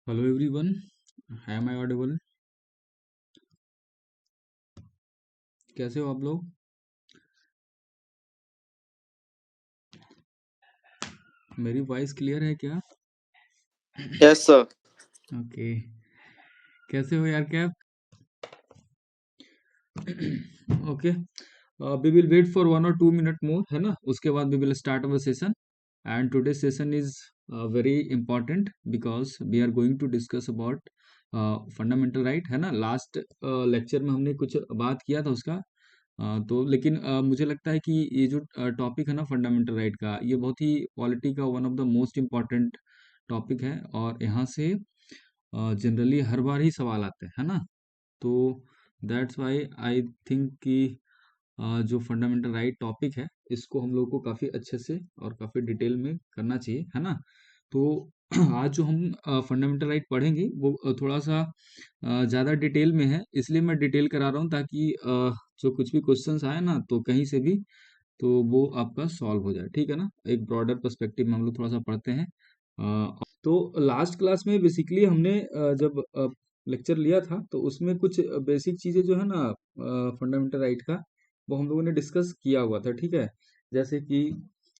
Hello everyone, am I audible? कैसे हो आप लोग? मेरी वॉइस क्लियर है क्या? Yes sir. ओके। कैसे हो यार कैप? Okay. We will wait for 1 or 2 minute more, है ना? उसके बाद we will start our session and today session is very important because we are going to discuss about fundamental right, है ना? लास्ट लेक्चर में हमने कुछ बात किया था उसका। तो लेकिन मुझे लगता है कि ये जो टॉपिक है ना फंडामेंटल राइट का, ये बहुत ही पॉलिटी का one of the most important topic है और यहाँ से जनरली हर बार ही सवाल आते हैं, है ना? तो दैट्स वाई आई थिंक कि जो फंडामेंटल राइट टॉपिक है इसको हम लोग को काफ़ी अच्छे से और काफ़ी डिटेल में करना चाहिए, है ना? तो आज जो हम फंडामेंटल राइट पढ़ेंगे वो थोड़ा सा ज़्यादा डिटेल में है, इसलिए मैं डिटेल करा रहा हूँ ताकि जो कुछ भी क्वेश्चंस आए ना तो कहीं से भी तो वो आपका सॉल्व हो जाए, ठीक है ना? एक ब्रॉडर पर्सपेक्टिव में हम लोग थोड़ा सा पढ़ते हैं। तो लास्ट क्लास में बेसिकली हमने जब लेक्चर लिया था तो उसमें कुछ बेसिक चीज़ें जो है ना फंडामेंटल राइट का, वो हम लोगों ने डिस्कस किया हुआ था, ठीक है? जैसे कि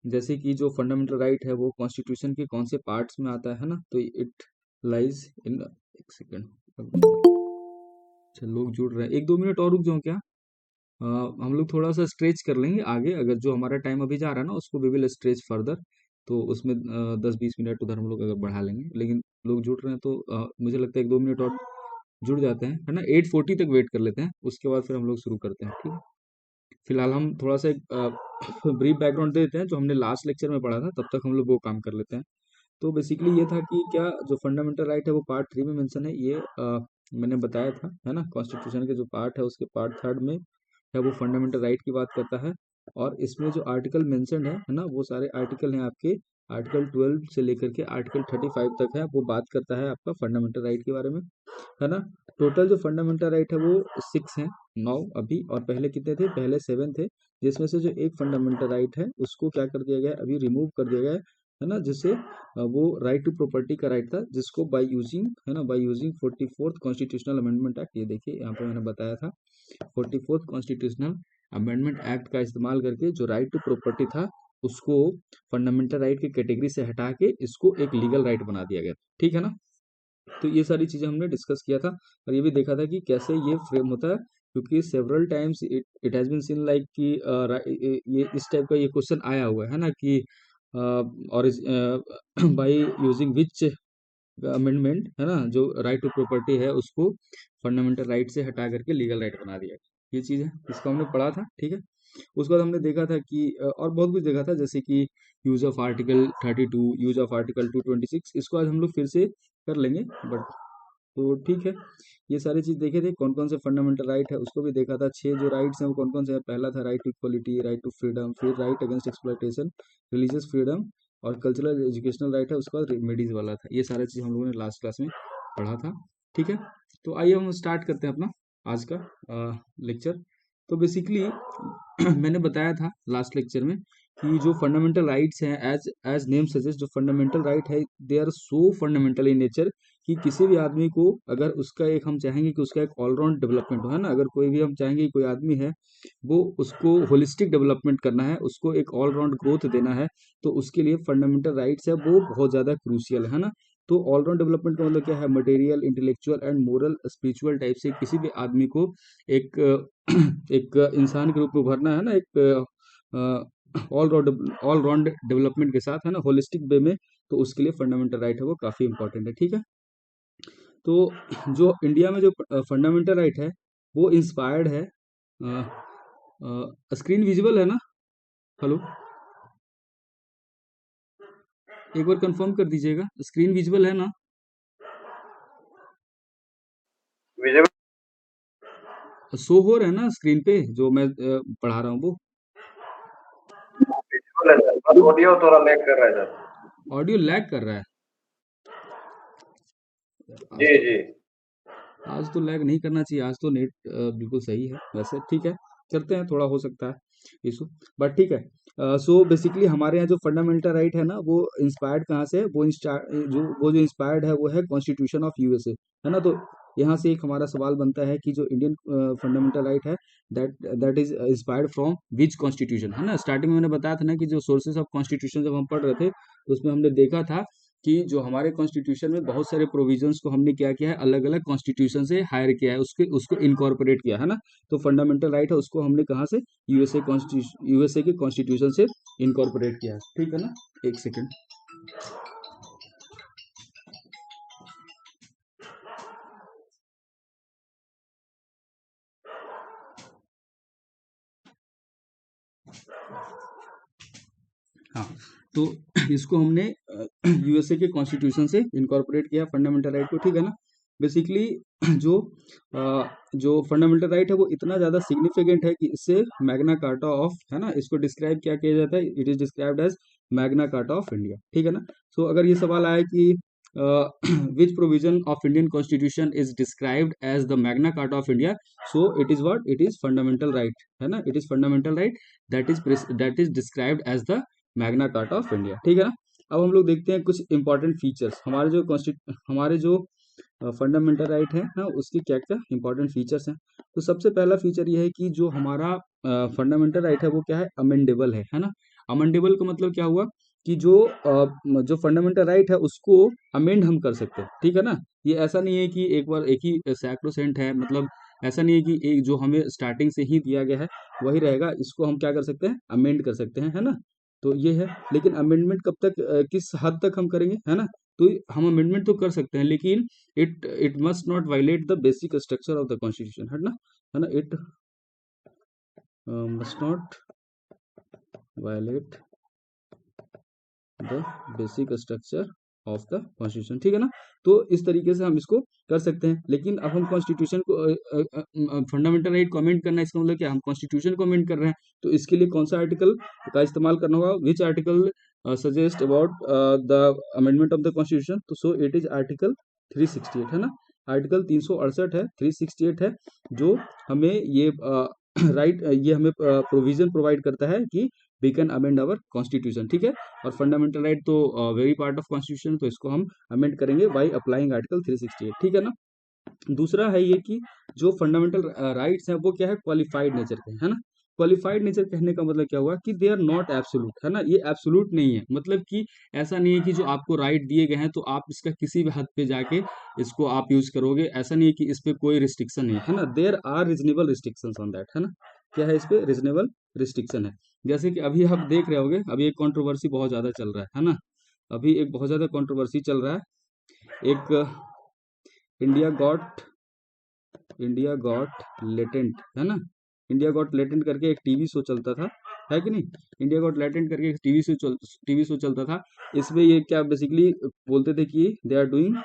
जैसे कि जो फंडामेंटल राइट है वो कॉन्स्टिट्यूशन के कौन से पार्ट्स में आता है ना? तो इट लाइज इन, एक सेकेंड, अच्छा लोग जुड़ रहे हैं, 1-2 मिनट और रुक जाओ क्या? अ, हम लोग थोड़ा सा स्ट्रेच कर लेंगे आगे, अगर जो हमारा टाइम अभी जा रहा है ना उसको वी विल स्ट्रेच फर्दर। तो उसमें 10-20 मिनट उधर हम लोग अगर बढ़ा लेंगे, लेकिन लोग जुड़ रहे हैं तो मुझे लगता है 1-2 मिनट और जुड़ जाते हैं, है ना? 8:40 तक वेट कर लेते हैं, उसके बाद फिर हम लोग शुरू करते हैं, ठीक है? फिलहाल हम थोड़ा सा एक ब्रीफ बैकग्राउंड दे देते हैं, जो हमने लास्ट लेक्चर में पढ़ा था तब तक हम लोग वो काम कर लेते हैं। तो बेसिकली ये था कि क्या जो फंडामेंटल राइट है वो पार्ट 3 में मेंशन है, ये मैंने बताया था, है ना? कॉन्स्टिट्यूशन के जो पार्ट है उसके पार्ट 3 में है, वो फंडामेंटल राइट की बात करता है। और इसमें जो आर्टिकल मेंशन्ड है ना? वो सारे आर्टिकल हैं आपके, आर्टिकल 12 से लेकर के आर्टिकल 35 तक है, वो बात करता है आपका फंडामेंटल राइट के बारे में, है ना? टोटल जो फंडामेंटल राइट है वो 6 हैं, 9 अभी, और पहले कितने थे? पहले 7 थे, जिसमें से जो एक फंडामेंटल राइट है उसको क्या कर दिया गया है? अभी रिमूव कर दिया गया है ना? जिससे वो राइट टू प्रॉपर्टी का राइट था, जिसको बाय यूजिंग, है ना, by using 44th constitutional amendment act, ये देखिए यहाँ पे मैंने बताया था, 44th कॉन्स्टिट्यूशनल अमेंडमेंट एक्ट का इस्तेमाल करके जो राइट टू प्रॉपर्टी था उसको फंडामेंटल राइट की कैटेगरी से हटा के इसको एक लीगल राइट बना दिया गया, ठीक है ना? तो ये सारी चीजें हमने डिस्कस किया था और ये भी देखा था कि कैसे ये फ्रेम होता है, क्योंकि several times it it has been seen like कि ये इस टाइप का ये क्वेश्चन आया हुआ है ना कि और बाय यूजिंग विच अमेंडमेंट, है ना, जो राइट टू प्रॉपर्टी है उसको फंडामेंटल राइट से हटा करके लीगल राइट बना दिया, ये चीज़ है, इसको हमने पढ़ा था, ठीक है? उसके बाद हमने देखा था कि और बहुत कुछ देखा था, जैसे कि use of article 32, use of article 226, इसको आज हम लोग फिर से कर लेंगे, बट तो ठीक है। ये सारी चीज़ देखे थे, कौन कौन से फंडामेंटल राइट है उसको भी देखा था। 6 जो राइट्स हैं वो कौन कौन से हैं? पहला था right to equality, right to freedom, फिर right against exploitation, religious freedom, और कल्चरल एजुकेशनल राइट है, उसके बाद रेमेडीज वाला था। ये सारा चीज़ हम लोगों ने लास्ट क्लास में पढ़ा था, ठीक है? तो आइए हम स्टार्ट करते हैं अपना आज का लेक्चर। तो बेसिकली मैंने बताया था लास्ट लेक्चर में कि जो फंडामेंटल राइट्स हैं, एज एज नेम सजेस्ट, जो फंडामेंटल राइट है they are so fundamental in nature कि किसी भी आदमी को, अगर उसका एक, हम चाहेंगे कि उसका एक ऑलराउंड डेवलपमेंट हो, है ना? अगर कोई भी, हम चाहेंगे कि कोई आदमी है वो, उसको होलिस्टिक डेवलपमेंट करना है, उसको एक ऑलराउंड ग्रोथ देना है, तो उसके लिए फंडामेंटल राइट्स है वो बहुत ज़्यादा क्रूशियल है ना? तो ऑलराउंड डेवलपमेंट का मतलब क्या है? Material, intellectual and moral, spiritual type से किसी भी आदमी को एक एक इंसान के रूप में उभरना है ना, एक ऑल राउंड डेवलपमेंट के साथ, है ना, होलिस्टिक वे में, तो उसके लिए फंडामेंटल राइट है वो काफ़ी इंपॉर्टेंट है, ठीक है? तो जो इंडिया में जो फंडामेंटल राइट है वो इंस्पायर्ड है, स्क्रीन विजिबल है ना? हेलो, एक बार कंफर्म कर दीजिएगा, स्क्रीन विजिबल है ना? विजय शो हो रहा है ना स्क्रीन पे जो मैं पढ़ा रहा हूँ वो? विजुअल है सर, बस ऑडियो थोड़ा लैग कर रहा है सर। ऑडियो लैग कर रहा है? आज जी तो जी। आज तो लैग नहीं करना चाहिए, आज तो नेट बिल्कुल सही है वैसे, ठीक है? करते हैं, थोड़ा हो सकता है इशू, बट ठीक है। सो बेसिकली हमारे यहाँ जो फंडामेंटल राइट है ना, वो इंस्पायर्ड कहाँ से है, वो जो इंस्पायर्ड है वो है कॉन्स्टिट्यूशन ऑफ यूएसए, है ना। तो यहाँ से एक हमारा सवाल बनता है कि जो इंडियन फंडामेंटल राइट है, that that is inspired from which constitution, है ना। स्टार्टिंग में मैंने बताया था ना कि जो सोर्सेस ऑफ कॉन्स्टिट्यूशन जब हम पढ़ रहे थे, तो उसमें हमने देखा था कि जो हमारे कॉन्स्टिट्यूशन में बहुत सारे प्रोविजंस को हमने क्या किया है, अलग अलग कॉन्स्टिट्यूशन से हायर किया है, उसको इनकॉर्पोरेट किया है ना। तो फंडामेंटल राइट है उसको हमने कहाँ से, यूएसए के कॉन्स्टिट्यूशन से इनकॉर्पोरेट किया है, ठीक है ना। एक सेकेंड। हाँ, तो इसको हमने यूएसए के कॉन्स्टिट्यूशन से इनकॉर्पोरेट किया फंडामेंटल राइट को, ठीक है ना। बेसिकली जो जो फंडामेंटल राइट है वो इतना ज़्यादा सिग्निफिकेंट है कि इससे मैग्ना कार्टा ऑफ, है ना, इसको डिस्क्राइब क्या किया जाता है, it is described as Magna Carta of India, ठीक है ना। सो अगर ये सवाल आए कि which provision of Indian constitution is described as the Magna Carta of India, so it is what, it is fundamental right, है ना। It is fundamental right that is described as the Magna Carta of India, ठीक है ना। अब हम लोग देखते हैं कुछ इंपॉर्टेंट फीचर्स, हमारे जो फंडामेंटल राइट है ना, उसके क्या क्या इंपॉर्टेंट फीचर्स हैं। तो सबसे पहला फीचर ये है कि जो हमारा फंडामेंटल राइट है वो क्या है, अमेंडेबल है ना। अमेंडेबल का मतलब क्या हुआ कि जो फंडामेंटल राइट है उसको अमेंड हम कर सकते हैं, ठीक है ना। ये ऐसा नहीं है कि एक बार एक ही सैक्रोसेंट है, मतलब ऐसा नहीं है कि एक जो हमें स्टार्टिंग से ही दिया गया है वही रहेगा, इसको हम क्या कर सकते हैं, अमेंड कर सकते हैं, है ना। तो ये है, लेकिन अमेंडमेंट कब तक, किस हद तक हम करेंगे, है ना। तो हम अमेंडमेंट तो कर सकते हैं, लेकिन it must not violate the basic structure of the constitution, है ना। It must not violate the basic structure of the constitution, ठीक है ना। तो इस तरीके से हम इसको कर सकते हैं, लेकिन अब हम कॉन्स्टिट्यूशन को फंडामेंटल राइट को अमेंड करना है, इसका मतलब क्या, हम कॉन्स्टिट्यूशन को अमेंड कर रहे हैं। तो इसके लिए कौन सा आर्टिकल का इस्तेमाल करना होगा, which article suggest about the amendment of the constitution, तो सो इट इज आर्टिकल 368, है ना। आर्टिकल 368 है, 368 है, जो हमें ये राइट ये हमें प्रोविजन प्रोवाइड करता है कि we can amend our constitution, ठीक है। और फंडामेंटल राइट तो वेरी पार्ट ऑफ कॉन्स्टिट्यूशन, तो इसको हम अमेंड करेंगे बाय अप्लाइंग आर्टिकल 368, ठीक है ना। दूसरा है ये कि जो फंडामेंटल राइट्स हैं वो क्या है, क्वालिफाइड नेचर के, है ना। क्वालिफाइड नेचर कहने का मतलब क्या हुआ कि दे आर नॉट एब्सोल्यूट, है ना। ये एब्सोल्यूट नहीं है, मतलब कि ऐसा नहीं है कि जो आपको राइट दिए गए हैं तो आप इसका किसी भी हद पे जाके इसको आप यूज करोगे, ऐसा नहीं है कि इस पे कोई रिस्ट्रिक्शन नहीं है ना। There are reasonable restrictions on that, है ना। क्या है, इस पे रीजनेबल रिस्ट्रिक्शन है। जैसे कि अभी आप देख रहे होगे, अभी एक कंट्रोवर्सी बहुत ज्यादा चल रहा है ना। अभी एक बहुत ज्यादा कंट्रोवर्सी चल रहा है, एक India got India got latent, है ना। इंडिया गॉट लेटेंट करके एक टीवी शो चलता था, है कि नहीं। इंडिया गॉट लेटेंट करके एक टीवी शो चलता था। इसमें ये क्या बेसिकली बोलते थे कि दे आर डूइंग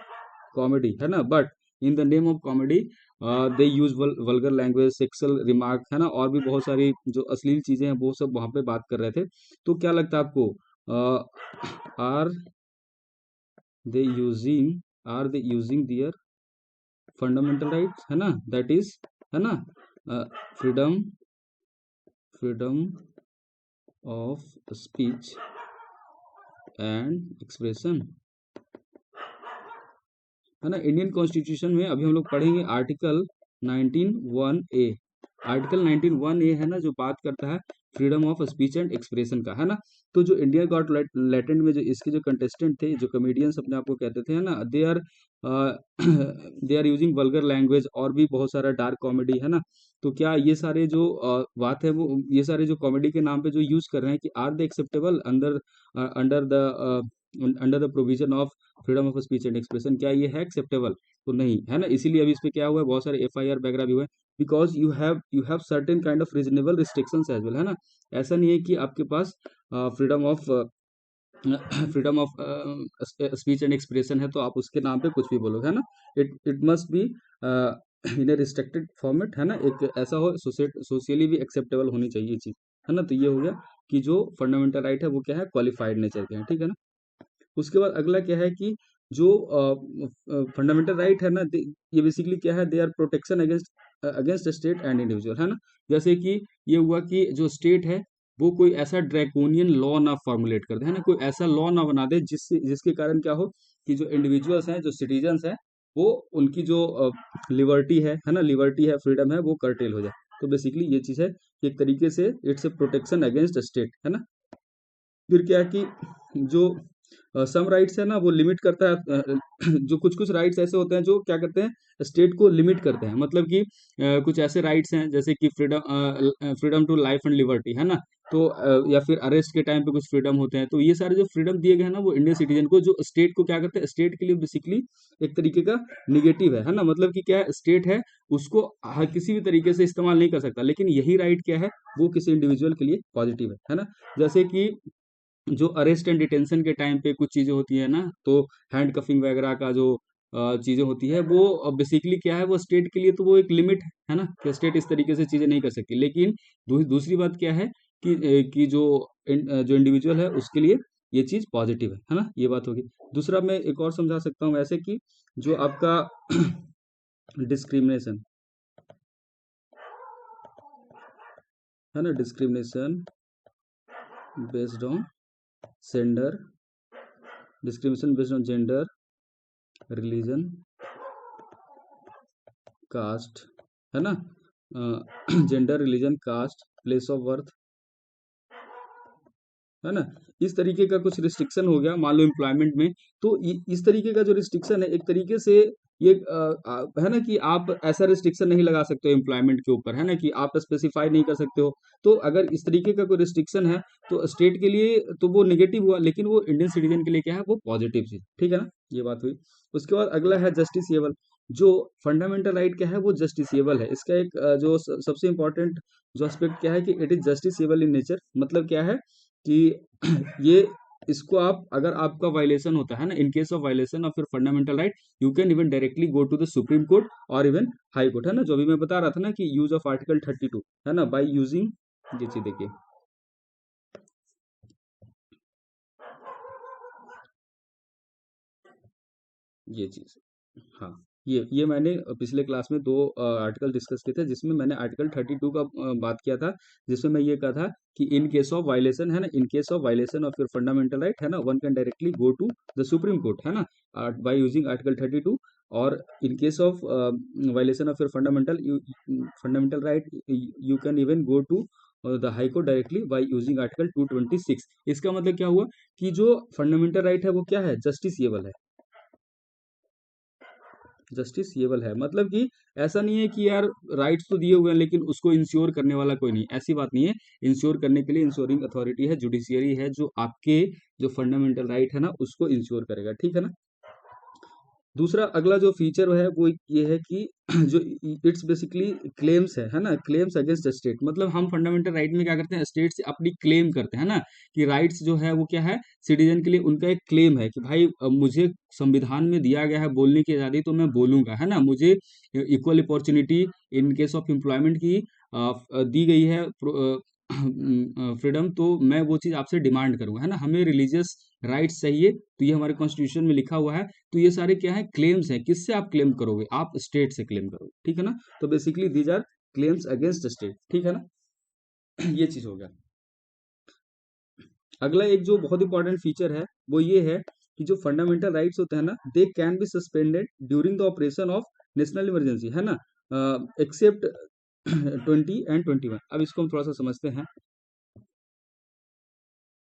कॉमेडी, है ना, but in the name of comedy they use vulgar language, sexual remark, है ना, और भी बहुत सारी जो अश्लील चीजें हैं वो सब वहां पे बात कर रहे थे। तो क्या लगता है आपको, are they using are they using their fundamental rights, है ना, दैट इज, है ना, freedom freedom of speech and expression, है ना। इंडियन कॉन्स्टिट्यूशन में अभी हम लोग पढ़ेंगे आर्टिकल 19(1)(a). आर्टिकल 19(1)(a) है ना, जो बात करता है freedom of speech and expression का, है ना। तो जो इंडिया गॉट लेटेंट में जो इसके जो कंटेस्टेंट थे, जो कॉमेडियंस अपने आप को कहते थे, है ना, they are they are using vulgar language और भी बहुत सारा डार्क कॉमेडी, है ना। तो क्या ये सारे जो बात है वो, ये सारे जो कॉमेडी के नाम पे जो यूज कर रहे हैं, कि are the acceptable under under the provision of freedom of speech and expression, क्या ये है एक्सेप्टेबल, तो नहीं, है ना। इसीलिए अभी इस पे क्या हुआ है, बहुत सारे एफआईआर वगैरह भी हुए, because you have certain kind of reasonable restrictions as well, है ना। ऐसा नहीं है कि आपके पास freedom of freedom of speech and expression है तो आप उसके नाम पे कुछ भी बोलोगे, है ना। It must be in A restricted format, है ना। एक ऐसा हो सोशली भी एक्सेप्टेबल होनी चाहिए ये चीज, है ना। तो ये हो गया कि जो फंडामेंटल राइट है वो क्या है, क्वालिफाइड नेचर के हैं, ठीक है ना। उसके बाद अगला क्या है कि जो फंडामेंटल राइट है ना, ये बेसिकली क्या है, they are protection against against state and individual, है ना। जैसे कि ये हुआ कि जो स्टेट है वो कोई ऐसा ड्रैकोनियन लॉ ना फॉर्मुलेट कर दे, है ना, कोई ऐसा लॉ ना बना दे जिसके कारण क्या हो कि जो इंडिविजुअल्स हैं, जो सिटीजन्स हैं, वो उनकी जो लिबर्टी है ना, लिबर्टी है, फ्रीडम है, वो कर्टेल हो जाए। तो बेसिकली ये चीज़ है कि एक तरीके से it's a protection against state, है ना। फिर क्या है कि जो सम राइट्स है ना वो लिमिट करता है, जो कुछ कुछ राइट्स ऐसे होते हैं जो क्या करते हैं, स्टेट को लिमिट करते हैं। मतलब कि कुछ ऐसे राइट्स हैं जैसे कि freedom to life and liberty, है ना। तो या फिर अरेस्ट के टाइम पे कुछ फ्रीडम होते हैं। तो ये सारे जो फ्रीडम दिए गए हैं ना वो इंडियन सिटीजन को, जो स्टेट को क्या करते हैं, स्टेट के लिए बेसिकली एक तरीके का निगेटिव है ना। मतलब कि क्या है, स्टेट है उसको किसी भी तरीके से इस्तेमाल नहीं कर सकता, लेकिन यही राइट क्या है, वो किसी इंडिविजुअल के लिए पॉजिटिव है ना। जैसे कि जो अरेस्ट एंड डिटेंशन के टाइम पे कुछ चीज़ें होती है ना, तो हैंड कफिंग वगैरह का जो चीज़ें होती है वो बेसिकली क्या है, वो स्टेट के लिए तो वो एक लिमिट है ना, कि स्टेट इस तरीके से चीज़ें नहीं कर सकती। लेकिन दूसरी बात क्या है कि जो इंडिविजुअल है उसके लिए ये चीज़ पॉजिटिव है ना। ये बात होगी। दूसरा मैं एक और समझा सकता हूँ ऐसे कि जो आपका डिस्क्रिमिनेशन है ना, discrimination based on gender, discrimination based on gender, religion, caste, है ना, gender, religion, caste, place of birth, है ना। इस तरीके का कुछ रिस्ट्रिक्शन हो गया मान लो एम्प्लॉयमेंट में। तो इस तरीके का जो रिस्ट्रिक्शन है एक तरीके से ये है ना कि आप ऐसा रिस्ट्रिक्शन नहीं लगा सकते हो एम्प्लॉयमेंट के ऊपर, है ना, कि आप स्पेसिफाई नहीं कर सकते हो। तो अगर इस तरीके का कोई रिस्ट्रिक्शन है तो स्टेट के लिए तो वो नेगेटिव हुआ, लेकिन वो इंडियन सिटीजन के लिए क्या है, वो पॉजिटिव चीज, ठीक है ना। ये बात हुई। उसके बाद अगला है जस्टिसिएबल। जो फंडामेंटल राइट क्या है, वो जस्टिसिएबल है। इसका एक जो सबसे इंपॉर्टेंट जो एस्पेक्ट क्या है कि it is justiciable in nature. मतलब क्या है कि ये इसको आप, अगर आपका वायलेशन होता है ना, in case of violation of your fundamental right, you can even directly go to the Supreme Court और इवन हाई कोर्ट, है ना। जो अभी मैं बता रहा था ना कि यूज ऑफ आर्टिकल 32, है ना, बाय यूजिंग, ये चीज देखिए, ये चीज, हाँ, ये मैंने पिछले क्लास में दो आर्टिकल डिस्कस किए थे, जिसमें मैंने आर्टिकल 32 का बात किया था, जिसमें मैं ये कहा था कि इन केस ऑफ वायलेशन, है ना, in case of violation of your fundamental right, है ना, one can directly go to the Supreme Court, है ना, बाय यूजिंग आर्टिकल 32। और in case of violation of your fundamental right, you can even go to the High Court directly by using article 226। इसका मतलब क्या हुआ कि जो fundamental right है वो क्या है, जस्टिसिएबल है। जस्टिसएबल है मतलब कि ऐसा नहीं है कि यार राइट्स तो दिए हुए हैं लेकिन उसको इंश्योर करने वाला कोई नहीं, ऐसी बात नहीं है। इंश्योर करने के लिए इंश्योरिंग अथॉरिटी है, जुडिशियरी है, जो आपके जो फंडामेंटल राइट है ना उसको इंश्योर करेगा, ठीक है ना। दूसरा अगला जो फीचर है वो ये है कि जो इट्स बेसिकली क्लेम्स है ना, क्लेम्स अगेंस्ट स्टेट। मतलब हम फंडामेंटल राइट में क्या करते हैं, स्टेट से अपनी क्लेम करते हैं ना, कि राइट्स जो है वो क्या है, सिटीजन के लिए उनका एक क्लेम है कि भाई मुझे संविधान में दिया गया है बोलने की आज़ादी, तो मैं बोलूंगा, है ना। मुझे equal opportunity in case of employment की दी गई है फ्रीडम, तो मैं वो चीज़ आपसे डिमांड करूंगा, है ना। हमें रिलीजियस राइट्स चाहिए, तो ये हमारे कॉन्स्टिट्यूशन में लिखा हुआ है। तो ये सारे क्या है, क्लेम्स हैं। किससे आप क्लेम करोगे, आप स्टेट से क्लेम करोगे, ठीक है ना। तो basically these are claims against state, ठीक है ना। ये चीज हो गया। अगला एक जो बहुत इंपॉर्टेंट फीचर है वो ये है कि जो फंडामेंटल राइट्स होते हैं ना, they can be suspended during the operation of national emergency, है ना, एक्सेप्ट 20 and 21। अब इसको हम थोड़ा सा समझते हैं।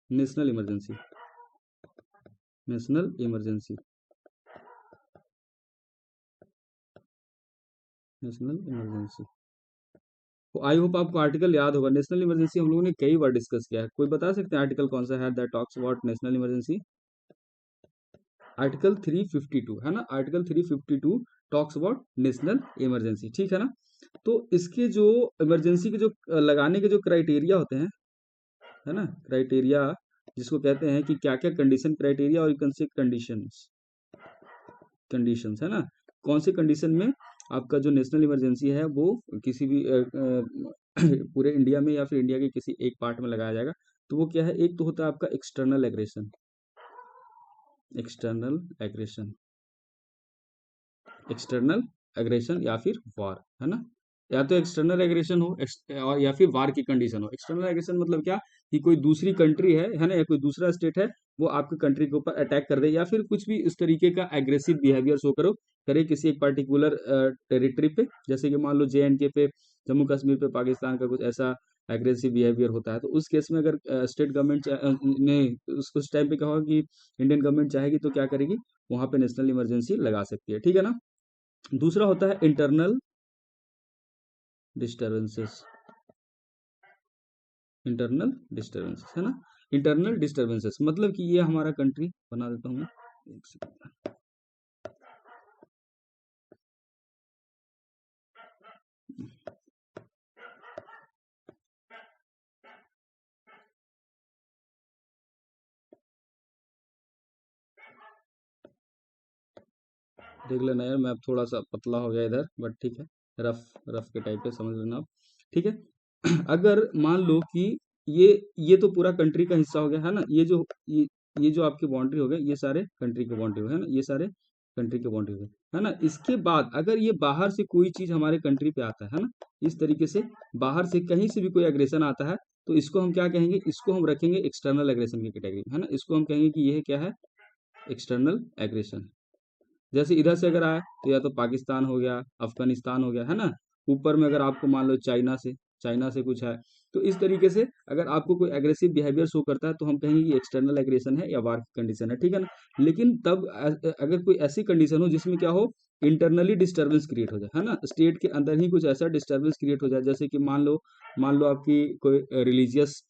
National emergency, national emergency, national emergency. तो आई होप आपको आर्टिकल याद होगा। नेशनल इमरजेंसी हम लोगों ने कई बार डिस्कस किया है। कोई बता सकते हैं आर्टिकल कौन सा है that talks about national emergency? Article 352, है ना, article 352 talks about national emergency, ठीक है ना। तो इसके जो इमरजेंसी के जो लगाने के जो क्राइटेरिया होते हैं, है ना, क्राइटेरिया जिसको कहते हैं कि क्या क्या कंडीशन, क्राइटेरिया और you can say conditions, conditions, है ना, कौन से कंडीशन में आपका जो नेशनल इमरजेंसी है वो किसी भी पूरे इंडिया में या फिर इंडिया के किसी एक पार्ट में लगाया जाएगा। तो वो क्या है, एक तो होता है आपका external aggression, external aggression, external aggression या फिर वॉर, है ना। या तो एक्सटर्नल एग्रेशन हो और या फिर वार की कंडीशन हो। एक्सटर्नल एग्रेशन मतलब क्या, कि कोई दूसरी कंट्री है ना, या कोई दूसरा स्टेट है, वो आपके कंट्री के ऊपर अटैक कर दे या फिर कुछ भी इस तरीके का एग्रेसिव बिहेवियर शो करो करे किसी एक पर्टिकुलर टेरिटरी पे, जैसे कि मान लो JNK पे, जम्मू कश्मीर पे पाकिस्तान का कुछ ऐसा एग्रेसिव बिहेवियर होता है, तो उस केस में अगर स्टेट गवर्नमेंट ने उस टाइम पे कहा कि इंडियन गवर्नमेंट चाहेगी तो क्या करेगी, वहां पे नेशनल इमरजेंसी लगा सकती है, ठीक है ना। दूसरा होता है इंटरनल डिस्टर्बेंसेस, इंटरनल डिस्टर्बेंसेस है ना। इंटरनल डिस्टर्बेंसेस मतलब कि ये हमारा कंट्री बना देता हूँ मैं, एक सेकंड। देख लेना यार, मैं अब थोड़ा सा पतला हो गया इधर, बट ठीक है, रफ रफ के टाइप पे समझ लेना आप, ठीक है। अगर मान लो कि ये ये तो पूरा कंट्री का हिस्सा हो गया है ना, ये जो आपकी बाउंड्री हो गए, ये सारे कंट्री के बाउंड्री हो गए है ना, ये सारे कंट्री के बाउंड्री हो गए है ना। इसके बाद अगर ये बाहर से कोई चीज हमारे कंट्री पे आता है ना, इस तरीके से बाहर से कहीं से भी कोई एग्रेशन आता है, तो इसको हम क्या कहेंगे, इसको हम रखेंगे एक्सटर्नल एग्रेशन की कैटेगरी है ना। इसको हम कहेंगे कि यह क्या है, एक्सटर्नल एग्रेशन। जैसे इधर से अगर आए तो या तो पाकिस्तान हो गया, अफगानिस्तान हो गया है ना, ऊपर में अगर आपको मान लो चाइना से कुछ है, तो इस तरीके से अगर आपको कोई एग्रेसिव बिहेवियर शो करता है तो हम कहेंगे कि एक्सटर्नल एग्रेशन है या वार की कंडीशन है, ठीक है ना। लेकिन तब अगर कोई ऐसी कंडीशन हो जिसमें क्या हो, इंटरनली डिस्टर्बेंस क्रिएट हो जाए है ना, स्टेट के अंदर ही कुछ ऐसा डिस्टर्बेंस क्रिएट हो जाए, जैसे कि मान लो आपकी कोई रिलीजियस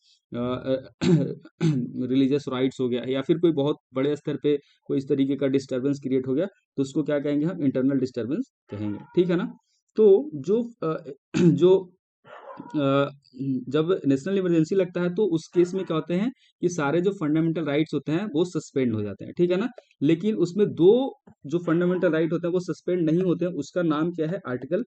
रिलीजियस राइट्स हो गया, या फिर कोई बहुत बड़े स्तर पे कोई इस तरीके का डिस्टर्बेंस क्रिएट हो गया, तो उसको क्या कहेंगे, हम इंटरनल डिस्टर्बेंस कहेंगे, ठीक है ना। तो जो जो जब नेशनल इमरजेंसी लगता है तो उस केस में क्या होते हैं कि सारे जो फंडामेंटल राइट्स होते हैं वो सस्पेंड हो जाते हैं, ठीक है ना। लेकिन उसमें दो जो फंडामेंटल राइट होते हैं वो सस्पेंड नहीं होते हैं, उसका नाम क्या है, आर्टिकल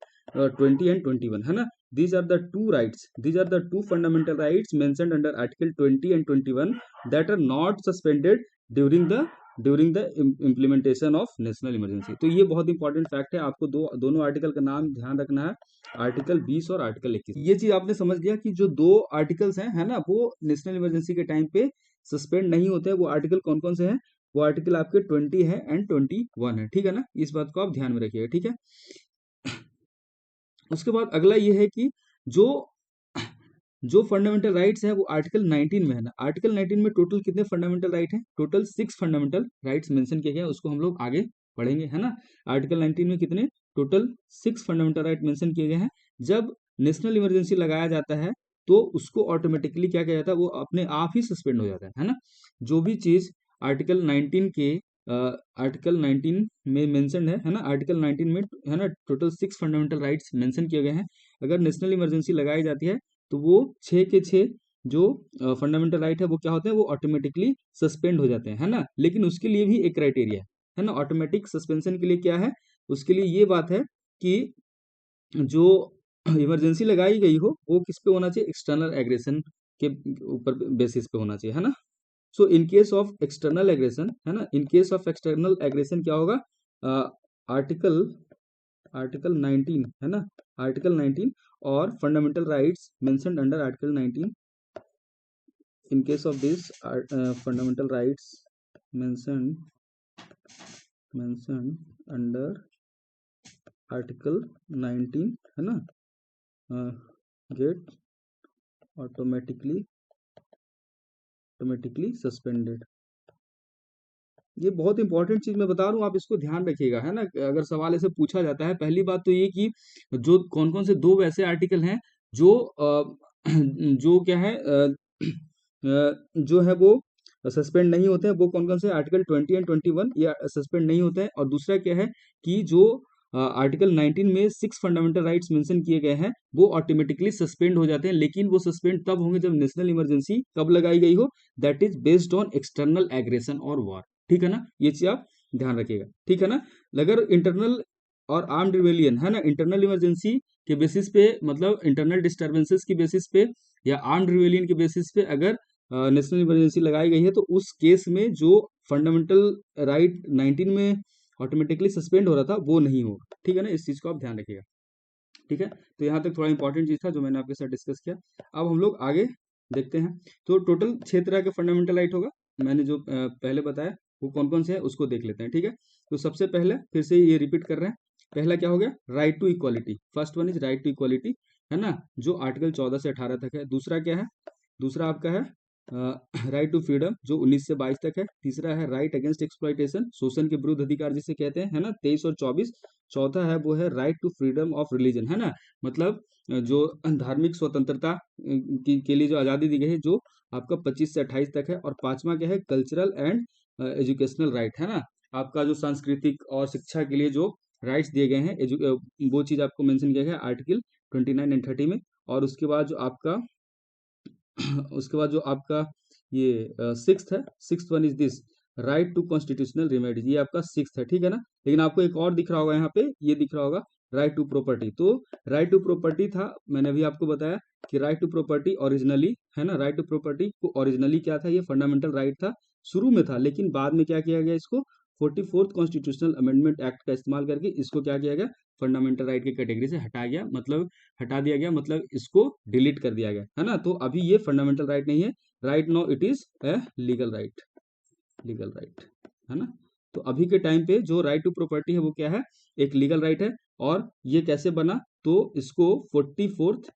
20 एंड 21 है ना। These are the two fundamental rights mentioned under article 20 and 21 that are not suspended during the implementation of national emergency. तो ये बहुत इंपॉर्टेंट फैक्ट है, आपको दोनों आर्टिकल का नाम ध्यान रखना है, आर्टिकल 20 और आर्टिकल 21। ये चीज आपने समझ लिया कि जो दो आर्टिकल्स हैं है ना, वो नेशनल इमरजेंसी के टाइम पे सस्पेंड नहीं होते हैं। वो आर्टिकल कौन कौन से हैं, वो आर्टिकल आपके 20 है एंड 21 है, ठीक है ना। इस बात को आप ध्यान में रखिएगा, ठीक है। उसके बाद अगला ये है कि जो जो फंडामेंटल राइट्स है वो आर्टिकल 19 में है ना। आर्टिकल 19 में टोटल कितने फंडामेंटल राइट हैं, टोटल 6 फंडामेंटल राइट्स मेंशन किए गए हैं, उसको हम लोग आगे पढ़ेंगे है ना। आर्टिकल 19 में कितने, टोटल 6 फंडामेंटल राइट मेंशन किए गए हैं। जब नेशनल इमरजेंसी लगाया जाता है तो उसको ऑटोमेटिकली क्या किया जाता है, वो अपने आप ही सस्पेंड हो जाता है ना। जो भी चीज आर्टिकल 19 के आर्टिकल 19 में मेंशन है ना, आर्टिकल 19 में है ना टोटल 6 फंडामेंटल राइट्स मेंशन किए गए हैं। अगर नेशनल इमरजेंसी लगाई जाती है तो वो 6 के 6 जो फंडामेंटल राइट है वो क्या होते हैं, वो ऑटोमेटिकली सस्पेंड हो जाते हैं है ना। लेकिन उसके लिए भी एक क्राइटेरिया है ना, ऑटोमेटिक सस्पेंशन के लिए क्या है, उसके लिए ये बात है कि जो इमरजेंसी लगाई गई हो वो किस पे होना चाहिए, एक्सटर्नल एग्रेशन के ऊपर बेसिस पे होना चाहिए है ना। So in case of external aggression है ना, in case of external aggression क्या होगा, आर्टिकल आर्टिकल 19 है ना, आर्टिकल 19 और fundamental rights mentioned under article 19, in case of this fundamental rights mentioned under article 19 है ना, गेट ऑटोमेटिकली सस्पेंडेड। ये बहुत इंपॉर्टेंट चीज मैं बता रहा हूँ, आप इसको ध्यान रखिएगा है ना। अगर सवाल ऐसे पूछा जाता है, पहली बात तो ये कि जो कौन कौन से दो वैसे आर्टिकल हैं जो जो क्या है जो है वो सस्पेंड नहीं होते हैं, वो कौन कौन से, आर्टिकल 20 एंड 21 ये सस्पेंड नहीं होते हैं। और दूसरा क्या है कि जो आर्टिकल 19 में 6 फंडामेंटल राइट्स मेंशन किए गए हैं वो ऑटोमेटिकली सस्पेंड हो जाते हैं, लेकिन वो सस्पेंड तब होंगे जब नेशनल इमरजेंसी कब लगाई गई हो, that is based on external aggression और वॉर, ठीक है ना। ये चीज आप ध्यान रखिएगा, ठीक है ना। अगर इंटरनल और आर्म्ड रिवेलियन है ना, इंटरनल इमरजेंसी के बेसिस पे, मतलब इंटरनल डिस्टर्बेंसेस की बेसिस पे या आर्म्ड रिवेलियन के बेसिस पे अगर नेशनल इमरजेंसी लगाई गई है, तो उस केस में जो फंडामेंटल राइट 19 में ऑटोमेटिकली सस्पेंड हो रहा था वो नहीं होगा, ठीक है ना। इस चीज को आप ध्यान रखिएगा। ठीक है, तो यहाँ तक थोड़ा इंपॉर्टेंट चीज था जो मैंने आपके साथ डिस्कस किया। अब हम लोग आगे देखते हैं। तो टोटल 6 तरह के फंडामेंटल राइट होगा, मैंने जो पहले बताया वो कौन कौन से है उसको देख लेते हैं। ठीक है, तो सबसे पहले फिर से ये रिपीट कर रहे हैं। पहला क्या हो गया, right to equality, first one is right to equality, है ना, जो आर्टिकल 14 से 18 तक है। दूसरा क्या है, दूसरा आपका है राइट टू फ्रीडम, जो 19 से 22 तक है। तीसरा है राइट अगेंस्ट एक्सप्लॉइटेशन, शोषण के विरुद्ध अधिकार जिसे कहते हैं, है ना, 23 और 24। चौथा है वो है right to freedom of religion, है ना, मतलब जो धार्मिक स्वतंत्रता के लिए जो आज़ादी दी गई है, जो आपका 25 से 28 तक है। और पांचवा क्या है, कल्चरल एंड एजुकेशनल राइट, है ना, आपका जो सांस्कृतिक और शिक्षा के लिए जो राइट्स दिए गए हैं, वो चीज़ आपको मेंशन किया गया आर्टिकल 29 एंड 30 में। और उसके बाद जो आपका उसके बाद जो आपका ये सिक्स्थ है, sixth one is this right to constitutional remedies, ये आपका सिक्स्थ है। ठीक है ना, लेकिन आपको एक और दिख रहा होगा यहाँ पे, ये दिख रहा होगा राइट टू प्रॉपर्टी। तो राइट टू प्रॉपर्टी था, मैंने अभी आपको बताया कि राइट टू प्रॉपर्टी ओरिजिनली, है ना, राइट टू प्रॉपर्टी को ओरिजिनली क्या था, ये फंडामेंटल राइट था, शुरू में था, लेकिन बाद में क्या किया गया, इसको 44th कॉन्स्टिट्यूशनल अमेंडमेंट एक्ट का इस्तेमाल करके इसको क्या किया गया, फंडामेंटल राइट की कैटेगरी से हटाया गया, मतलब हटा दिया गया, मतलब इसको डिलीट कर दिया गया, है ना। तो अभी ये फंडामेंटल राइट नहीं है, right now it is a legal right, legal right, है ना। तो अभी के टाइम पे जो राइट टू प्रॉपर्टी है वो क्या है, एक लीगल राइट है। और ये कैसे बना, तो इसको 44th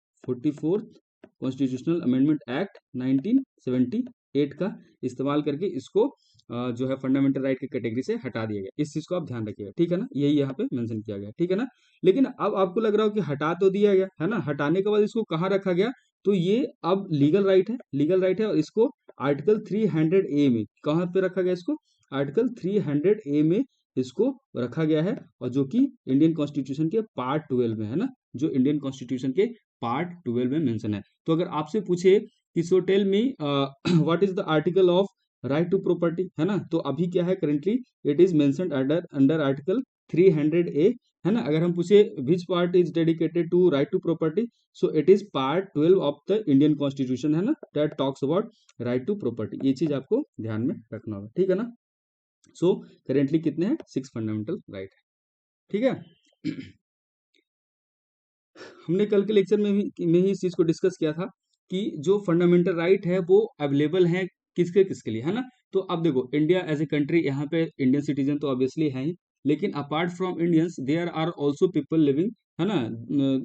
कॉन्स्टिट्यूशनल अमेंडमेंट एक्ट 1978 का इस्तेमाल करके इसको जो है फंडामेंटल राइट की कैटेगरी से हटा दिया गया। इस चीज को आप ध्यान रखिएगा, ठीक है ना, यही यहाँ पे मेंशन किया गया, ठीक है ना। लेकिन अब आपको लग रहा हो कि हटा तो दिया गया, है ना, हटाने के बाद इसको कहाँ रखा गया, तो ये अब लीगल राइट है, लीगल राइट है। और इसको आर्टिकल 300A में कहाँ पे रखा गया, इसको आर्टिकल 300A में इसको रखा गया है, और जो कि इंडियन कॉन्स्टिट्यूशन के पार्ट 12 में है ना, जो इंडियन कॉन्स्टिट्यूशन के पार्ट 12 में मेंशन है। तो अगर आपसे पूछे कि so tell me what is the article of right to property, है ना, तो अभी क्या है, currently it is mentioned under under article 300A, है ना। अगर हम पूछे which part is dedicated to right to property, so it is part 12 of the Indian constitution, है ना, that talks about right to property. ये चीज आपको ध्यान में रखना होगा, ठीक है ना। सो करेंटली कितने हैं, 6 फंडामेंटल राइट है, ठीक है। हमने कल के लेक्चर में ही इस चीज को डिस्कस किया था कि जो फंडामेंटल राइट है वो अवेलेबल है किसके किसके लिए, है ना। तो अब देखो, इंडिया एज ए कंट्री, यहाँ पे इंडियन सिटीजन तो ऑब्वियसली है ही, लेकिन apart from Indians there are also people living, है ना,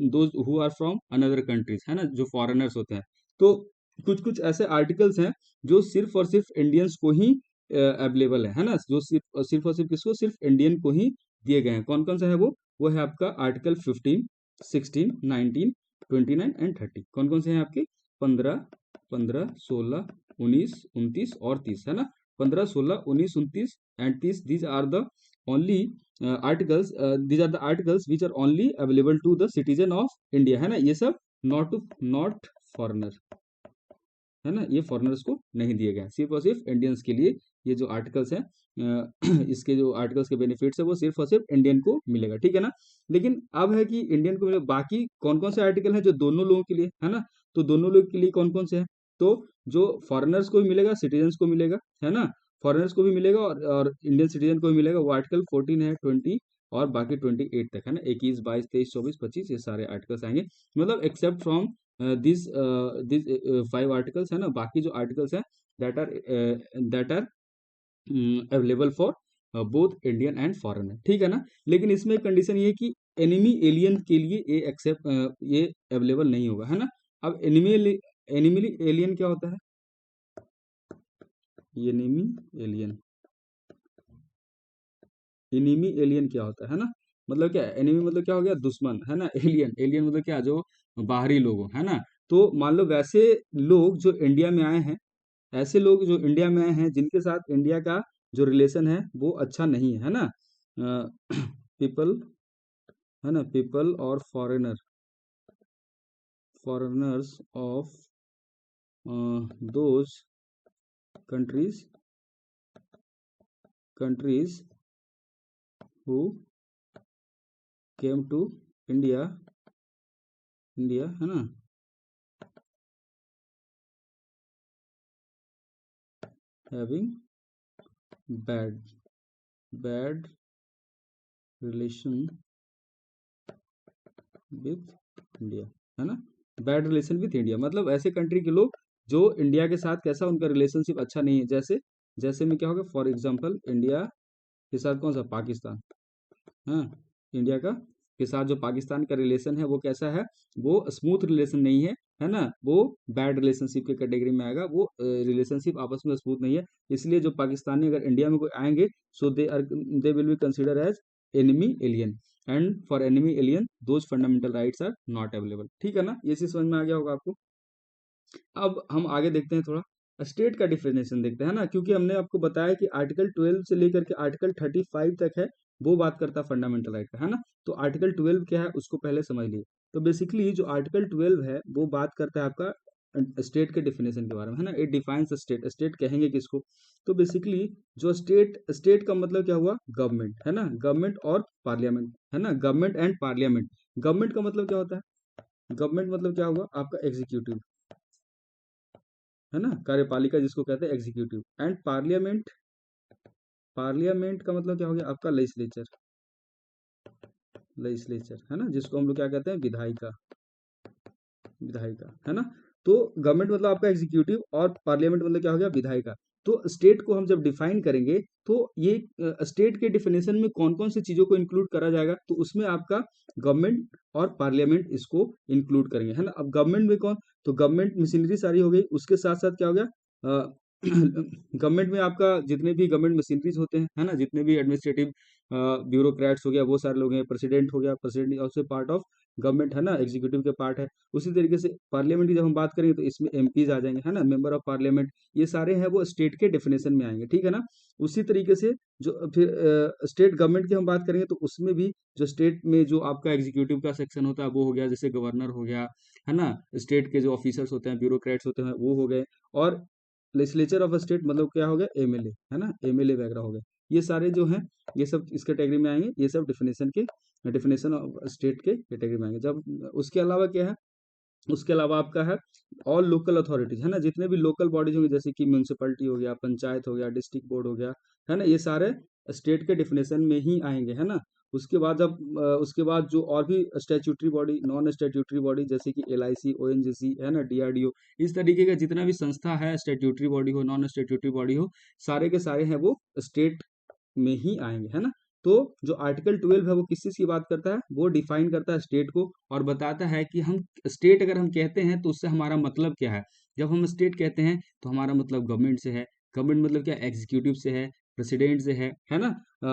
those who are from another countries, है ना, जो फॉरेनर्स होते हैं। तो कुछ कुछ ऐसे आर्टिकल्स हैं जो सिर्फ और सिर्फ इंडियंस को ही अवेलेबल है ना, जो सिर्फ और सिर्फ किसको, सिर्फ इंडियन को ही दिए गए हैं। कौन कौन सा है वो है आपका आर्टिकल 15, 16, 19, 29 एंड 30। कौन कौन से हैं आपके, 15, 15, 16, 19, 29 और 30, है ना। 15, 16, 19, 29 and 30, these are the only articles, these are the articles which are only available to the citizen of India, है ना। ये सब नॉट फॉरेनर, है ना, ये फॉरेनर्स को नहीं दिए गए, सिर्फ और सिर्फ इंडियंस के लिए ये जो आर्टिकल्स हैं, इसके जो आर्टिकल्स के बेनिफिट्स है वो सिर्फ और सिर्फ इंडियन को मिलेगा, ठीक है ना। लेकिन अब है कि इंडियन को मिलेगा, बाकी कौन कौन से आर्टिकल हैं जो दोनों लोगों के लिए, है ना। तो दोनों लोगों के लिए कौन कौन से हैं, तो जो फॉरेनर्स को भी मिलेगा, सिटीजन्स को मिलेगा, है ना, फॉरेनर्स को भी मिलेगा और इंडियन सिटीजन को भी मिलेगा, वो आर्टिकल 14 है, 20 और बाकी 28 तक, है ना, 21, 22, 23, 24, 25, ये सारे आर्टिकल्स आएंगे, मतलब except from this this 5 articles, है ना। बाकी जो आर्टिकल्स हैं that are available for both Indian and foreigner, ठीक है ना। लेकिन इसमें कंडीशन ये है कि एनिमी एलियन के लिए ये एक्सेप्ट ये अवेलेबल नहीं होगा, है ना। अब एनिमी एलियन क्या होता है, एनिमी एलियन, एनिमी एलियन क्या होता है ना, मतलब क्या, एनिमी मतलब क्या हो गया, दुश्मन, है ना। एलियन, एलियन मतलब क्या, जो बाहरी लोग हो, है ना। तो मान लो वैसे लोग जो इंडिया में आए हैं, ऐसे लोग जो इंडिया में आए हैं जिनके साथ इंडिया का जो रिलेशन है वो अच्छा नहीं है, है ना, पीपल, है ना, पीपल और foreigners of those countries countries who came to India, India, है ना, having bad bad relation with India, है ना, बैड रिलेशन विथ इंडिया, मतलब ऐसे कंट्री के लोग जो इंडिया के साथ कैसा उनका रिलेशनशिप अच्छा नहीं है, जैसे जैसे में क्या होगा, फॉर एग्जांपल इंडिया के साथ कौन सा, पाकिस्तान, हाँ, इंडिया का के साथ जो पाकिस्तान का रिलेशन है वो कैसा है, वो स्मूथ रिलेशन नहीं है ना, वो बैड रिलेशनशिप के कैटेगरी में आएगा, वो रिलेशनशिप आपस में स्मूथ नहीं है, इसलिए जो पाकिस्तानी अगर इंडिया में कोई आएंगे, so they will be consider as enemy alien, and for enemy alien those fundamental rights are not available, ठीक है ना, ये चीज समझ में आ गया होगा आपको। अब हम आगे देखते हैं, थोड़ा स्टेट का डिफिनेशन देखते हैं ना, क्योंकि हमने आपको बताया कि आर्टिकल 12 से लेकर के आर्टिकल 35 तक है, वो बात करता है फंडामेंटल राइट का, है ना, तो आर्टिकल 12 क्या है उसको पहले समझ लीजिए। तो बेसिकली जो आर्टिकल 12 है वो बात करता है आपका स्टेट के डिफिनेशन के बारे में, है ना, इट डिफाइंस स्टेट, स्टेट कहेंगे किसको, तो बेसिकली जो स्टेट, स्टेट का मतलब क्या हुआ, गवर्नमेंट, है ना, गवर्नमेंट और पार्लियामेंट, है ना, गवर्नमेंट एंड पार्लियामेंट, गवर्नमेंट का मतलब क्या होता है, गवर्नमेंट मतलब क्या हुआ आपका एग्जीक्यूटिव, है ना, कार्यपालिका जिसको कहते हैं एग्जीक्यूटिव, एंड पार्लियामेंट, पार्लियामेंट का मतलब क्या हो गया आपका लेजिस्लेचर, लेजिस्लेचर, है ना, जिसको हम लोग क्या कहते हैं, विधायिका, विधायिका, है ना, तो गवर्नमेंट मतलब आपका एग्जीक्यूटिव और पार्लियामेंट मतलब क्या हो गया, विधायिका। तो स्टेट को हम जब डिफाइन करेंगे तो ये स्टेट के डिफिनेशन में कौन कौन सी चीजों को इंक्लूड करा जाएगा, तो उसमें आपका गवर्नमेंट और पार्लियामेंट इसको इंक्लूड करेंगे, है ना। अब गवर्नमेंट में कौन, तो गवर्नमेंट मशीनरी सारी हो गई, उसके साथ साथ क्या हो गया, गवर्नमेंट में आपका जितने भी गवर्नमेंट मशीनरीज होते हैं, है ना, जितने भी एडमिनिस्ट्रेटिव ब्यूरोक्रेट्स हो गया वो सारे लोग हैं, प्रेसिडेंट हो गया, president also part of government, है ना, एग्जीक्यूटिव के पार्ट है। उसी तरीके से पार्लियामेंट की जब हम बात करेंगे तो इसमें एमपीज आ जाएंगे, है ना, मेंबर ऑफ पार्लियामेंट, ये सारे हैं वो स्टेट के डेफिनेशन में आएंगे, ठीक है ना। उसी तरीके से जो फिर स्टेट गवर्नमेंट की हम बात करेंगे तो उसमें भी जो स्टेट में जो आपका एग्जीक्यूटिव का सेक्शन होता है वो हो गया, जैसे गवर्नर हो गया, है ना, स्टेट के जो ऑफिसर्स होते हैं, ब्यूरोक्रेट्स होते हैं वो हो गए, और लेजिस्लेचर ऑफ स्टेट मतलब क्या हो गया, एमएलए, है ना, एमएलए वगैरह हो गए, ये सारे जो हैं ये सब इस कैटेगरी में आएंगे, ये सब डिफिनेशन के, डिफिनेशन ऑफ स्टेट के कैटेगरी में आएंगे। जब उसके अलावा क्या है, उसके अलावा आपका है ऑल लोकल अथॉरिटीज, है ना, जितने भी लोकल बॉडीज होंगे जैसे कि म्यूनसिपलिटी हो गया, पंचायत हो गया, डिस्ट्रिक्ट बोर्ड हो गया, है ना, ये सारे स्टेट के डिफिनेशन में ही आएंगे, है ना। उसके बाद जब उसके बाद जो और भी statutory body, non statutory body जैसे कि एलआईसी, ओएनजीसी, है ना, डीआरडीओ, इस तरीके का जितना भी संस्था है, स्टैट्यूटरी बॉडी हो, नॉन स्टैट्यूटरी बॉडी हो, सारे के सारे हैं वो स्टेट में ही आएंगे, है ना। तो जो आर्टिकल 12 है वो किस चीज की बात करता है, वो डिफाइन करता है स्टेट को और बताता है कि हम स्टेट अगर हम कहते हैं तो उससे हमारा मतलब क्या है। जब हम स्टेट कहते हैं तो हमारा मतलब गवर्नमेंट से है, गवर्नमेंट मतलब क्या, एग्जीक्यूटिव से है, प्रेसिडेंट से है ना,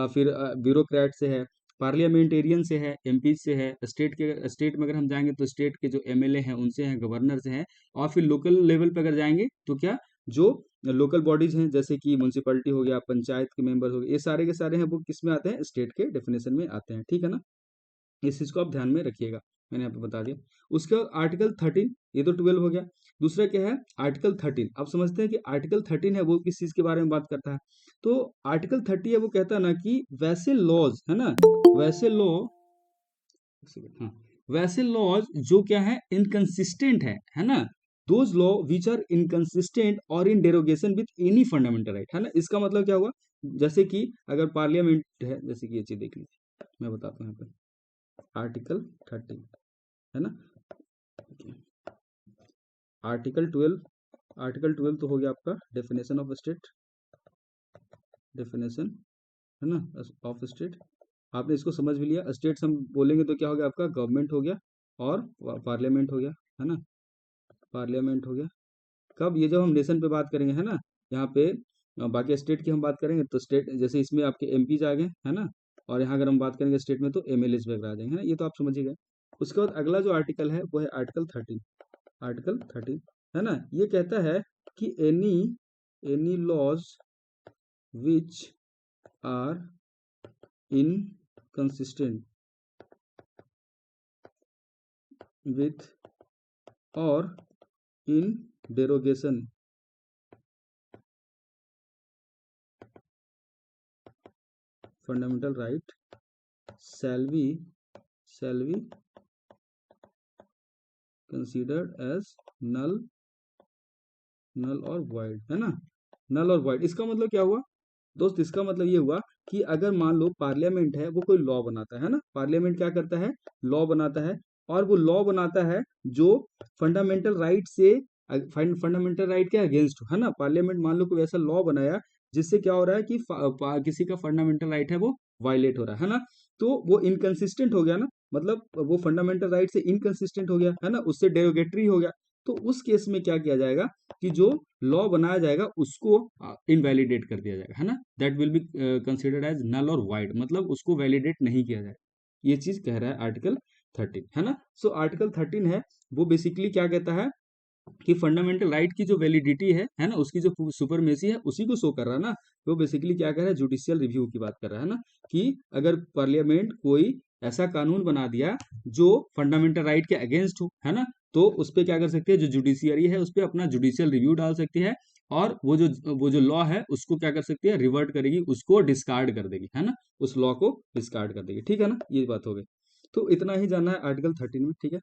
फिर ब्यूरोक्रेट से है, पार्लियामेंटेरियन से है, एमपी से है, स्टेट के, स्टेट में अगर हम जाएंगे तो स्टेट के जो एमएलए हैं उनसे हैं, गवर्नर से हैं, और फिर लोकल लेवल पे अगर जाएंगे तो क्या, जो लोकल बॉडीज हैं जैसे कि म्यूनसिपैलिटी हो गया, पंचायत के मेंबर हो गए, ये सारे के सारे हैं वो किस में आते हैं, स्टेट के डेफिनेशन में आते हैं, ठीक है ना। इस चीज को आप ध्यान में रखिएगा, मैंने यहाँ पे बता दिया। उसके बाद आर्टिकल 13, ये तो 12 हो गया। दूसरा क्या है, आर्टिकल 13, आप समझते हैं कि आर्टिकल 13 है वो किस चीज के बारे में बात करता है, तो आर्टिकल 30 है वो कहता है ना कि वैसे लॉज, है ना, वैसे लॉ, हाँ, वैसे लॉज जो क्या है, इनकंसिस्टेंट है ना, those law which are inconsistent और in derogation with any fundamental right, है ना, इसका मतलब क्या हुआ, जैसे कि अगर पार्लियामेंट है, जैसे कि ये चीज देख लीजिए, मैं बताता हूँ यहाँ पे आर्टिकल 30, है ना, आर्टिकल 12, आर्टिकल 12 तो हो गया आपका डेफिनेशन ऑफ स्टेट, डेफिनेशन, है ना, ऑफ स्टेट, आपने इसको समझ भी लिया। स्टेट्स हम बोलेंगे तो क्या हो गया आपका, गवर्नमेंट हो गया और पार्लियामेंट हो गया, है ना, पार्लियामेंट हो गया। कब, ये जब हम नेशन पे बात करेंगे, है ना, यहाँ पे बाकी स्टेट की हम बात करेंगे तो स्टेट जैसे इसमें आपके एमपीज आ गए, है ना, और यहाँ अगर हम बात करेंगे स्टेट में तो एमएलएज वगैरह आ जाएंगे, है ना, ये तो आप समझ ही गए। उसके बाद अगला जो आर्टिकल है वो है आर्टिकल 13, आर्टिकल 13, है ना, ये कहता है कि any any laws which are inconsistent with और in derogation fundamental right shall be considered as null, null और void, है ना, null और void, इसका मतलब क्या हुआ दोस्त, इसका मतलब ये हुआ कि अगर मान लो पार्लियामेंट है वो कोई लॉ बनाता है ना, पार्लियामेंट क्या करता है, लॉ बनाता है, और वो लॉ बनाता है जो फंडामेंटल राइट से फंडामेंटल राइट के अगेंस्ट हो, है ना। पार्लियामेंट मान लो कोई ऐसा लॉ बनाया जिससे क्या हो रहा है कि किसी का फंडामेंटल राइट है वो वायलेट हो रहा है ना, तो वो इनकंसिस्टेंट हो गया ना, मतलब वो फंडामेंटल राइट से इनकंसिस्टेंट हो गया, है ना, उससे डेरोगेटरी हो गया। तो उस केस में क्या किया जाएगा कि जो लॉ बनाया जाएगा उसको इनवैलिडेट कर दिया जाएगा, है ना। That will be considered as null और वाइड, मतलब उसको वैलिडेट नहीं किया जाएगा। ये चीज कह रहा है आर्टिकल 13, है ना। सो आर्टिकल 13 है वो बेसिकली क्या कहता है कि फंडामेंटल राइट की जो वैलिडिटी है ना, उसकी जो सुपरमेसी है उसी को शो कर रहा है ना। तो बेसिकली क्या कर रहा है, जुडिशियल रिव्यू की बात कर रहा है ना, कि अगर पार्लियामेंट कोई ऐसा कानून बना दिया जो फंडामेंटल राइट के अगेंस्ट हो, है ना, तो उस पर क्या कर सकती है, जो जुडिशियरी है उस पर अपना जुडिशियल रिव्यू डाल सकती है, और वो जो लॉ है उसको क्या कर सकती है, रिवर्ट करेगी, उसको डिस्कार्ड कर देगी, है ना, उस लॉ को डिस्कार्ड कर देगी। ठीक है ना, ये बात हो गई। तो इतना ही जानना है आर्टिकल 13 में, ठीक है।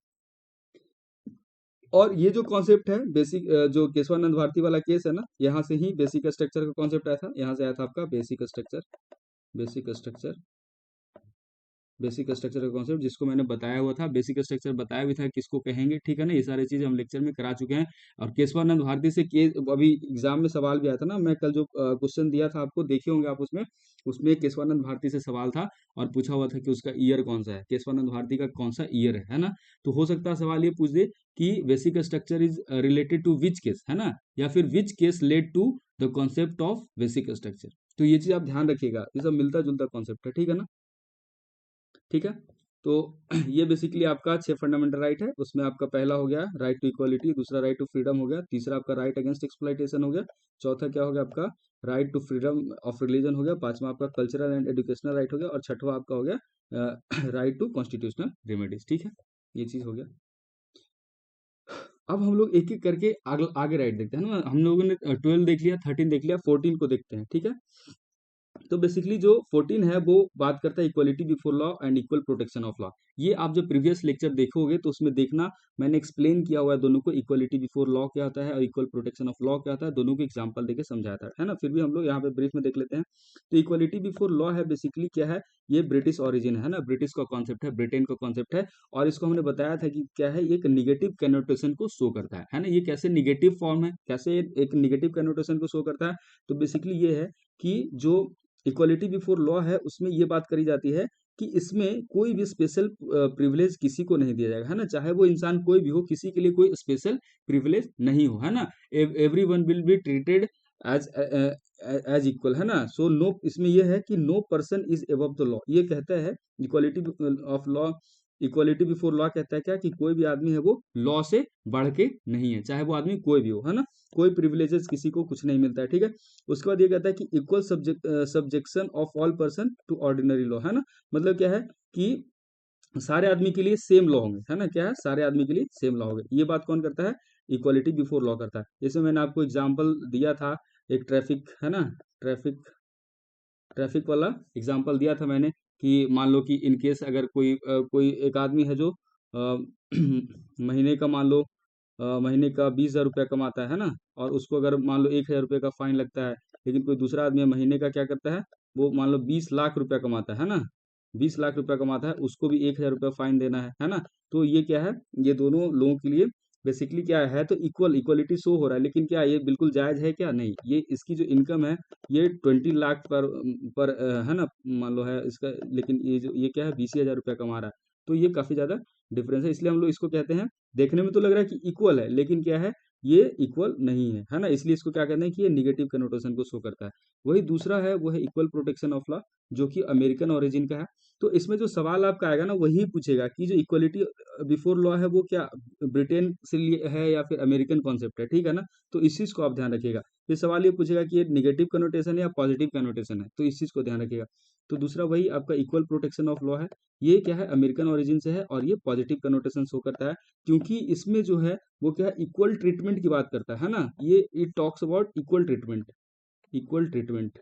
और ये जो कॉन्सेप्ट है बेसिक, जो केशवानंद भारती वाला केस है ना, यहाँ से ही बेसिक स्ट्रक्चर का कॉन्सेप्ट आया था, यहाँ से आया था आपका basic structure, basic structure, basic structure का कॉन्सेप्ट जिसको मैंने बताया हुआ था, बेसिक स्ट्रक्चर बताया भी था किसको कहेंगे, ठीक है ना। ये सारी चीजें हम लेक्चर में करा चुके हैं। और केशवानंद भारती से केस अभी एग्जाम में सवाल भी आया था ना, मैं कल जो क्वेश्चन दिया था आपको, देखे होंगे आप, उसमें उसमें केशवानंद भारती से सवाल था और पूछा हुआ था कि उसका ईयर कौन सा है, केशवानंद भारती का कौन सा ईयर है ना। तो हो सकता है सवाल ये पूछ दे कि basic structure is related to which case, है ना, या फिर which case led to the concept of basic structure. तो ये चीज आप ध्यान रखिएगा, ये सब मिलता जुलता कॉन्सेप्ट है, ठीक है ना। ठीक है, तो ये बेसिकली आपका 6 फंडामेंटल राइट है। उसमें आपका पहला हो गया राइट टू इक्वालिटी, दूसरा राइट टू फ्रीडम हो गया, तीसरा आपका राइट अगेंस्ट एक्सप्लॉइटेशन हो गया, चौथा क्या हो गया आपका right to freedom of religion हो गया, पांचवा आपका कल्चरल एंड एजुकेशनल राइट हो गया, और छठवा आपका हो गया राइट टू कॉन्स्टिट्यूशनल रेमेडीज। ठीक है, ये चीज हो गया। अब हम लोग एक एक करके आगे राइट देखते हैं ना। हम लोगों ने 12 देख लिया, 13 देख लिया, 14 को देखते हैं, ठीक है। तो बेसिकली जो 14 है वो बात करता है equality before law and equal protection of law. ये आप जब प्रीवियस लेक्चर देखोगे तो उसमें देखना मैंने एक्सप्लेन किया हुआ है दोनों को, इक्वलिटी बिफोर लॉ क्या होता है और इक्वल प्रोटेक्शन ऑफ लॉ क्या होता है, दोनों को एग्जांपल देके समझाया था, है ना। फिर भी हम लोग यहाँ पे ब्रीफ में देख लेते हैं। तो इक्वलिटी बिफोर लॉ है बेसिकली क्या है, ये ब्रिटिश ऑरिजिन है ना, ब्रिटिश का कॉन्सेप्ट है, ब्रिटेन का कॉन्सेप्ट है, और इसको हमने बताया था कि क्या है, ये एक निगेटिव कैनोटेशन को शो करता है ना। ये कैसे निगेटिव फॉर्म है, कैसे एक निगेटिव कैनोटेशन को शो करता है, तो बेसिकली ये है कि जो इक्वालिटी बिफोर लॉ है उसमें ये बात करी जाती है कि इसमें कोई भी स्पेशल प्रिविलेज किसी को नहीं दिया जाएगा, है ना, चाहे वो इंसान कोई भी हो, किसी के लिए कोई स्पेशल प्रिविलेज नहीं हो, है ना। Every one will be treated as as equal, है ना। सो नो, इसमें यह है कि no person is above the law, ये कहता है equality of law. Equality before law कहता है क्या, कि कोई भी आदमी है वो लॉ से बढ़ के नहीं है, चाहे वो आदमी कोई भी हो, है ना, कोई प्रिविलेजेस किसी को कुछ नहीं मिलता है, ठीक है। उसके बाद ये कहता है कि equal subjection of all person to ordinary law, है ना। मतलब क्या है कि सारे आदमी के लिए सेम लॉ होंगे, है ना, क्या है, सारे आदमी के लिए सेम लॉ होंगे। ये बात कौन करता है, इक्वालिटी बिफोर लॉ करता है। जैसे मैंने आपको एग्जांपल दिया था एक ट्रैफिक, है ना, ट्रैफिक ट्रैफिक वाला एग्जांपल दिया था मैंने, कि मान लो कि इन केस अगर कोई एक आदमी है जो महीने का मान लो महीने का 20,000 रुपया कमाता है ना, और उसको अगर मान लो 1,000 रुपये का फाइन लगता है, लेकिन कोई दूसरा आदमी महीने का क्या करता है, वो मान लो 20 लाख रुपया कमाता है ना, 20 लाख रुपया कमाता है, उसको भी 1,000 रुपया फाइन देना है ना। तो ये क्या है, ये दोनों लोगों के लिए बेसिकली क्या है, तो इक्वलिटी शो हो रहा है, लेकिन क्या ये बिल्कुल जायज है क्या, नहीं। ये इसकी जो इनकम है ये 20 लाख पर है ना, मान लो है इसका, लेकिन ये क्या है 20,000 रुपया कमा रहा है। तो ये काफी ज्यादा डिफरेंस है, इसलिए हम लोग इसको कहते हैं, देखने में तो लग रहा है कि इक्वल है, लेकिन क्या है, ये इक्वल नहीं है ना। इसलिए इसको क्या कहते हैं कि ये निगेटिव कनोटेशन को शो करता है। वही दूसरा है वो है इक्वल प्रोटेक्शन ऑफ लॉ, जो कि अमेरिकन ओरिजिन का है। तो इसमें जो सवाल आपका आएगा ना वही पूछेगा कि जो इक्वलिटी बिफोर लॉ है वो क्या ब्रिटेन से लिए है या फिर अमेरिकन कॉन्सेप्ट है, ठीक है ना। तो इस चीज को आप ध्यान रखिएगा। ये सवाल ये पूछेगा कि ये निगेटिव कनोटेशन है या पॉजिटिव कनोटेशन है, तो इस चीज को ध्यान रखिएगा। तो दूसरा वही आपका इक्वल प्रोटेक्शन ऑफ लॉ है, ये क्या है अमेरिकन ओरिजिन से है, और ये पॉजिटिव कनोटेशन शो करता है, क्योंकि इसमें जो है वो क्या है इक्वल ट्रीटमेंट की बात करता है ना। ये it talks about equal treatment, equal treatment,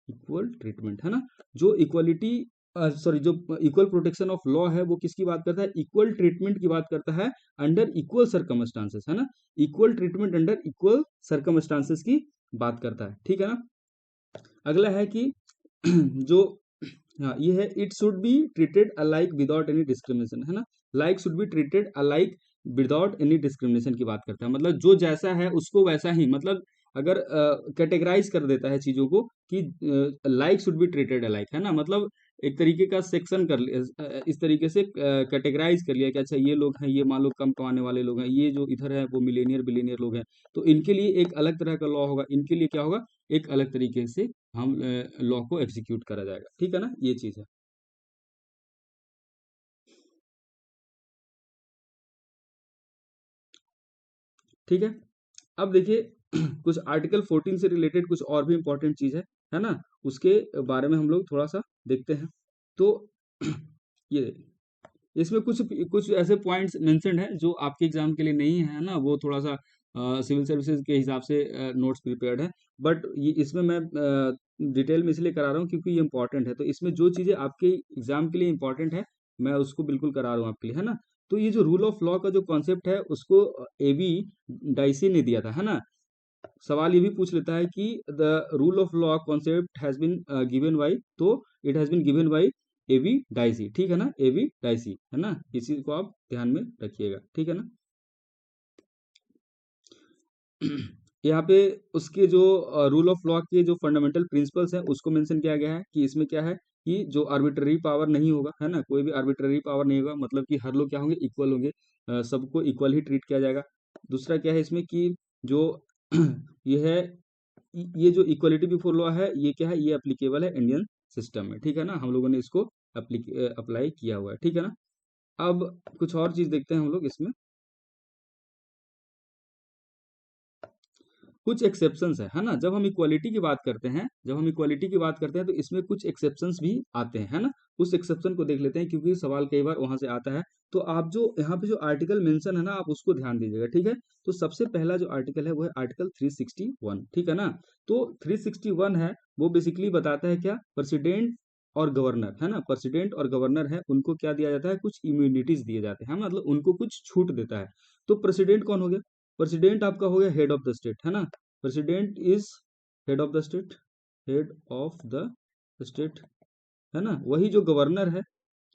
equal treatment, है ना। जो इक्वलिटी सॉरी जो इक्वल प्रोटेक्शन ऑफ लॉ है वो किसकी बात करता है, इक्वल ट्रीटमेंट की बात करता है अंडर इक्वल सर्कमस्टांसेस, है ना। Equal treatment under equal circumstances की बात करता है, ठीक है ना। अगला है कि जो हाँ, ये है it should be treated alike without any discrimination, है ना। Like should be treated alike without any discrimination की बात करता है, मतलब जो जैसा है उसको वैसा ही, मतलब अगर कैटेगराइज कर देता है चीजों को कि like should be treated alike, है ना, मतलब एक तरीके का सेक्शन कर लिया, इस तरीके से कैटेगराइज कर लिया कि अच्छा ये लोग हैं, ये मान लो कम कमाने वाले लोग हैं, ये जो इधर है वो मिलेनियर बिलियनियर लोग हैं, तो इनके लिए एक अलग तरह का लॉ होगा, इनके लिए क्या होगा, एक अलग तरीके से हम लॉ को एग्जीक्यूट करा जाएगा, ठीक है ना, ये चीज है। ठीक है, अब देखिए कुछ आर्टिकल 14 से रिलेटेड कुछ और भी इंपॉर्टेंट चीज है ना, उसके बारे में हम लोग थोड़ा सा देखते हैं। तो ये इसमें कुछ कुछ ऐसे पॉइंट्स मेंशन्ड हैं जो आपके एग्जाम के लिए नहीं है ना, वो थोड़ा सा सिविल सर्विसेज के हिसाब से नोट्स प्रिपेयर्ड है, बट ये इसमें मैं डिटेल में इसलिए करा रहा हूँ क्योंकि ये इंपॉर्टेंट है, तो इसमें जो चीज़ें आपके एग्जाम के लिए इंपॉर्टेंट है मैं उसको बिल्कुल करा रहा हूँ आपके लिए, है ना। तो ये जो रूल ऑफ लॉ का जो कॉन्सेप्ट है उसको एवी डाइसी ने दिया था, है ना। सवाल ये भी पूछ लेता है कि the rule of law concept has been given by, तो it has been given by A V Dicey, ठीक है ना, एवी डाइसी, है ना, इसी को आप ध्यान में रखिएगा, ठीक है ना। यहाँ पे उसके जो रूल ऑफ लॉ के जो फंडामेंटल प्रिंसिपल्स हैं उसको मेंशन किया गया है कि इसमें क्या है कि जो आर्बिट्ररी पावर नहीं होगा, है ना, कोई भी आर्बिट्ररी पावर नहीं होगा, मतलब कि हर लोग क्या होंगे, इक्वल होंगे, सबको इक्वल ही ट्रीट किया जाएगा। दूसरा क्या है इसमें कि जो ये है, ये जो इक्वलिटी बिफोर लॉ है ये क्या है, ये एप्लीकेबल है इंडियन सिस्टम में, ठीक है ना, हम लोगों ने इसको अप्लाई किया हुआ है, ठीक है ना। अब कुछ और चीज देखते हैं हम लोग इसमें, कुछ एक्सेप्शंस है ना, जब हम इक्वालिटी की बात करते हैं, जब हम इक्वालिटी की बात करते हैं तो इसमें कुछ एक्सेप्शंस भी आते हैं, है ना। उस एक्सेप्शन को देख लेते हैं क्योंकि सवाल कई बार वहां से आता है। तो आप जो यहाँ पे जो आर्टिकल मेंशन है ना आप उसको ध्यान दीजिएगा, ठीक है। तो सबसे पहला जो आर्टिकल है वो है आर्टिकल 361, ठीक है ना। तो 361 है वो बेसिकली बताता है क्या, प्रेसिडेंट और गवर्नर, है ना, प्रेसिडेंट और गवर्नर है उनको क्या दिया जाता है, कुछ इम्यूनिटीज दिए जाते हैं, मतलब उनको कुछ छूट देता है। तो प्रेसिडेंट कौन हो गया, प्रेसिडेंट आपका हो गया हेड ऑफ द स्टेट, है ना, president is head of the state, head of the state, है ना। वही जो गवर्नर है,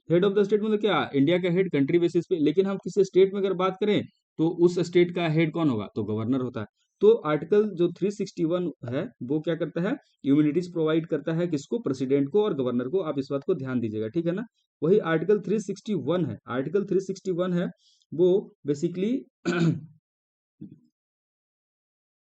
हेड ऑफ द स्टेट मतलब क्या, इंडिया का हेड कंट्री बेसिस पे, लेकिन हम किसी स्टेट में अगर बात करें तो उस स्टेट का हेड कौन होगा, तो गवर्नर होता है। तो आर्टिकल जो 361 है वो क्या करता है, इम्यूनिटीज प्रोवाइड करता है किसको, प्रेसिडेंट को और गवर्नर को, आप इस बात को ध्यान दीजिएगा, ठीक है ना। वही आर्टिकल 361 है, आर्टिकल 361 है वो बेसिकली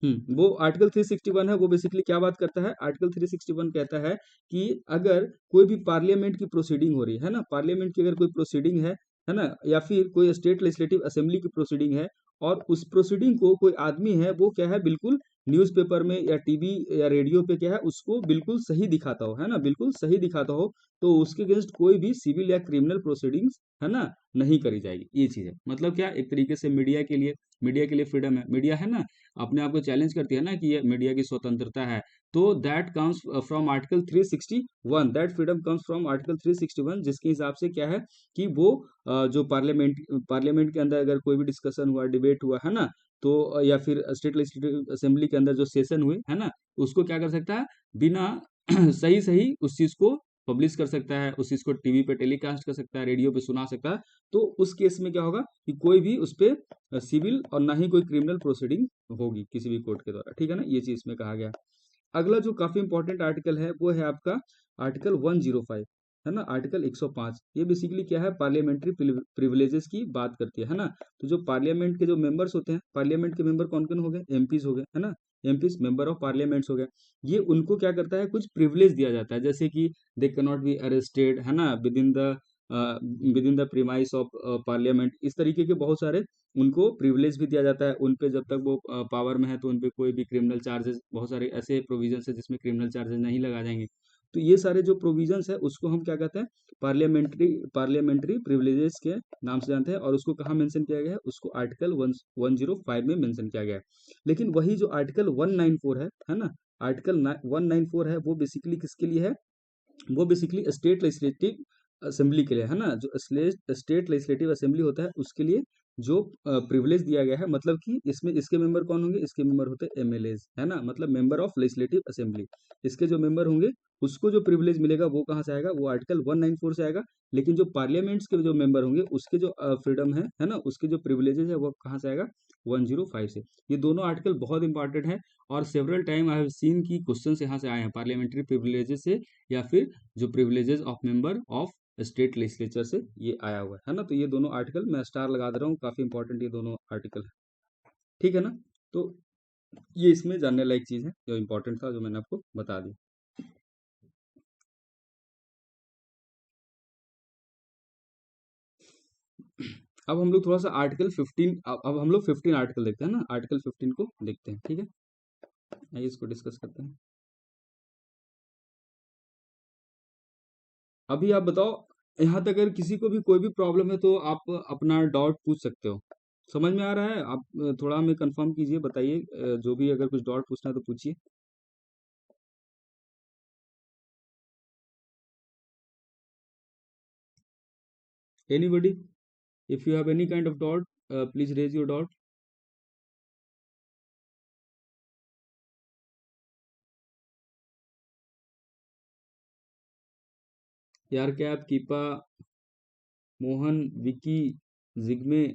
वो आर्टिकल 361 है वो बेसिकली क्या बात करता है, आर्टिकल 361 कहता है कि अगर कोई भी पार्लियामेंट की प्रोसीडिंग हो रही है ना, पार्लियामेंट की अगर कोई प्रोसीडिंग है ना, या फिर कोई स्टेट लेजिस्लेटिव असेंबली की प्रोसीडिंग है और उस प्रोसीडिंग को कोई आदमी है वो क्या है, बिल्कुल न्यूज़पेपर में या टीवी या रेडियो पे क्या है उसको बिल्कुल सही दिखाता हो, है ना, बिल्कुल सही दिखाता हो, तो उसके अगेंस्ट कोई भी सिविल या क्रिमिनल प्रोसीडिंग्स, है ना, नहीं करी जाएगी, ये चीज है। मतलब क्या, एक तरीके से मीडिया के लिए फ्रीडम है, मीडिया है ना अपने आप को चैलेंज करती है ना कि ये मीडिया की स्वतंत्रता है, तो that comes from article 361, that freedom comes from article 361, जिसके हिसाब से क्या है कि वो जो पार्लियामेंट के अंदर अगर कोई भी डिस्कशन हुआ, डिबेट हुआ, है ना, तो या फिर स्टेट लेजिस्लेटिव असेंबली के अंदर जो सेशन हुए, है ना, उसको क्या कर सकता है, बिना सही सही उस चीज को पब्लिश कर सकता है, उस चीज को टीवी पे टेलीकास्ट कर सकता है, रेडियो पे सुना सकता है। तो उस केस में क्या होगा कि कोई भी उस पर सिविल और ना ही कोई क्रिमिनल प्रोसीडिंग होगी किसी भी कोर्ट के द्वारा, ठीक है ना, ये चीज में कहा गया। अगला जो काफी इंपॉर्टेंट आर्टिकल है वो है आपका आर्टिकल 105, है ना, आर्टिकल 105, ये बेसिकली क्या है, पार्लियामेंट्री प्रिविलेजेस की बात करती है ना। तो जो पार्लियामेंट के जो मेंबर्स होते हैं, पार्लियामेंट के मेंबर कौन कौन हो गए, एमपीज हो गए, है ना, एमपीज मेंबर ऑफ पार्लियामेंट्स हो गए, ये उनको क्या करता है, कुछ प्रिविलेज दिया जाता है, जैसे कि they can not be arrested, है ना, with in the premise of parliament, इस तरीके के बहुत सारे उनको प्रिविलेज भी दिया जाता है, उन पे जब तक वो पावर में है तो उन पे कोई भी क्रिमिनल चार्जेस, बहुत सारे ऐसे प्रोविजंस है जिसमें क्रिमिनल चार्जेस नहीं लगा जाएंगे। तो ये सारे जो प्रोविजंस है उसको हम क्या कहते हैं, पार्लियामेंट्री प्रिविलेजेस के नाम से जानते हैं, और उसको कहाँ मेंशन किया गया है, उसको आर्टिकल 105 में मेंशन किया गया है। लेकिन वही जो आर्टिकल 194 है ना, आर्टिकल 194 है वो बेसिकली किसके लिए है, वो बेसिकली स्टेट लेजिस्लेटिव असेंबली के लिए, है ना, जो स्टेट लेजिस्लेटिव असेंबली होता है उसके लिए जो प्रिविलेज दिया गया है, मतलब कि इसमें इसके मेंबर कौन होंगे, इसके मेंबर होते हैं एमएलएज, है ना, मतलब मेंबर ऑफ लेजिस्लेटिव असेंबली। इसके जो मेंबर होंगे उसको जो प्रिविलेज मिलेगा वो कहाँ से आएगा, वो आर्टिकल 194 से आएगा। लेकिन जो पार्लियामेंट्स के जो मेंबर होंगे उसके जो फ्रीडम है ना, उसके जो प्रिविलेजेस है वो कहाँ से आएगा, 105 से। ये दोनों आर्टिकल बहुत इंपॉर्टेंट है, और several time I have seen की क्वेश्चन यहाँ से आए हैं, पार्लियामेंट्री प्रिविलेजेस से, या फिर जो privileges of member of state legislature से ये आया हुआ है ना। तो ये दोनों आर्टिकल मैं स्टार लगा दे रहा हूँ, काफी इंपॉर्टेंट ये दोनों आर्टिकल है, ठीक है ना। तो ये इसमें जानने लायक चीज है, जो इंपॉर्टेंट था, जो मैंने आपको बता दी। अब हम लोग थोड़ा सा आर्टिकल 15, अब हम लोग 15 आर्टिकल देखते हैं ना, आर्टिकल 15 को देखते हैं, ठीक है, आइए इसको डिस्कस करते हैं। अभी आप बताओ, यहाँ तक अगर किसी को भी कोई भी प्रॉब्लम है तो आप अपना डाउट पूछ सकते हो। समझ में आ रहा है? आप थोड़ा हमें कंफर्म कीजिए, बताइए, जो भी अगर कुछ डाउट पूछना है तो पूछिए। Anybody, if you have any kind of doubt, please raise your doubt. यार कैप, कीपा, मोहन, विकी, जिग्मे,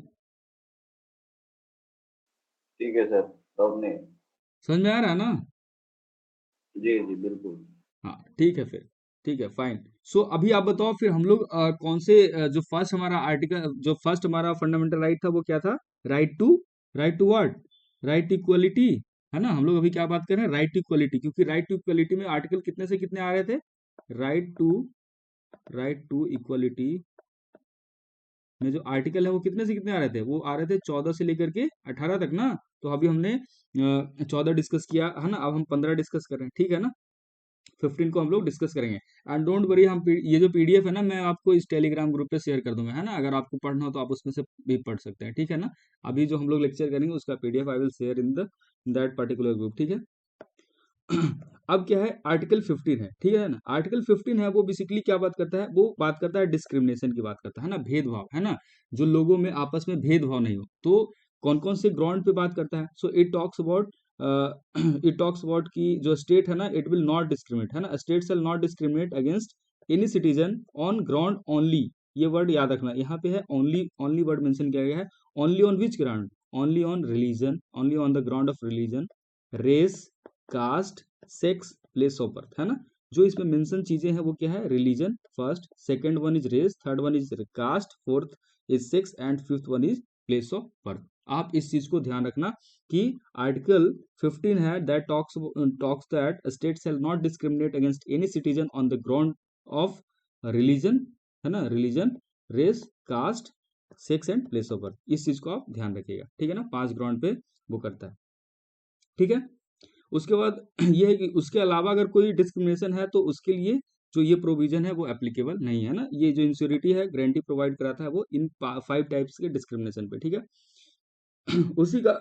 ठीक है सर, सबने। समझ में आ रहा है ना? जी जी बिल्कुल। हाँ ठीक है, फिर ठीक है, फाइन। सो अभी आप बताओ, फिर हम लोग कौन से जो फर्स्ट हमारा आर्टिकल, जो फर्स्ट हमारा फंडामेंटल राइट था वो क्या था, right to what, right to equality, है ना। हम लोग अभी क्या बात कर रहे हैं, राइट टू इक्वलिटी, क्योंकि राइट टू इक्वलिटी में आर्टिकल कितने से कितने आ रहे थे, राइट टू इक्वलिटी में जो आर्टिकल है वो कितने से कितने आ रहे थे, वो आ रहे थे 14 से लेकर के 18 तक ना। तो अभी हमने 14 डिस्कस किया है ना, अब हम 15 डिस्कस कर रहे हैं, ठीक है ना। 15 को हम लोग डिस्कस करेंगे। एंड डोंट वरी, ये जो पीडीएफ है ना, मैं आपको इस टेलीग्राम ग्रुप पे शेयर कर दूंगा, है ना। अगर आपको पढ़ना हो तो आप उसमें से भी पढ़ सकते हैं, ठीक है ना। अभी जो हम लोग लेक्चर करेंगे उसका PDF I will share in the that particular group, ठीक है। अब क्या है, आर्टिकल 15 है, ठीक है ना। आर्टिकल 15 है वो बेसिकली क्या बात करता है, वो बात करता है डिस्क्रिमिनेशन की बात करता है ना, भेदभाव, है ना, जो लोगों में आपस में भेदभाव नहीं हो। तो कौन कौन से ग्राउंड पे बात करता है, so it talks about it talks about कि जो स्टेट है ना, इट विल नॉट डिस्क्रिमिनेट, है ना, state shall not discriminate against any citizen on ground only. ये वर्ड याद रखना, यहाँ पे है ओनली, ओनली वर्ड मेंशन किया गया है। Only on which ground, only on religion, only on the ground of religion, race, caste, sex, place of birth, है ना। जो इसमें मेंशन चीजें हैं वो क्या है, religion first, second one is race, third one is caste, fourth is sex, and fifth one is place of birth. आप इस चीज को ध्यान रखना कि आर्टिकल 15 है that talks that state shall not discriminate against any citizen on the ground of religion, है ना, religion, race, caste, sex and place of birth. इस चीज को आप ध्यान रखिएगा, ठीक है ना, 5 ग्राउंड पे वो करता है, ठीक है। उसके बाद ये है कि उसके अलावा अगर कोई डिस्क्रिमिनेशन है तो उसके लिए जो ये प्रोविजन है वो एप्लीकेबल नहीं है ना। ये जो इंश्योरिटी है, गारंटी प्रोवाइड कराता है वो इन 5 टाइप्स के डिस्क्रिमिनेशन पे, ठीक है। उसी का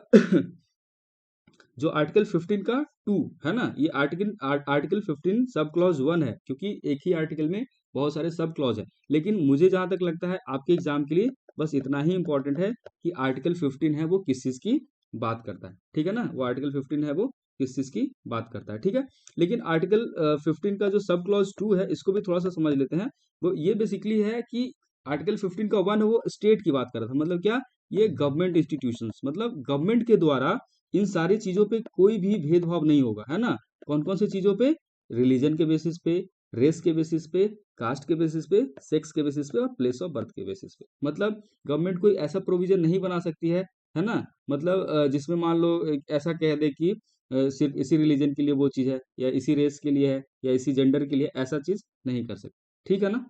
जो आर्टिकल 15 का 2 है ना, ये आर्टिकल 15 सब क्लॉज 1 है, क्योंकि एक ही आर्टिकल में बहुत सारे सब क्लॉज है। लेकिन मुझे जहां तक लगता है आपके एग्जाम के लिए बस इतना ही इंपॉर्टेंट है कि आर्टिकल 15 है वो किस चीज की बात करता है, ठीक है ना। वो आर्टिकल 15 है वो किस चीज की बात करता है, ठीक है। लेकिन आर्टिकल 15 का जो सब क्लॉज 2 है, इसको भी थोड़ा सा समझ लेते हैं। वो ये बेसिकली है कि आर्टिकल 15 का 1 है वो स्टेट की बात कर रहा था, मतलब क्या, ये गवर्नमेंट इंस्टीट्यूशंस, मतलब गवर्नमेंट के द्वारा इन सारी चीजों पे कोई भी भेदभाव नहीं होगा, है ना। कौन कौन सी चीजों पे, रिलीजन के बेसिस पे, रेस के बेसिस पे, कास्ट के बेसिस पे, सेक्स के बेसिस पे, और प्लेस ऑफ बर्थ के बेसिस पे। मतलब गवर्नमेंट कोई ऐसा प्रोविजन नहीं बना सकती है ना। मतलब जिसमें मान लो ऐसा कह दे कि सिर्फ इसी रिलीजन के लिए वो चीज है, या इसी रेस के लिए है, या इसी जेंडर के लिए, ऐसा चीज नहीं कर सकती, ठीक है ना।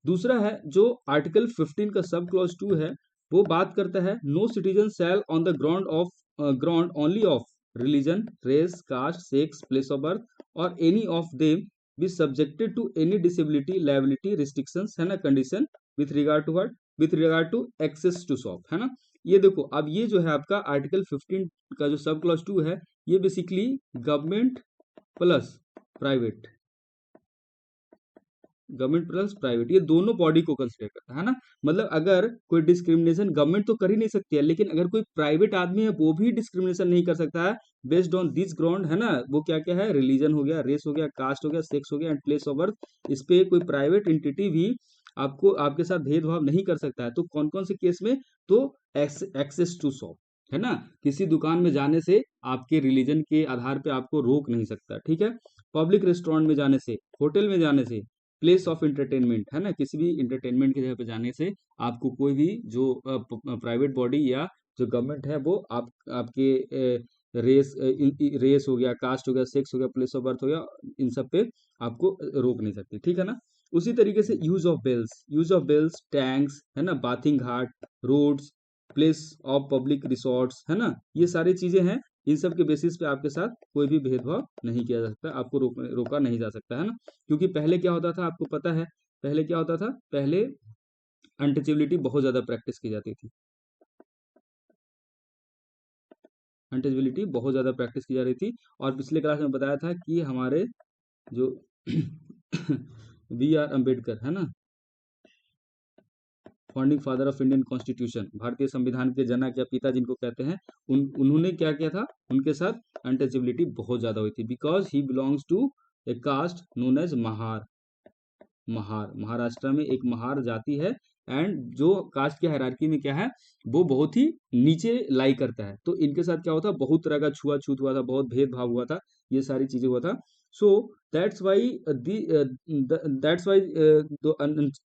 दूसरा है जो आर्टिकल 15 का सब क्लॉज 2 है, वो बात करता है no citizen shall on the ground only of religion, race, caste, sex, place of birth, और any of them be subjected to any disability, liability, restrictions, है ना, condition with regard to what, with regard to access to shop, है ना। ये देखो, अब ये जो है आपका आर्टिकल 15 का जो सब क्लॉज 2 है, ये basically government plus private, government plus private, ये दोनों बॉडी को कंसिडर करता है ना। मतलब अगर कोई डिस्क्रिमिनेशन गवर्नमेंट तो कर ही नहीं सकती है, लेकिन अगर कोई प्राइवेट आदमी है वो भी डिस्क्रिमिनेशन नहीं कर सकता है बेस्ड ऑन दिस ग्राउंड, है ना। वो क्या क्या है, रिलीजन हो गया, रेस हो गया, कास्ट हो गया, सेक्स हो गया एंड प्लेस ऑफ बर्थ। इस पे कोई प्राइवेट एंटिटी भी आपको आपके साथ भेदभाव नहीं कर सकता है। तो कौन कौन से केस में, तो एक्सेस टू शॉप, है ना, किसी दुकान में जाने से आपके रिलीजन के आधार पे आपको रोक नहीं सकता, ठीक है। पब्लिक रेस्टोरेंट में जाने से, होटल में जाने से, प्लेस ऑफ एंटरटेनमेंट, है ना, किसी भी इंटरटेनमेंट की जगह पे जाने से आपको कोई भी जो प्राइवेट बॉडी या जो गवर्नमेंट है वो आपके रेस हो गया, कास्ट हो गया, सेक्स हो गया, प्लेस ऑफ बर्थ हो गया, इन सब पे आपको रोक नहीं सकती, ठीक है ना। उसी तरीके से यूज ऑफ बेल्स, टैंक्स, है ना, bathing ghat, roads, place of public resorts, है ना, ये सारी चीजें हैं। इन सब के बेसिस पे आपके साथ कोई भी भेदभाव नहीं किया जा सकता, आपको रोका नहीं जा सकता, है ना। क्योंकि पहले क्या होता था आपको पता है, पहले क्या होता था, पहले अनटचेबिलिटी बहुत ज्यादा प्रैक्टिस की जाती थी, अनटचेबिलिटी बहुत ज्यादा प्रैक्टिस की जा रही थी। और पिछले क्लास में बताया था कि हमारे जो बी आर अम्बेडकर, है ना, founding father of Indian constitution, भारतीय संविधान के जनक या पिता जिनको कहते हैं, उन्होंने क्या किया था, उनके साथ अनटचेबिलिटी बहुत ज्यादा हुई थी, because he belongs to a caste known as Mahar. Maharashtra में एक महार जाति है, एंड जो कास्ट की हायरार्की में क्या है, वो बहुत ही नीचे लाई करता है। तो इनके साथ क्या हुआ था, बहुत तरह का छुआछूत हुआ था, बहुत भेदभाव हुआ था, ये सारी चीजें हुआ था। सो दैट्स वाई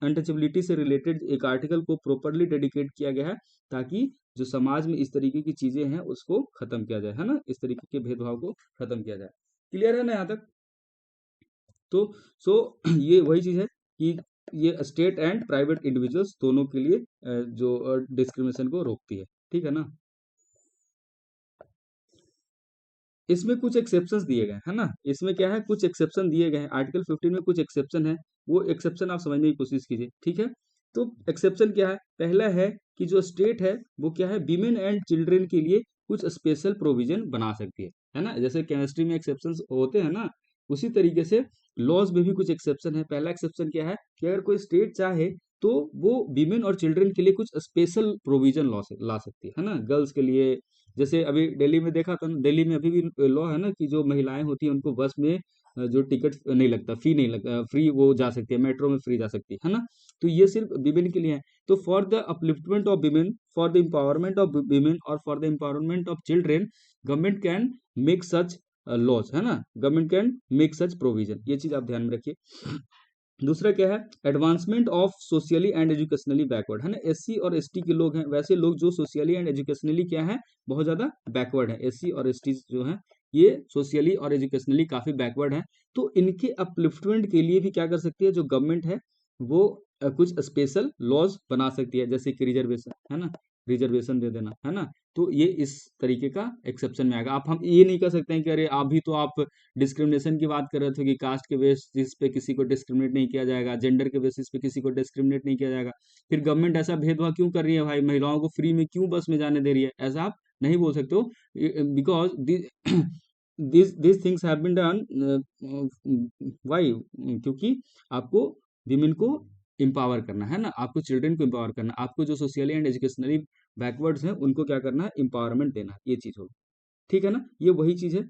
अनटचेबिलिटी से रिलेटेड एक आर्टिकल को प्रॉपरली डेडिकेट किया गया है, ताकि जो समाज में इस तरीके की चीजें हैं उसको खत्म किया जाए, है ना, इस तरीके के भेदभाव को खत्म किया जाए। क्लियर है ना यहाँ तक। तो सो ये वही चीज है कि ये स्टेट एंड प्राइवेट इंडिविजुअल्स दोनों के लिए जो डिस्क्रिमिनेशन को रोकती है, ठीक है ना। इसमें कुछ एक्सेप्शंस दिए गए हैं ना, इसमें क्या है, कुछ एक्सेप्शन दिए गए हैं, आर्टिकल 15 में कुछ एक्सेप्शन है, वो एक्सेप्शन आप समझने की कोशिश कीजिए, ठीक है। तो एक्सेप्शन क्या है, पहला है कि जो स्टेट है वो क्या है, वीमेन एंड चिल्ड्रन के लिए कुछ स्पेशल प्रोविजन बना सकती है ना, जैसे केमिस्ट्री में एक्सेप्शन होते हैं ना, उसी तरीके से लॉज में भी कुछ एक्सेप्शन है। पहला एक्सेप्शन क्या है कि अगर कोई स्टेट चाहे तो वो वीमेन और चिल्ड्रन के लिए कुछ स्पेशल प्रोविजन लॉ ला सकती है ना, गर्ल्स के लिए। जैसे अभी दिल्ली में देखा था, दिल्ली में अभी भी लॉ है ना कि जो महिलाएं होती हैं उनको बस में जो टिकट नहीं लगता, फी नहीं लगता, फ्री वो जा सकती है, मेट्रो में फ्री जा सकती है ना। तो ये सिर्फ विमेन के लिए है। तो for the upliftment of women, for the empowerment of women और for the empowerment of children, government can make such laws, है ना, government can make such provision, ये चीज आप ध्यान में रखिए। दूसरा क्या है, advancement of socially and educationally backward, है ना, एससी और एसटी के लोग हैं, वैसे लोग जो सोशली एंड एजुकेशनली क्या है, बहुत ज्यादा बैकवर्ड है, एससी और एसटी जो है ये सोशली और एजुकेशनली काफी बैकवर्ड है। तो इनके अपलिफ्टमेंट के लिए भी क्या कर सकती है जो गवर्नमेंट है, वो कुछ स्पेशल लॉज बना सकती है, जैसे कि रिजर्वेशन, है ना, रिजर्वेशन दे देना, है ना। तो ये इस तरीके का एक्सेप्शन में आएगा। आप हम ये नहीं कर सकते हैं कि अरे अभी तो आप डिस्क्रिमिनेशन की बात कर रहे थे कि कास्ट के बेसिस पे किसी को डिस्क्रिमिनेट नहीं किया जाएगा, जेंडर के बेसिस पे किसी को डिस्क्रिमिनेट नहीं किया जाएगा, फिर गवर्नमेंट ऐसा भेदभाव क्यों कर रही है भाई, महिलाओं को फ्री में क्यों बस में जाने दे रही है, ऐसा आप नहीं बोल सकते हो, because this things have been done. Why, क्योंकि आपको विमेन को एम्पावर करना है ना, आपको चिल्ड्रन को एम्पावर करना, आपको जो सोशली एंड एजुकेशनली बैकवर्ड्स हैं उनको क्या करना है, एम्पावरमेंट देना है, ये चीज होगी, ठीक है ना। ये वही चीज है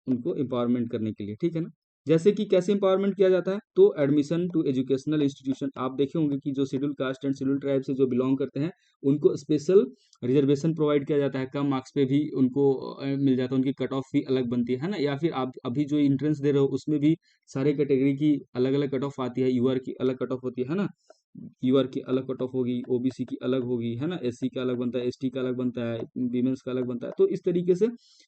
उनको एम्पावरमेंट करने के लिए, ठीक है ना। जैसे कि कैसे एम्पावरमेंट किया जाता है, तो एडमिशन टू एजुकेशनल इंस्टीट्यूशन, आप देखे होंगे कि जो schedule caste and schedule tribe से जो बिलोंग करते हैं उनको स्पेशल रिजर्वेशन प्रोवाइड किया जाता है, कम मार्क्स पे भी उनको मिल जाता है, उनकी कट ऑफ भी अलग बनती है ना। या फिर आप अभी जो एंट्रेंस दे रहे हो उसमें भी सारे कैटेगरी की अलग अलग कट ऑफ आती है, यूआर की अलग कट ऑफ होती है ना, यूआर की अलग कट ऑफ होगी, ओबीसी की अलग होगी, है ना, एससी का अलग बनता है, एसटी का अलग बनता है, वीमेंस का अलग बनता है। तो इस तरीके से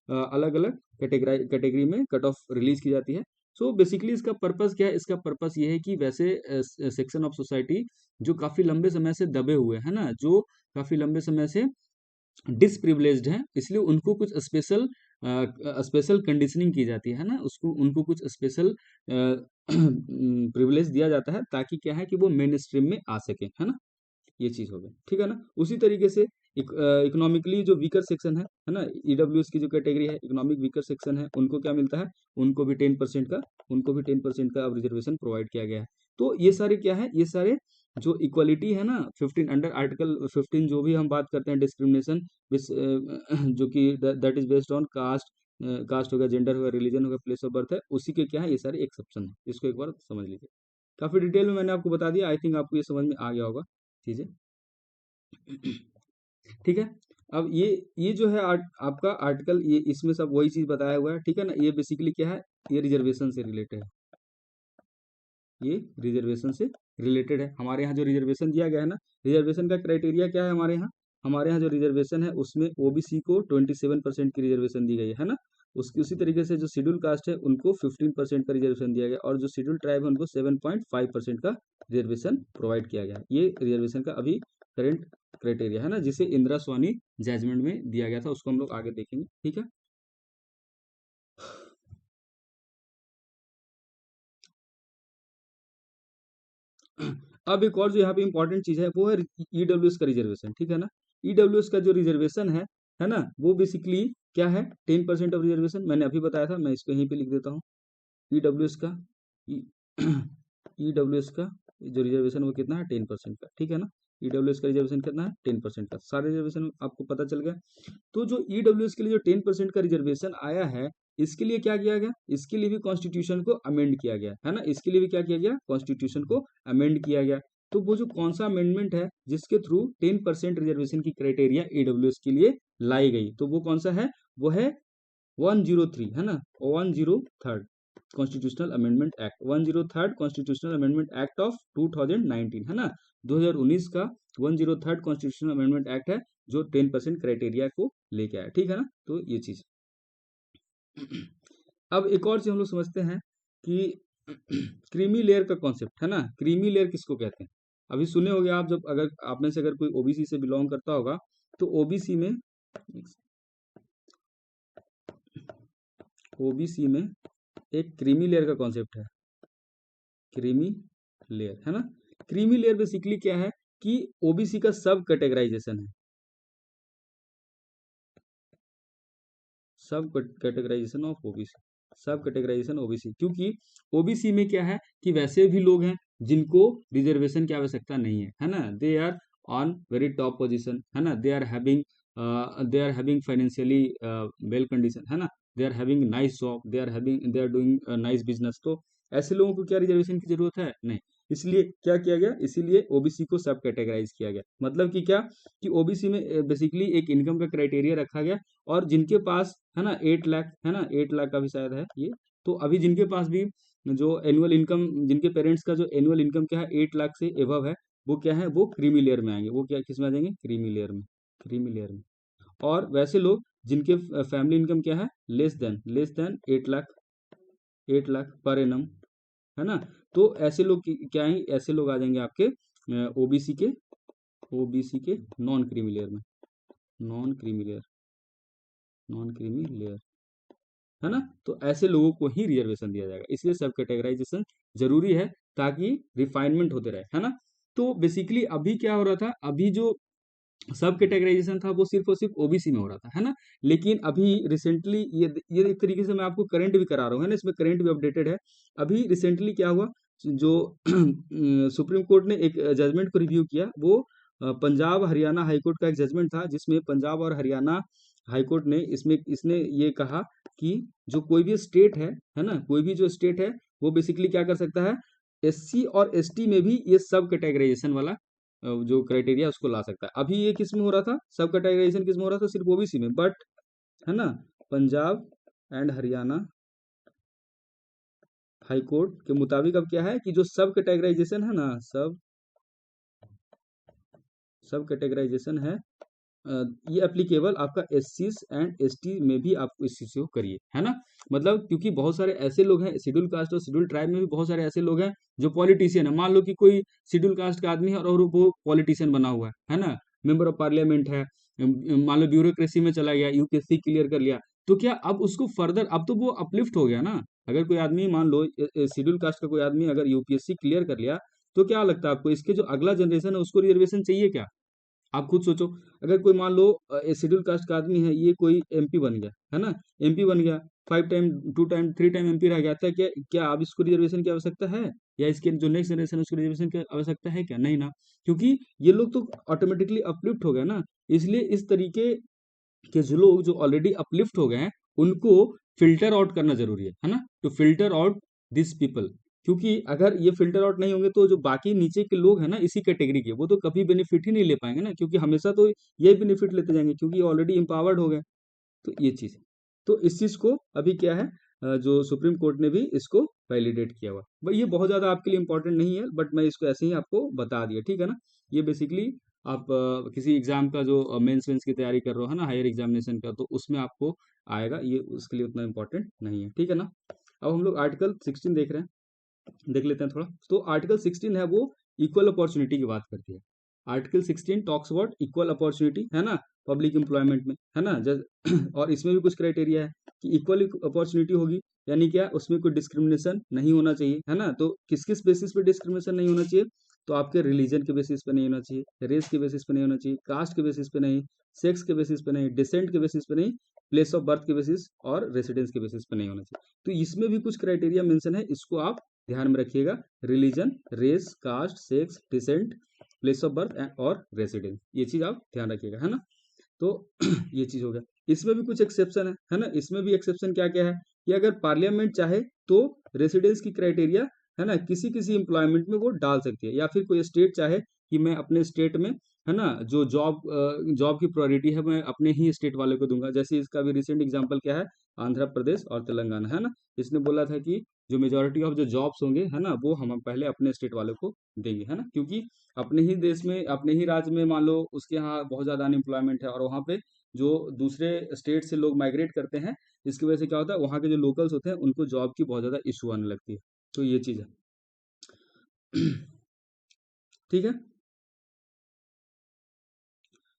अलग अलग कैटेगरी में कट ऑफ रिलीज की जाती है। सो बेसिकली इसका पर्पस क्या है, इसका पर्पस ये है कि वैसे सेक्शन ऑफ सोसाइटी जो काफी लंबे समय से दबे हुए हैं ना, जो काफी लंबे समय से डिसप्रिविलेज्ड हैं, इसलिए उनको कुछ स्पेशल स्पेशल कंडीशनिंग की जाती है ना, उसको उनको कुछ स्पेशल प्रिविलेज दिया जाता है, ताकि क्या है कि वो मेन स्ट्रीम में आ सके, है ना, ये चीज हो गई, ठीक है ना। उसी तरीके से इकोनॉमिकली जो वीकर सेक्शन है ना, ईडब्ल्यूएस की जो कैटेगरी है, इकोनॉमिक वीकर सेक्शन है, उनको क्या मिलता है, उनको भी 10% का अब रिजर्वेशन प्रोवाइड किया गया है। तो ये सारे क्या है, ये सारे जो इक्वालिटी है ना 15 अंडर आर्टिकल 15 जो भी हम बात करते हैं डिस्क्रिमिनेशन जो कि that is based on caste, caste हो गया, जेंडर हो गया, रिलीजन हो गया, प्लेस ऑफ बर्थ है, उसी के क्या है ये सारे एक्सेप्शन है। इसको एक बार समझ लीजिए। काफी डिटेल में मैंने आपको बता दिया, आई थिंक आपको ये समझ में आ गया होगा चीजें। ठीक है। अब ये जो है आपका आर्टिकल, ये इसमें सब वही चीज बताया हुआ है, ठीक है ना। ये बेसिकली क्या है, ये रिजर्वेशन से रिलेटेड है, ये रिजर्वेशन से रिलेटेड है। हमारे यहाँ जो रिजर्वेशन दिया गया है ना, रिजर्वेशन का क्राइटेरिया क्या है हमारे यहाँ जो रिजर्वेशन है उसमें ओबीसी को 27% की रिजर्वेशन दी गई है ना। उसकी उसी तरीके से जो शेड्यूल कास्ट है उनको 15% का रिजर्वेशन दिया गया, और जो शेड्यूल ट्राइब है उनको 7.5% का रिजर्वेशन प्रोवाइड किया गया। ये रिजर्वेशन का अभी करेंट क्राइटेरिया है ना, जिसे इंदिरा स्वामी जजमेंट में दिया गया था, उसको हम लोग आगे देखेंगे, ठीक है। अब एक और जो यहाँ पे इंपॉर्टेंट चीज है वो है ईडब्ल्यूएस का रिजर्वेशन, ठीक है ना। ईडब्ल्यूएस का जो रिजर्वेशन है ना, वो बेसिकली क्या है, 10% ऑफ रिजर्वेशन, मैंने अभी बताया था, मैं इसको यहीं पे लिख देता हूँ। ईडब्ल्यूएस का ईडब्ल्यूएस का जो रिजर्वेशन वो कितना है, 10% का, ठीक है ना। ईडब्ल्यूएस का रिजर्वेशन कितना है, 10% का। सारे रिजर्वेशन आपको पता चल गया। तो जो ईडब्ल्यूएस के लिए जो 10% का रिजर्वेशन आया है, इसके लिए क्या किया गया, इसके लिए भी कॉन्स्टिट्यूशन को अमेंड किया गया है ना। इसके लिए भी क्या किया गया, कॉन्स्टिट्यूशन को अमेंड किया गया। तो वो जो कौन सा अमेंडमेंट है जिसके थ्रू 10% रिजर्वेशन की क्राइटेरिया ईडब्ल्यूएस के लिए लाई गई, तो वो कौन सा है, वो है 103 है ना, 103 constitutional amendment act, 103 constitutional amendment act of 2019 है ना, 2019 का 103 कॉन्स्टिट्यूशनल अमेंडमेंट एक्ट है जो 10% क्राइटेरिया को लेके आया, ठीक है ना। तो ये चीज अब एक और चीज हम लोग समझते हैं कि क्रीमी लेयर का कॉन्सेप्ट है ना। क्रीमी लेयर किसको कहते हैं, अभी सुने होंगे आप, जब अगर आप में से अगर कोई ओबीसी से बिलोंग करता होगा तो ओबीसी में एक क्रीमी लेयर का कॉन्सेप्ट है, क्रीमी लेयर है ना। क्रीमी लेयर बेसिकली क्या है कि ओबीसी का सब कैटेगराइजेशन है, सब कैटेगराइजेशन ऑफ ओबीसी, सब कैटेगराइजेशन ओबीसी, क्योंकि ओबीसी में क्या है कि वैसे भी लोग हैं जिनको रिजर्वेशन की आवश्यकता नहीं है ना। They are on very top position है ना, they are having financially well condition है ना, they are having nice job, they are doing nice business. तो ऐसे लोगों को क्या रिजर्वेशन की जरूरत है, नहीं। इसलिए क्या किया गया, इसीलिए ओबीसी को सब कैटेगराइज किया गया। मतलब कि क्या, कि ओबीसी में बेसिकली एक इनकम का क्राइटेरिया रखा गया, और जिनके पास है ना 8 लाख है ना, 8 लाख का भी शायद है ये, तो अभी जिनके पास भी जो एनुअल इनकम, जिनके पेरेंट्स का जो एनुअल इनकम क्या है 8 लाख से एबव है, वो क्या है, वो क्रीमी लेयर में आएंगे। वो क्या, किस में आ जाएंगे, क्रीमी लेयर में, क्रीमी लेयर में। और वैसे लोग जिनके फैमिली इनकम क्या है, less than 8 lakh, 8 lakh per annum है ना, तो ऐसे लोग क्या आएंगे, ऐसे लोग आ जाएंगे आपके ओबीसी के नॉन क्रीमी लेयर में, non creamy layer, non creamy layer है ना। तो ऐसे लोगों को ही रिजर्वेशन दिया जाएगा, इसलिए सब कैटेगराइजेशन जरूरी है ताकि रिफाइनमेंट होते रहे, है ना। तो बेसिकली अभी क्या हो रहा था, अभी जो सब कैटेगराइजेशन था वो सिर्फ और सिर्फ ओबीसी में हो रहा था, है ना। लेकिन अभी रिसेंटली ये एक तरीके से मैं आपको करंट भी करा रहा हूँ, है ना, इसमें करंट भी अपडेटेड है। अभी रिसेंटली क्या हुआ, जो सुप्रीम कोर्ट ने एक जजमेंट को रिव्यू किया, वो पंजाब हरियाणा हाईकोर्ट का एक जजमेंट था, जिसमें पंजाब और हरियाणा हाईकोर्ट ने इसने ये कहा कि जो कोई भी स्टेट है ना, कोई भी जो स्टेट है वो बेसिकली क्या कर सकता है, एससी और एसटी में भी ये सब कैटेगराइजेशन वाला जो क्राइटेरिया उसको ला सकता है। अभी ये किस में हो रहा था, सब कैटेगराइजेशन किस में हो रहा था, सिर्फ ओबीसी में, बट है ना, Punjab and Haryana high court के मुताबिक अब क्या है कि जो सब कैटेगराइजेशन है ना, सब कैटेगराइजेशन है, ये एप्लीकेबल आपका एससी एंड एसटी में भी आप इस चीज को करिए, है ना। मतलब क्योंकि बहुत सारे ऐसे लोग हैं शेड्यूल कास्ट और शेड्यूल ट्राइब में भी, बहुत सारे ऐसे लोग हैं जो पॉलिटिशियन है। मान लो कि कोई शेड्यूल कास्ट का आदमी है और वो पॉलिटिशियन बना हुआ है ना, मेंबर ऑफ पार्लियामेंट है, मान लो ब्यूरोक्रेसी में चला गया, यूपीएससी क्लियर कर लिया, तो क्या अब उसको फर्दर, अब तो वो अपलिफ्ट हो गया ना। अगर कोई आदमी, मान लो शेड्यूल कास्ट का कोई आदमी अगर यूपीएससी क्लियर कर लिया, तो क्या लगता है आपको, इसके जो अगला जनरेशन है उसको रिजर्वेशन चाहिए क्या, आप खुद सोचो। अगर कोई मान लो शेड्यूल कास्ट का आदमी है, ये कोई एमपी बन गया है ना, एमपी बन गया, 5 टाइम 2 टाइम 3 टाइम एमपी रह गया था, क्या क्या अब इसको रिजर्वेशन की आवश्यकता है, या इसके जो नेक्स्ट जनरेशन है उसको रिजर्वेशन की आवश्यकता है क्या? नहीं ना, क्योंकि ये लोग तो ऑटोमेटिकली अपलिफ्ट हो गए ना। इसलिए इस तरीके कि जो लोग जो ऑलरेडी अपलिफ्ट हो गए हैं उनको फिल्टर आउट करना जरूरी है ना, to filter out this people. क्योंकि अगर ये फिल्टर आउट नहीं होंगे तो जो बाकी नीचे के लोग हैं ना इसी कैटेगरी के, वो तो कभी बेनिफिट ही नहीं ले पाएंगे ना, क्योंकि हमेशा तो ये बेनिफिट लेते जाएंगे क्योंकि ऑलरेडी एम्पावर्ड हो गए। तो ये चीज है। तो इस चीज को अभी क्या है, जो सुप्रीम कोर्ट ने भी इसको वैलिडेट किया हुआ। भाई ये बहुत ज्यादा आपके लिए इंपॉर्टेंट नहीं है, बट मैं इसको ऐसे ही आपको बता दिया, ठीक है ना। ये बेसिकली आप किसी एग्जाम का जो मेंस वेंस की तैयारी कर रहे हो है ना, हायर एग्जामिनेशन का, तो उसमें आपको आएगा, ये उसके लिए उतना इंपॉर्टेंट नहीं है, ठीक है ना। अब हम लोग आर्टिकल 16 देख रहे हैं, देख लेते हैं थोड़ा। तो आर्टिकल 16 है वो इक्वल अपॉर्चुनिटी की बात करती है। Article 16 talks about equal opportunity, है ना, पब्लिक एम्प्लॉयमेंट में, है ना। और इसमें भी कुछ क्राइटेरिया है कि इक्वल अपॉर्चुनिटी होगी, यानी क्या, उसमें कोई डिस्क्रिमिनेशन नहीं होना चाहिए, है ना। तो किस किस बेसिस पे डिस्क्रिमिनेशन नहीं होना चाहिए, तो आपके रिलीजन के बेसिस पे नहीं होना चाहिए, रेस के बेसिस पे नहीं होना चाहिए, कास्ट के बेसिस पे नहीं, सेक्स के बेसिस पे नहीं, डिसेंट के बेसिस पे नहीं, प्लेस ऑफ बर्थ के बेसिस और रेसिडेंस के बेसिस पे नहीं होना चाहिए। तो इसमें भी कुछ क्राइटेरिया मेंशन है, इसको आप ध्यान में रखिएगा। Religion, race, caste, sex, descent, place of birth और रेसिडेंस, ये चीज आप ध्यान रखिएगा, है ना। तो ये चीज हो गया। इसमें भी कुछ एक्सेप्शन है ना। इसमें भी एक्सेप्शन क्या क्या है कि अगर पार्लियामेंट चाहे तो रेसिडेंस की क्राइटेरिया, है ना, किसी किसी एम्प्लॉयमेंट में वो डाल सकती है, या फिर कोई स्टेट चाहे कि मैं अपने स्टेट में, है ना, जो जॉब की प्रायोरिटी है मैं अपने ही स्टेट वाले को दूंगा। जैसे इसका भी रिसेंट एग्जांपल क्या है, आंध्र प्रदेश और तेलंगाना, है ना। इसने बोला था कि जो मेजोरिटी ऑफ जो जॉब्स होंगे, है ना, वो हम पहले अपने स्टेट वाले को देंगे, है ना। क्योंकि अपने ही देश में, अपने ही राज्य में मान लो उसके यहाँ बहुत ज़्यादा अनएम्प्लॉयमेंट है, और वहाँ पे जो दूसरे स्टेट से लोग माइग्रेट करते हैं, इसकी वजह से क्या होता है, वहाँ के जो लोकल्स होते हैं उनको जॉब की बहुत ज़्यादा इशू आने लगती है। तो ये चीज़ है। ठीक है।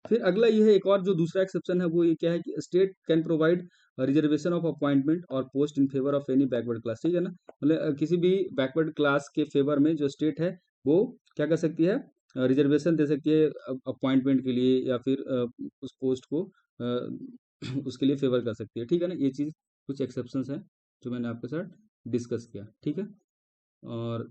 फिर अगला ये है, एक और जो दूसरा एक्सेप्शन है वो ये क्या है कि state can provide reservation of appointment और post in favour of any backward class, ठीक है ना। मतलब किसी भी बैकवर्ड क्लास के फेवर में जो स्टेट है वो क्या कर सकती है, रिजर्वेशन दे सकती है अपॉइंटमेंट के लिए, या फिर उस पोस्ट को उसके लिए फेवर कर सकती है, ठीक है ना। ये चीज़ कुछ एक्सेप्शंस हैं जो मैंने आपके साथ डिस्कस किया, ठीक है। और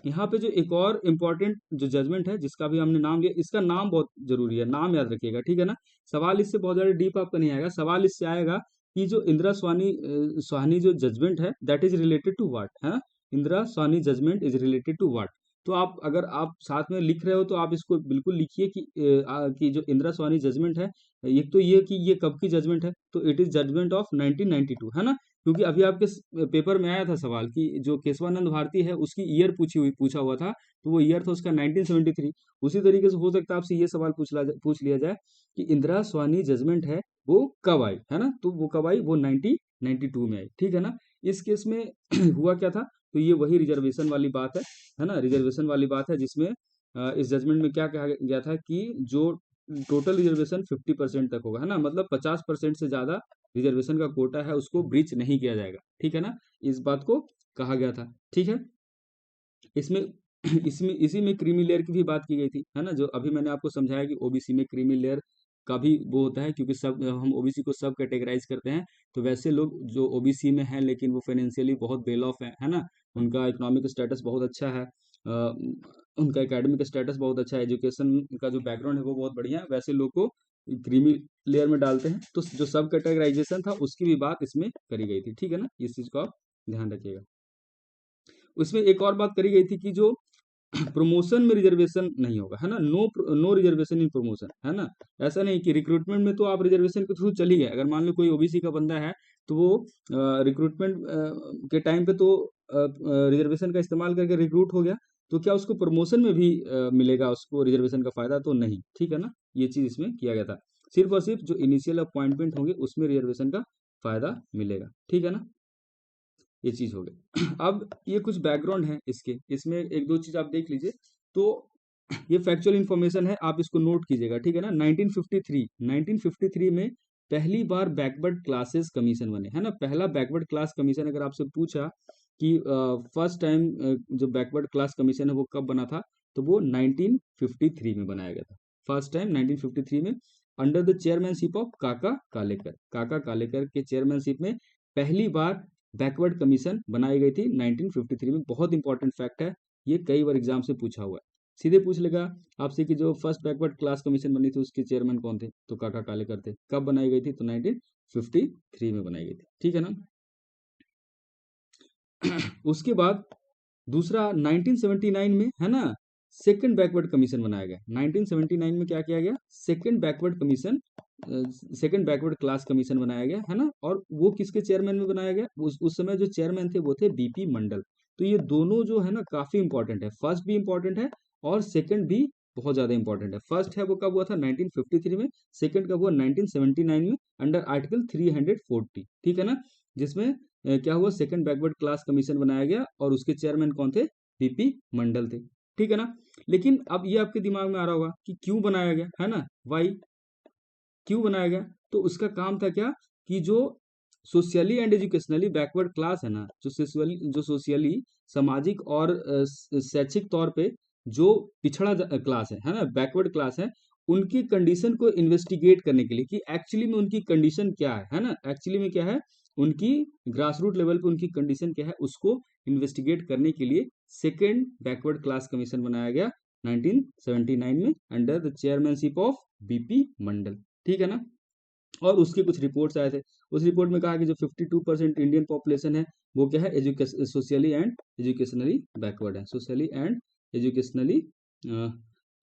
यहाँ पे जो एक और इम्पोर्टेंट जो जजमेंट है जिसका भी हमने नाम लिया, इसका नाम बहुत जरूरी है, नाम याद रखिएगा, ठीक है ना। सवाल इससे बहुत ज्यादा डीप आपका नहीं आएगा, सवाल इससे आएगा कि जो इंदिरा स्वानी जो जजमेंट है that is related to what, है ना। Indira Sawhney judgement is related to what. तो आप अगर आप साथ में लिख रहे हो तो आप इसको बिल्कुल लिखिए कि जो इंदिरा स्वानी जजमेंट है, एक तो ये कि ये कब की जजमेंट है, तो इट इज जजमेंट ऑफ 1992, है ना। क्योंकि अभी आपके पेपर में आया था सवाल कि जो केशवानंद भारती है उसकी ईयर पूछा हुआ था, तो वो ईयर था उसका 1973। उसी तरीके से हो सकता है आपसे ये सवाल पूछ लिया जाए कि इंदिरा स्वानी जजमेंट है वो कब आई, है ना। तो वो कब आई, वो 1992 में आई, ठीक है ना। इस केस में हुआ क्या था, तो ये वही रिजर्वेशन वाली बात है ना, रिजर्वेशन वाली बात है, जिसमें इस जजमेंट में क्या कहा गया था कि जो टोटल रिजर्वेशन 50% तक होगा, है ना, मतलब 50% से ज्यादा रिजर्वेशन का कोटा है उसको ब्रीच नहीं किया जाएगा, ठीक है ना। इस बात को कहा गया था, ठीक है। इसमें इसमें इसी में क्रीमी लेयर की भी बात की गई थी, है ना। जो अभी मैंने आपको समझाया कि ओबीसी में क्रीमी लेयर का भी वो होता है, क्योंकि सब हम ओबीसी को सब कैटेगराइज करते हैं। तो वैसे लोग जो ओबीसी में हैं लेकिन वो फाइनेंशियली बहुत वेल ऑफ है ना, उनका इकोनॉमिक स्टेटस बहुत अच्छा है, उनका एकेडमिक स्टेटस बहुत अच्छा है, एजुकेशन का जो बैकग्राउंड है वो बहुत बढ़िया है, वैसे लोग को क्रीमी लेयर में डालते हैं। तो जो सब कैटेगराइजेशन था उसकी भी बात इसमें करी गई थी, ठीक है ना। इस चीज को आप ध्यान रखिएगा। उसमें एक और बात करी गई थी कि जो प्रमोशन में रिजर्वेशन नहीं होगा, है ना। नो रिजर्वेशन इन प्रमोशन, है ना। ऐसा नहीं कि रिक्रूटमेंट में तो आप रिजर्वेशन के थ्रू चली गए, अगर मान लो कोई ओबीसी का बंदा है तो वो रिक्रूटमेंट के टाइम पे तो रिजर्वेशन का इस्तेमाल करके रिक्रूट हो गया, तो क्या उसको प्रमोशन में भी मिलेगा उसको रिजर्वेशन का फायदा, तो नहीं, ठीक है ना। ये चीज इसमें किया गया था, सिर्फ और सिर्फ जो इनिशियल अपॉइंटमेंट होंगे उसमें रिजर्वेशन का फायदा मिलेगा, ठीक है ना। ये चीज हो गई। अब ये कुछ बैकग्राउंड है इसके, इसमें एक दो चीज आप देख लीजिए। तो ये फैक्चुअल इंफॉर्मेशन है, आप इसको नोट कीजिएगा, ठीक है ना। 1953 में पहली बार बैकवर्ड क्लासेस कमीशन बने, है ना। पहला बैकवर्ड क्लास कमीशन अगर आपसे पूछा कि फर्स्ट टाइम जो बैकवर्ड क्लास कमीशन है वो कब बना था, तो वो 1953 में बनाया गया था। फर्स्ट टाइम 1953 में अंडर द चेयरमैनशिप ऑफ काका कालेकर। काका कालेकर के चेयरमैनशिप में पहली बार बैकवर्ड कमीशन बनाई गई थी 1953 में। बहुत इंपॉर्टेंट फैक्ट है, ये कई बार एग्जाम से पूछा हुआ है। सीधे पूछ लेगा आपसे कि जो फर्स्ट बैकवर्ड क्लास कमीशन बनी थी उसके चेयरमैन कौन थे, तो काका कालेकर थे। कब बनाई गई थी, तो 1953 में बनाई गई थी, ठीक है ना। उसके बाद दूसरा 1979 में है ना, सेकंड बैकवर्ड कमीशन बनाया गया। 1979 में क्या किया गया, second backward commission, second backward class commission बनाया गया, है ना। और वो किसके चेयरमैन में बनाया गया, उस समय जो चेयरमैन थे वो थे बीपी मंडल। तो ये दोनों जो है ना काफी इंपॉर्टेंट है, फर्स्ट भी इंपॉर्टेंट है और सेकंड भी बहुत ज्यादा इंपॉर्टेंट है। फर्स्ट है वो कब हुआ था 1953 में, सेकंड कब हुआ 1979 में अंडर आर्टिकल 340, ठीक है ना। जिसमें क्या हुआ, सेकंड बैकवर्ड क्लास कमीशन बनाया गया और उसके चेयरमैन कौन थे, बीपी मंडल थे, ठीक है ना। लेकिन अब ये आपके दिमाग में आ रहा होगा कि क्यों बनाया गया, है ना, वाई, क्यों बनाया गया। तो उसका काम था क्या, कि जो socially and educationally backward class है ना, जो सोशली सामाजिक और शैक्षिक तौर पे जो पिछड़ा क्लास है ना, बैकवर्ड क्लास है, उनकी कंडीशन को इन्वेस्टिगेट करने के लिए कि एक्चुअली में उनकी कंडीशन क्या है ना, एक्चुअली में क्या है उनकी ग्रास रूट लेवल पे उनकी कंडीशन क्या है, उसको इन्वेस्टिगेट करने के लिए सेकेंड बैकवर्ड क्लास कमीशन बनाया गया 1979 में under the chairmanship of BP Mandal, ठीक है ना। और उसके कुछ रिपोर्ट्स आए थे। उस रिपोर्ट में कहा कि जो 52% इंडियन पॉपुलेशन है वो क्या है, सोशली एंड एजुकेशनली बैकवर्ड है, socially and educationally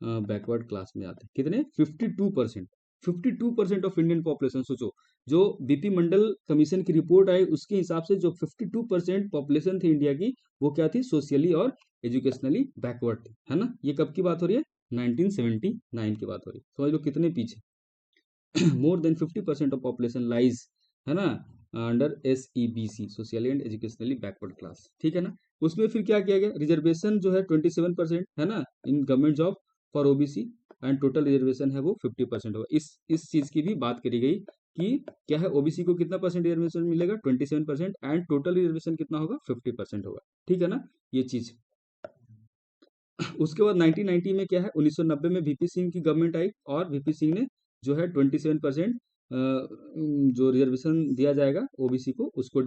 backward class में आते हैं। कितने, 52%। 52% ऑफ इंडियन पॉपुलेशन, सोचो जो बीपी मंडल कमीशन की रिपोर्ट आई उसके हिसाब से जो 52% पॉपुलेशन थी इंडिया की, वो क्या थी, सोशली और एजुकेशनली बैकवर्ड थी, है ना। ये कब की बात हो रही है, 1979 की बात हो रही है। समझ लो कितने पीछे, more than 50% of population lies, है ना, under SEBC, socially and educationally backward class, ठीक है ना। उसमें फिर क्या किया गया, रिजर्वेशन जो है 27% है ना in government job for OBC and total reservation है वो 50% होगा। इस चीज की भी बात करी गई कि क्या है, OBC को कितना परसेंट रिजर्वेशन मिलेगा, 27% एंड टोटल रिजर्वेशन कितना होगा, 50% होगा, ठीक है ना, ये चीज। उसके बाद 1990 में क्या है, 1990 में VP सिंह की गवर्नमेंट आई और VP सिंह ने जो है 27% जो रिजर्वेशन दिया जाएगा OBC को, उसको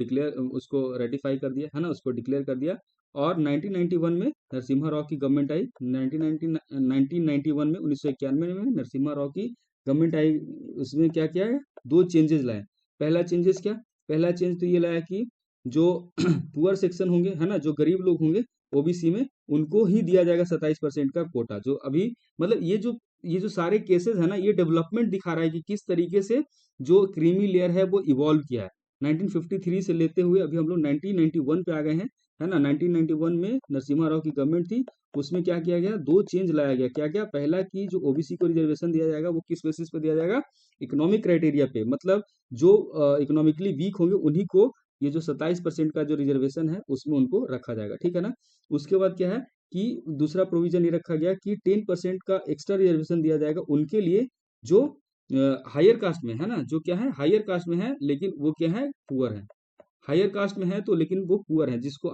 रेटिफाई कर दिया, है ना, उसको डिक्लेयर कर दिया। और 1991 में नरसिम्हा राव की गवर्नमेंट आई, 1991 में 1991 में नरसिम्हा राव की गवर्नमेंट आई। उसमें क्या किया है, दो चेंजेस लाए। पहला चेंजेस क्या, पहला चेंज तो ये लाया कि जो पुअर सेक्शन होंगे, है ना, जो गरीब लोग होंगे OBC में, उनको ही दिया जाएगा 27% का कोटा। जो अभी मतलब ये जो सारे केसेस है ना, ये डेवलपमेंट दिखा रहा है कि किस तरीके से जो क्रीमी लेयर है वो इवॉल्व किया है 1953 से लेते हुए अभी हम लोग 1991 पे आ गए हैं, है ना। 1991 में नरसिम्हा राव की गवर्नमेंट थी, उसमें क्या किया गया, दो चेंज लाया गया। क्या क्या, पहला कि जो OBC को रिजर्वेशन दिया जाएगा वो किस बेसिस पे दिया जाएगा, इकोनॉमिक क्राइटेरिया पे, मतलब जो इकोनॉमिकली वीक होंगे उन्हीं को ये जो 27% का जो रिजर्वेशन है उसमें उनको रखा जाएगा, ठीक है ना। उसके बाद क्या है कि दूसरा प्रोविजन ये रखा गया कि 10% का एक्स्ट्रा रिजर्वेशन दिया जाएगा उनके लिए जो हायर कास्ट में है ना, जो क्या है हायर कास्ट में है लेकिन वो क्या है, पुअर है। हायर कास्ट में है तो लेकिन वो पुअर है, जिसको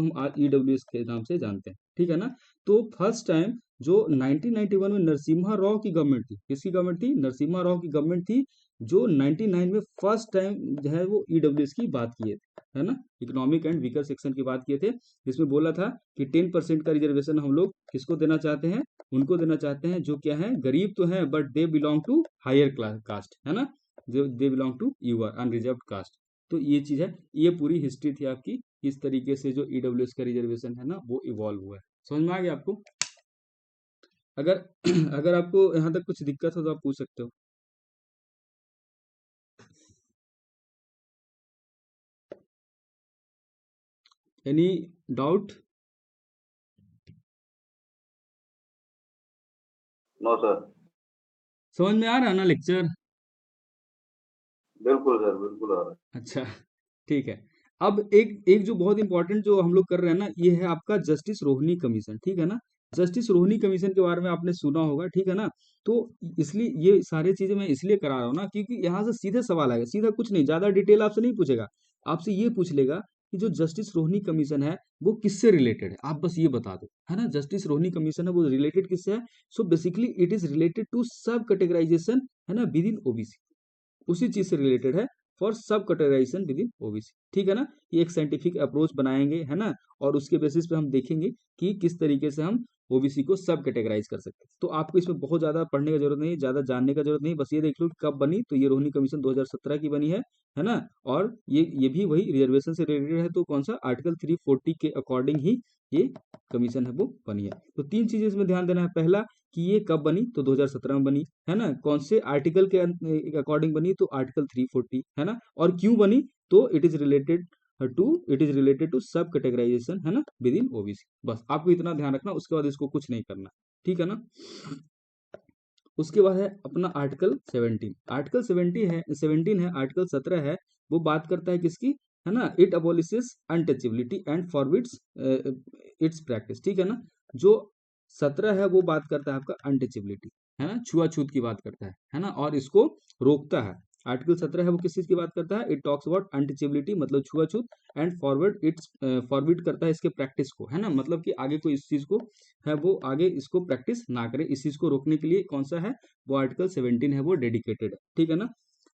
हम आज EWS के नाम से जानते हैं, ठीक है ना। तो फर्स्ट टाइम जो 1991 में नरसिम्हा राव की गवर्नमेंट थी, किसकी गवर्नमेंट थी, नरसिम्हा राव की गवर्नमेंट थी, जो 99 में फर्स्ट टाइम जो है वो EWS की बात किए थे, है ना, इकोनॉमिक एंड वीकर सेक्शन की बात किए थे, जिसमें बोला था कि 10% का रिजर्वेशन हम लोग किसको देना चाहते हैं, उनको देना चाहते हैं जो क्या है, गरीब तो है but they belong to higher caste, है ना, they belong to UR unreserved caste. तो ये चीज है, ये पूरी हिस्ट्री थी आपकी, इस तरीके से जो EWS का रिजर्वेशन है ना वो इवॉल्व हुआ है। समझ में आ गया आपको। अगर अगर आपको यहाँ तक कुछ दिक्कत हो तो आप पूछ सकते हो। Any doubt? No sir. समझ में आ रहा है ना लेक्चर? बिल्कुल सर, बिल्कुल आ रहा है। अच्छा, ठीक है। अब एक एक जो बहुत इंपॉर्टेंट जो हम लोग कर रहे हैं ना, ये है आपका जस्टिस रोहिणी कमीशन, ठीक है ना। जस्टिस रोहिणी कमीशन के बारे में आपने सुना होगा, ठीक है ना। तो इसलिए ये सारी चीजें मैं इसलिए करा रहा हूँ ना, क्योंकि यहाँ से सीधे सवाल आएगा, सीधा कुछ नहीं, ज्यादा डिटेल आपसे नहीं पूछेगा, आपसे ये पूछ लेगा कि जो जस्टिस रोहिणी कमीशन है वो किससे रिलेटेड है, आप बस ये बता दो, है ना। जस्टिस रोहिणी कमीशन है वो रिलेटेड किससे है? So basically it is related to subcategorization, है ना, विद इन ओबीसी, उसी चीज से रिलेटेड है, फॉर सब कैटेगराइजेशन विद इन ओबीसी, ठीक है ना। ये एक साइंटिफिक अप्रोच बनाएंगे, है ना, और उसके बेसिस पे हम देखेंगे कि किस तरीके से हम ओबीसी को सब कैटेगराइज कर सकते हैं। तो आपको इसमें बहुत ज्यादा पढ़ने की जरूरत नहीं, ज्यादा जानने का जरूरत नहीं, बस ये देख लो कि कब बनी, तो ये रोहिणी कमीशन 2017 की बनी है ना। और ये भी वही रिजर्वेशन से रिलेटेड है, तो कौन सा आर्टिकल 340 के अकॉर्डिंग ही ये कमीशन है वो बनी है। तो तीन चीजें इसमें ध्यान देना है, पहला कि ये कब बनी, तो 2017 में बनी, है ना। कौन से आर्टिकल के अकॉर्डिंग बनी, तो आर्टिकल 340, है ना। और क्यों बनी, तो it is related to subcategorization, है ना, विद इन ओबीसी। बस आपको इतना ध्यान रखना, उसके बाद इसको कुछ नहीं करना, ठीक है ना। उसके बाद है अपना आर्टिकल 17। आर्टिकल 17 है, आर्टिकल 17 है, वो बात करता है किसकी, है ना, it अबॉलिशेस untouchability and forbids it's practice, ठीक है ना। जो 17 है वो बात करता है आपका अनटचेबिलिटी, है ना, छुआछूत की बात करता है ना, और इसको रोकता है। आर्टिकल 17 है वो किस चीज की बात करता है, इट टॉक्स अबाउट अनटचेबिलिटी मतलब छुआछूत, एंड फॉरवर्ड करता है इसके प्रैक्टिस को, है ना, मतलब कि आगे कोई इस चीज को है वो आगे इसको प्रैक्टिस ना करे, इस चीज को रोकने के लिए कौन सा है, वो आर्टिकल 17 है वो डेडिकेटेड है, ठीक है ना।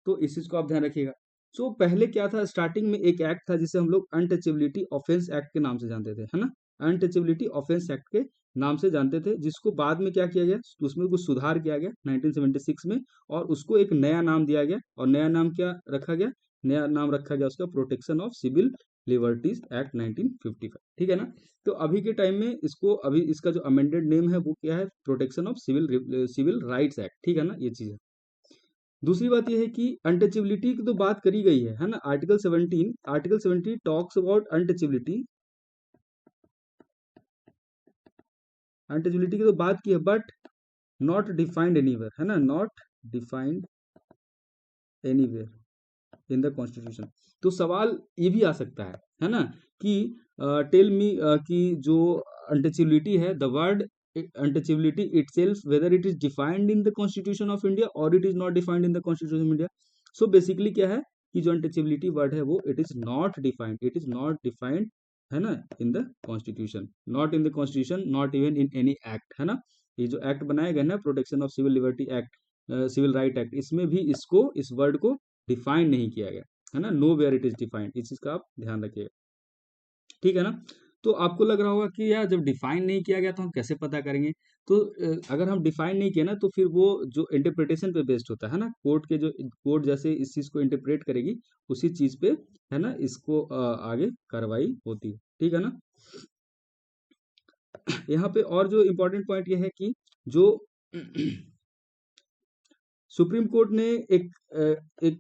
तो इस चीज को आप ध्यान रखिएगा। सो पहले क्या था, स्टार्टिंग में एक एक्ट था जिसे हम लोग अनटचेबिलिटी ऑफेंस एक्ट के नाम से जानते थे, है ना, अनटचेबिलिटी ऑफेंस एक्ट के नाम से जानते थे, जिसको बाद में क्या किया गया, तो उसमें कुछ सुधार किया गया 1976 में, और उसको एक नया नाम दिया गया, और नया नाम क्या रखा गया, नया नाम रखा गया उसका protection of civil liberties act 1955, ठीक है ना। तो अभी के टाइम में इसको, अभी इसका जो अमेंडेड नेम है वो क्या है, protection of civil rights act, ठीक है ना, ये चीज है। दूसरी बात यह है कि अनटचेबिलिटी की तो बात करी गई है ना, article 17 talks about untouchability, untouchability की तो बात की है, बट नॉट डिफाइंड एनीवेयर, है ना, not defined anywhere in the constitution. तो सवाल ये भी आ सकता है ना, कि टेल मी कि जो अनटचेबिलिटी है, the word untouchability itself whether it is defined in the constitution of India और it is not defined in the constitution of India. So basically क्या है कि जो अनटचेबिलिटी वर्ड है वो इट इज नॉट डिफाइंड, है ना, in the constitution, not in the constitution, not even in any act, है ना। ये जो एक्ट बनाया गया ना, protection of civil liberty act, civil right act, इसमें भी इसको, इस वर्ड को डिफाइन नहीं किया गया, है ना, nowhere it is defined, इस चीज का आप ध्यान रखिएगा, ठीक है ना। तो आपको लग रहा होगा कि यार जब डिफाइन नहीं किया गया तो हम कैसे पता करेंगे, तो अगर हम डिफाइन नहीं किया ना, तो फिर वो जो इंटरप्रिटेशन पे बेस्ड होता है ना, कोर्ट जैसे इस चीज को इंटरप्रेट करेगी, उसी चीज पे, है ना, इसको आगे कार्रवाई होती है, ठीक है ना। यहाँ पे और जो इम्पोर्टेंट पॉइंट ये है कि जो सुप्रीम कोर्ट ने एक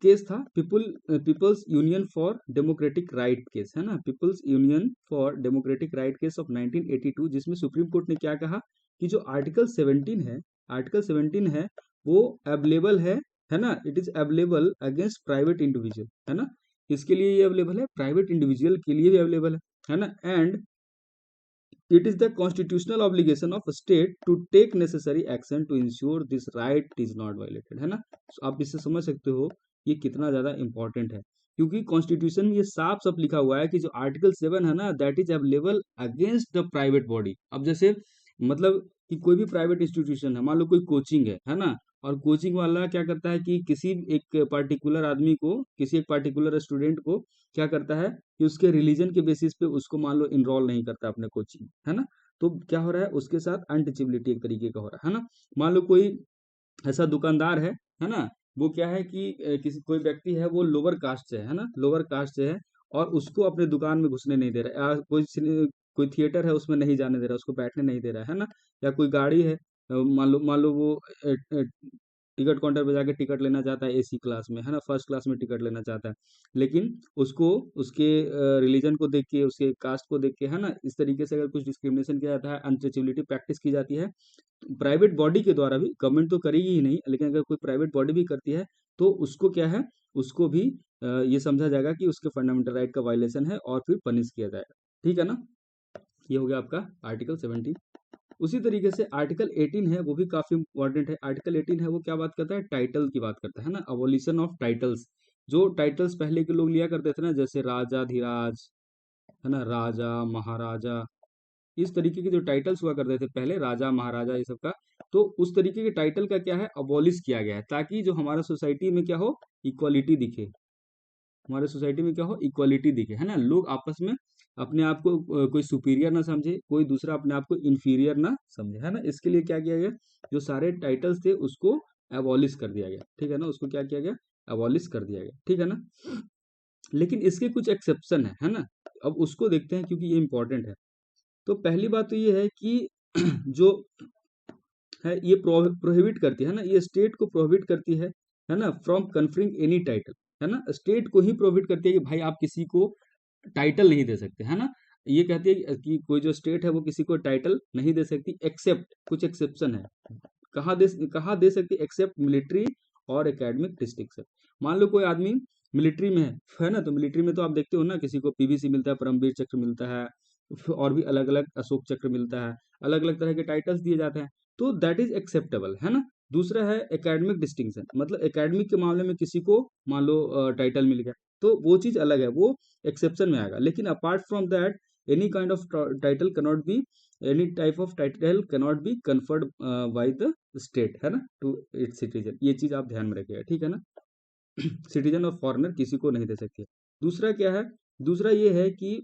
केस था, people's union for democratic right case, है ना, people's union for democratic right case of 1982, जिसमें सुप्रीम कोर्ट ने क्या कहा कि जो आर्टिकल 17 है वो अवेलेबल है ना, it is available against private individual, है ना, इसके लिए ये अवेलेबल है, प्राइवेट इंडिविजुअल के लिए भी अवेलेबल है ना, and it is the constitutional obligation of a state to take necessary action to ensure this right is not violated, है ना। So, आप इससे समझ सकते हो ये कितना ज्यादा इंपॉर्टेंट है, क्योंकि कॉन्स्टिट्यूशन में ये साफ साफ लिखा हुआ है कि जो आर्टिकल 7 है ना, that is available against the private body. अब जैसे मतलब कि कोई भी प्राइवेट इंस्टीट्यूशन है, मान लो कोई कोचिंग है ना, और कोचिंग वाला क्या करता है कि किसी एक पार्टिकुलर आदमी को, किसी एक पार्टिकुलर स्टूडेंट को क्या करता है कि उसके रिलीजन के बेसिस पे उसको मान लो इनरोल नहीं करता अपने कोचिंग, है ना। तो क्या हो रहा है, उसके साथ अनटचेबिलिटी एक तरीके का हो रहा है ना। मान लो कोई ऐसा दुकानदार है ना, वो क्या है कि किसी कोई व्यक्ति है वो लोअर कास्ट से है ना, लोअर कास्ट से है, और उसको अपने दुकान में घुसने नहीं दे रहा है, कोई थिएटर है उसमें नहीं जाने दे रहा है, उसको बैठने नहीं दे रहा है ना, या कोई गाड़ी है, मान लो वो टिकट काउंटर पे जाके टिकट लेना चाहता है एसी क्लास में, है ना, फर्स्ट क्लास में टिकट लेना चाहता है, लेकिन उसको उसके रिलीजन को देख के, उसके कास्ट को देख के, है ना, इस तरीके से अगर कुछ डिस्क्रिमिनेशन किया जाता है, अनटचेबिलिटी प्रैक्टिस की जाती है, प्राइवेट बॉडी के द्वारा भी, गवर्नमेंट तो करेगी ही नहीं, लेकिन अगर कोई प्राइवेट बॉडी भी करती है तो उसको क्या है, उसको भी ये समझा जाएगा कि उसके फंडामेंटल राइट का वायलेशन है और फिर पनिश किया जाएगा, ठीक है ना। ये हो गया आपका आर्टिकल 17। उसी तरीके से आर्टिकल 18 है, वो भी काफी इंपॉर्टेंट है। आर्टिकल 18 है वो क्या बात करता है, टाइटल की बात करता है ना, अबोलिशन ऑफ टाइटल्स। जो टाइटल्स पहले के लोग लिया करते थे ना, जैसे राजा धीराज, है ना, राजा महाराजा, इस तरीके के जो टाइटल्स हुआ करते थे पहले, राजा महाराजा ये सब का, तो उस तरीके के टाइटल का क्या है, अबॉलिश किया गया है, ताकि जो हमारा सोसाइटी में क्या हो, इक्वालिटी दिखे, हमारे सोसाइटी में क्या हो, इक्वालिटी दिखे, है ना, लोग आपस में अपने आप को कोई सुपीरियर ना समझे, कोई दूसरा अपने आप को इन्फीरियर ना समझे, है ना, इसके लिए क्या किया गया, जो सारे टाइटल्स थे उसको एबॉलिश कर दिया गया, ठीक है ना, उसको क्या किया गया, एबॉलिश कर दिया गया, ठीक है ना। लेकिन इसके कुछ एक्सेप्शन है ना, अब उसको देखते हैं क्योंकि ये इंपॉर्टेंट है। तो पहली बात तो ये है कि जो है ये प्रोहिबिट करती है ना, ये स्टेट को प्रोहिबिट करती है ना, फ्रॉम कन्फरिंग एनी टाइटल, है ना, स्टेट को ही प्रोहिबिट करती है कि भाई आप किसी को टाइटल नहीं दे सकते, है ना, ये कहती है कि कोई जो स्टेट है वो किसी को टाइटल नहीं दे सकती, एक्सेप्ट कुछ एक्सेप्शन है, कहाँ दे सकती, एक्सेप्ट मिलिट्री और एकेडमिक डिस्ट्रिक्ट। मान लो कोई आदमी मिलिट्री में है ना, तो मिलिट्री में तो आप देखते हो ना, किसी को पीवीसी मिलता है, परमवीर चक्र मिलता है, और भी अलग अलग अशोक चक्र मिलता है, अलग अलग तरह के टाइटल्स दिए जाते हैं, तो दैट इज एक्सेप्टेबल, है ना। दूसरा है एकेडमिक डिस्टिंक्शन, मतलब एकेडमिक के मामले में किसी को मान लो टाइटल मिल गया, तो वो चीज अलग है, वो एक्सेप्शन में आएगा। लेकिन apart from that any kind of title cannot be, any type of title cannot be conferred by the state, है ना, टू इट्स सिटीजन, ये चीज आप ध्यान में रखिएगा, ठीक है ना। सिटीजन और फॉरेनर किसी को नहीं दे सकते। दूसरा क्या है, दूसरा ये है कि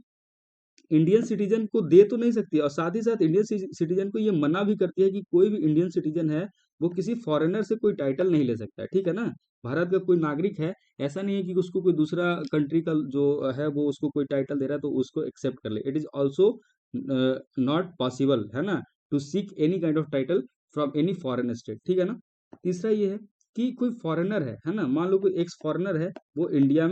इंडियन सिटीजन को दे तो नहीं सकती, और साथ ही साथ इंडियन सिटीजन को ये मना भी करती है कि कोई भी इंडियन सिटीजन है वो किसी फॉरेनर से कोई टाइटल नहीं ले सकता है, ठीक है ना। भारत का कोई नागरिक है, ऐसा नहीं है कि उसको कोई दूसरा कंट्री का जो है वो उसको कोई टाइटल दे रहा है तो उसको एक्सेप्ट कर ले, it is also not possible, है ना, to seek any kind of title from any foreign state, ठीक है ना। तीसरा ये है कि कोई फॉरेनर है ना, मान लो कोई एक्स फॉरेनर है, वो इंडिया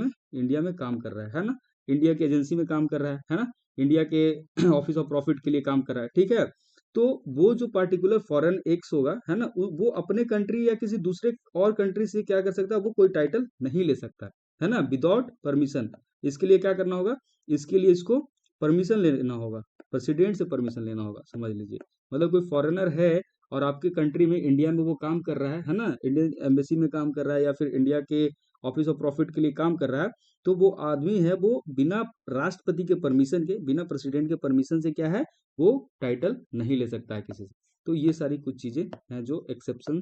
में काम कर रहा है ना, इंडिया की एजेंसी में काम कर रहा है ना, इंडिया के ऑफिस ऑफ प्रॉफिट के लिए काम कर रहा है, ठीक है। तो वो जो पार्टिकुलर फॉरेन एक्स होगा, है ना, वो अपने कंट्री या किसी दूसरे और कंट्री से क्या कर सकता है, वो कोई टाइटल नहीं ले सकता, है ना, विदाउट परमिशन। इसके लिए क्या करना होगा, इसके लिए इसको परमिशन लेना होगा, प्रेसिडेंट से परमिशन लेना होगा, समझ लीजिए। मतलब कोई फॉरेनर है और आपके कंट्री में, इंडिया में वो काम कर रहा है ना, इंडियन एम्बेसी में काम कर रहा है या फिर इंडिया के ऑफिस ऑफ प्रॉफिट के लिए काम कर रहा है, तो वो आदमी है वो बिना राष्ट्रपति के परमिशन के, बिना प्रेसिडेंट के परमिशन से क्या है, वो टाइटल नहीं ले सकता है किसी से। तो ये सारी कुछ चीजें हैं जो एक्सेप्शन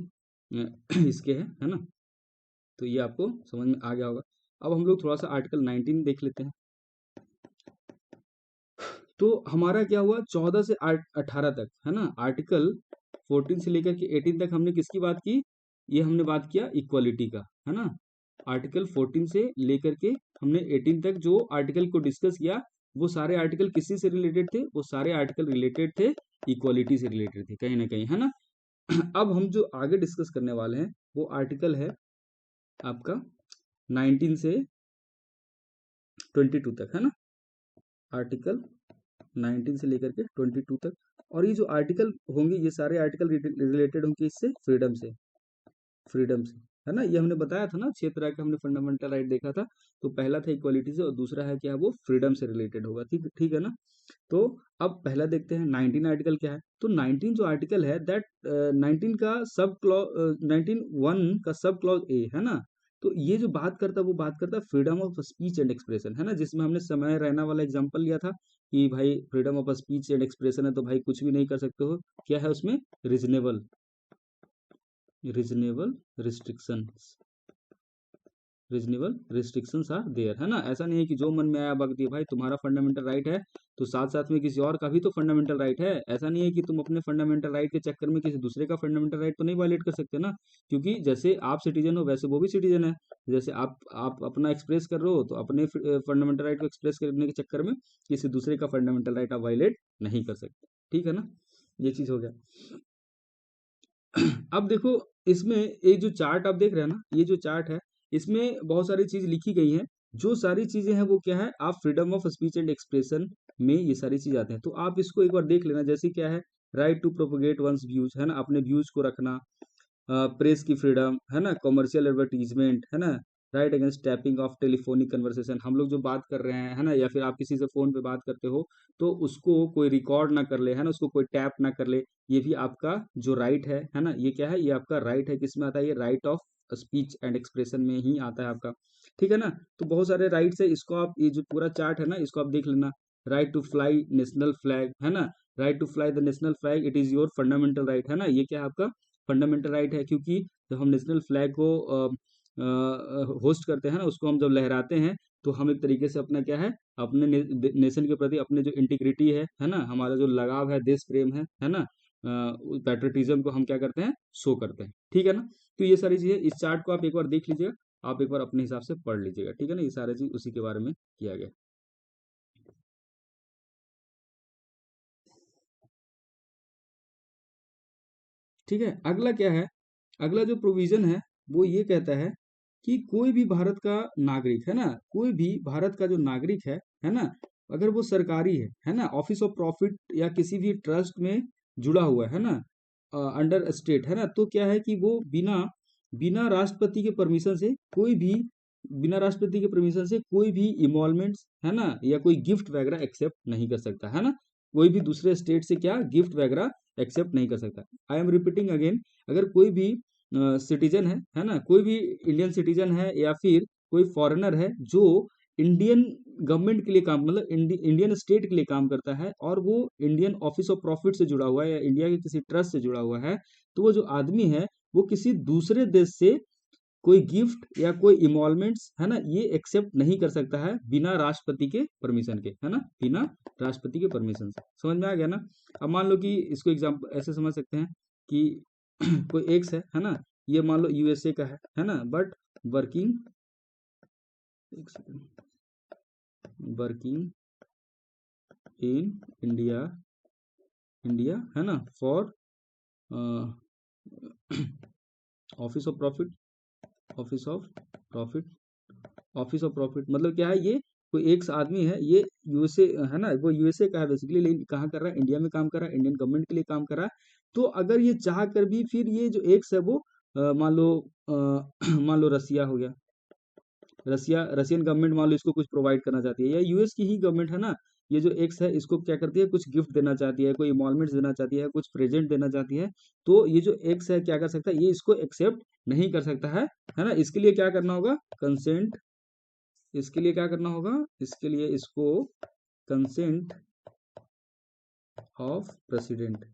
इसके है ना। तो ये आपको समझ में आ गया होगा। अब हम लोग थोड़ा सा आर्टिकल 19 देख लेते हैं। तो हमारा क्या हुआ, 14 से 18 तक, है ना, आर्टिकल 14 से लेकर के 18 तक हमने किसकी बात की, ये हमने बात किया इक्वालिटी का, है ना। आर्टिकल 14 से लेकर के हमने 18 तक जो आर्टिकल को डिस्कस किया, वो सारे आर्टिकल किसी से रिलेटेड थे, वो सारे आर्टिकल रिलेटेड थे, इक्वालिटी से रिलेटेड थे कहीं ना कहीं, है ना। अब हम जो आगे डिस्कस करने वाले हैं वो आर्टिकल है आपका 19 से 22 तक, है ना, आर्टिकल 19 से लेकर के 22 तक। और ये जो आर्टिकल होंगे, ये सारे आर्टिकल रिलेटेड होंगे इससे, फ्रीडम से, है ना। ये हमने बताया था ना, 6 तरह के हमने फंडामेंटल राइट देखा था। तो पहला था इक्वालिटी से, और दूसरा है क्या, वो फ्रीडम से रिलेटेड होगा, ठीक ठीक है ना। तो अब पहला देखते हैं 19 आर्टिकल क्या है। तो 19 जो आर्टिकल है दैट 19 का सब क्लॉज, 19(1) का सब क्लॉज ए, है ना। तो ये जो बात करता है वो बात करता है freedom of speech and expression, है ना, जिसमें हमने समय रैना वाला एग्जांपल लिया था कि भाई freedom of speech and expression है तो भाई कुछ भी नहीं कर सकते हो, क्या है उसमें, reasonable restrictions, reasonable restrictions are there, है ना। ऐसा नहीं है कि जो मन में आया बक दिया, भाई तुम्हारा फंडामेंटल राइट है तो साथ साथ में किसी और का भी तो फंडामेंटल राइट है। ऐसा नहीं है कि तुम अपने फंडामेंटल राइट के चक्कर में किसी दूसरे का फंडामेंटल राइट तो नहीं वायलेट कर सकते ना, क्योंकि जैसे आप सिटीजन हो वैसे वो भी सिटीजन है। जैसे आप अपना एक्सप्रेस कर रहे हो तो अपने फंडामेंटल राइट को एक्सप्रेस करने के चक्कर में किसी दूसरे का फंडामेंटल राइट आप वायलेट नहीं कर सकते, ठीक है ना। ये चीज हो गया। अब देखो, इसमें एक जो चार्ट आप देख रहे हैं ना, ये जो चार्ट है इसमें बहुत सारी चीज लिखी गई हैं। जो सारी चीजें हैं वो क्या है, आप freedom of speech and expression में ये सारी चीज आते हैं, तो आप इसको एक बार देख लेना। जैसे क्या है, right to propagate one's views, है ना, अपने व्यूज को रखना, प्रेस की फ्रीडम, है ना, कमर्शियल एडवर्टीजमेंट, है ना, right against tapping of telephonic conversation, हम लोग जो बात कर रहे हैं, है ना, या फिर आप किसी से फोन पे बात करते हो तो उसको कोई रिकॉर्ड ना कर ले, है ना, उसको कोई टैप ना कर ले, ये भी आपका जो राइट है ना, ये क्या है, ये आपका राइट है, किसमें आता है, ये right of speech and expression में ही आता है आपका, ठीक है ना। तो बहुत सारे राइट्स है, इसको आप, ये जो पूरा चार्ट है ना इसको आप देख लेना। Right to fly national flag, है ना, right to fly the national flag, it is your fundamental right, है ना, ये क्या है आपका फंडामेंटल राइट है, क्योंकि जब हम नेशनल फ्लैग को होस्ट करते हैं ना, उसको हम जब लहराते हैं तो हम एक तरीके से अपना क्या है, अपने नेशन के प्रति अपने जो इंटीग्रिटी है ना, हमारा जो लगाव है, देश प्रेम है ना, पैट्रियटिज्म को हम क्या करते हैं, शो करते हैं, ठीक है ना। तो ये सारी चीजें, इस चार्ट को आप एक बार देख लीजिएगा, आप एक बार अपने हिसाब से पढ़ लीजिएगा, ठीक है ना, ये सारी चीज उसी के बारे में किया गया। ठीक है, अगला क्या है, अगला जो प्रोविजन है वो ये कहता है कि कोई भी भारत का नागरिक, है ना, कोई भी भारत का जो नागरिक है ना, अगर वो सरकारी है ना, ऑफिस ऑफ प्रॉफिट या किसी भी ट्रस्ट में जुड़ा हुआ है ना, अंडर स्टेट, है ना, तो क्या है कि वो बिना बिना राष्ट्रपति के परमिशन से कोई भी, बिना राष्ट्रपति के परमिशन से कोई भी इमॉल्वमेंट्स, है ना, या कोई गिफ्ट वगैरह एक्सेप्ट नहीं कर सकता, है ना, कोई भी दूसरे स्टेट से क्या गिफ्ट वगैरह एक्सेप्ट नहीं कर सकता। आई एम रिपीटिंग अगेन, अगर कोई भी सिटीजन है ना, कोई भी इंडियन सिटीजन है या फिर कोई फॉरेनर है जो इंडियन गवर्नमेंट के लिए काम, मतलब इंडियन स्टेट के लिए काम करता है, और वो इंडियन ऑफिस ऑफ प्रॉफिट से जुड़ा हुआ है या इंडिया के किसी ट्रस्ट से जुड़ा हुआ है, तो वो जो आदमी है वो किसी दूसरे देश से कोई गिफ्ट या कोई इमॉल्वमेंट्स, है ना, ये एक्सेप्ट नहीं कर सकता है बिना राष्ट्रपति के परमिशन के, है ना, बिना राष्ट्रपति के परमिशन से। समझ में आ गया ना। अब मान लो कि इसको एग्जाम्पल ऐसे समझ सकते हैं कि कोई एक्स है ना, ये मान लो यूएसए का है ना, बट वर्किंग, एक second, working in India, India, है ना, for office of profit, office of profit, office of profit मतलब क्या है, ये कोई एक आदमी है, ये यूएसए, है ना, वो यूएसए का है बेसिकली, लेकिन कहाँ कर रहा है, इंडिया में काम कर रहा है, इंडियन गवर्नमेंट के लिए काम कर रहा है। तो अगर ये चाह कर भी फिर ये जो एक्स है वो मान लो मान लो रसिया हो गया, रशियन गवर्नमेंट मान लो इसको कुछ प्रोवाइड करना चाहती है, या यूएस की ही गवर्नमेंट, है ना, ये जो एक्स है इसको क्या करती है, कुछ गिफ्ट देना चाहती है, कोई इमॉल्वमेंट्स देना चाहती है, कुछ प्रेजेंट देना चाहती है, तो ये जो एक्स है क्या कर सकता है, ये इसको एक्सेप्ट नहीं कर सकता है ना, इसके लिए क्या करना होगा, कंसेंट, इसके लिए क्या करना होगा, इसके लिए इसको consent of president,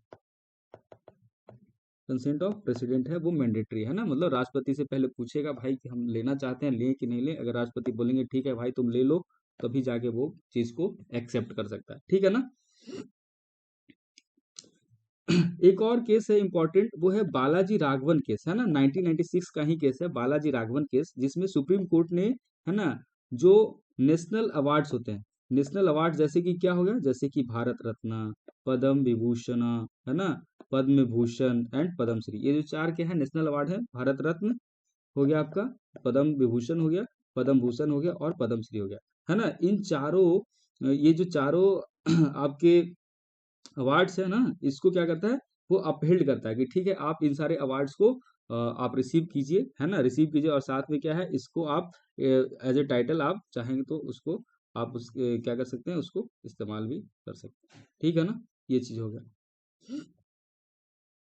consent of president है वो मैंडेटरी, है ना, मतलब राष्ट्रपति से पहले पूछेगा भाई कि हम लेना चाहते हैं, लें कि नहीं लें, अगर राष्ट्रपति बोलेंगे ठीक है भाई तुम ले लो, तभी जाके वो चीज को एक्सेप्ट कर सकता है, ठीक है ना। एक और केस है इंपॉर्टेंट, वो है बालाजी राघवन केस, है ना, 1996 का ही केस है, बालाजी राघवन केस, जिसमें सुप्रीम कोर्ट ने, है ना, जो नेशनल अवार्ड्स होते हैं, नेशनल अवार्ड जैसे कि क्या हो गया, जैसे कि भारत रत्न, पद्म विभूषण, है ना, पद्म भूषण एंड पद्मश्री, ये जो चार के हैं नेशनल अवार्ड है, भारत रत्न हो गया आपका, पद्म विभूषण हो गया, पद्म भूषण हो गया और पद्मश्री हो गया, है ना, इन चारों, ये जो चारों आपके अवार्ड्स है ना, इसको क्या करता है, वो अपहेल्ड करता है कि ठीक है आप इन सारे अवार्ड्स को आप रिसीव कीजिए, है ना, रिसीव कीजिए, और साथ में क्या है, इसको आप एज ए टाइटल आप चाहेंगे तो उसको आप क्या कर सकते हैं, उसको इस्तेमाल भी कर सकते हैं, ठीक है ना, ये चीज हो गया।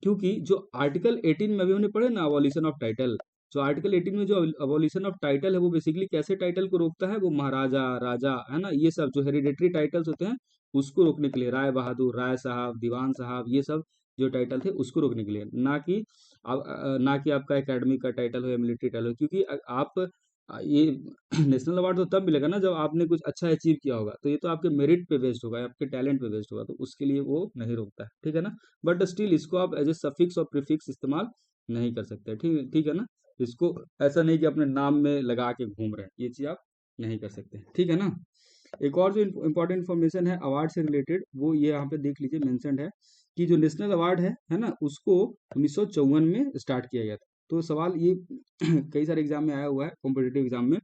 क्योंकि जो आर्टिकल 18 में अभी हमने पढ़े ना, अबॉलिशन ऑफ टाइटल, जो आर्टिकल 18 में जो अबॉलिशन ऑफ टाइटल है वो बेसिकली कैसे टाइटल को रोकता है, वो महाराजा, राजा, है ना, ये सब जो हेरिडेटरी टाइटल्स होते हैं उसको रोकने के लिए, राय बहादुर, राय साहब, दीवान साहब, ये सब जो टाइटल थे उसको रोकने के लिए, ना कि आपका एकेडमिक का टाइटल हो या मिलिट्री टाइटल हो, क्योंकि आप ये नेशनल अवार्ड तो तब मिलेगा ना जब आपने कुछ अच्छा अचीव किया होगा, तो ये तो आपके मेरिट पे बेस्ड होगा, आपके टैलेंट पे बेस्ड होगा, तो उसके लिए वो नहीं रोकता है, ठीक है ना। बट स्टिल इसको आप एज ए सफिक्स और प्रीफिक्स इस्तेमाल नहीं कर सकते, ठीक ठीक है ना, इसको ऐसा नहीं कि अपने नाम में लगा के घूम रहे हैं, ये चीज आप नहीं कर सकते, ठीक है ना। एक और जो इम्पोर्टेंट इन्फॉर्मेशन है अवार्ड से रिलेटेड, वो ये यहाँ पे देख लीजिए, मेंशन्ड है कि जो नेशनल अवार्ड है ना, उसको 1954 में स्टार्ट किया गया था। तो सवाल ये कई सारे एग्जाम में आया हुआ है, कॉम्पिटेटिव एग्जाम में,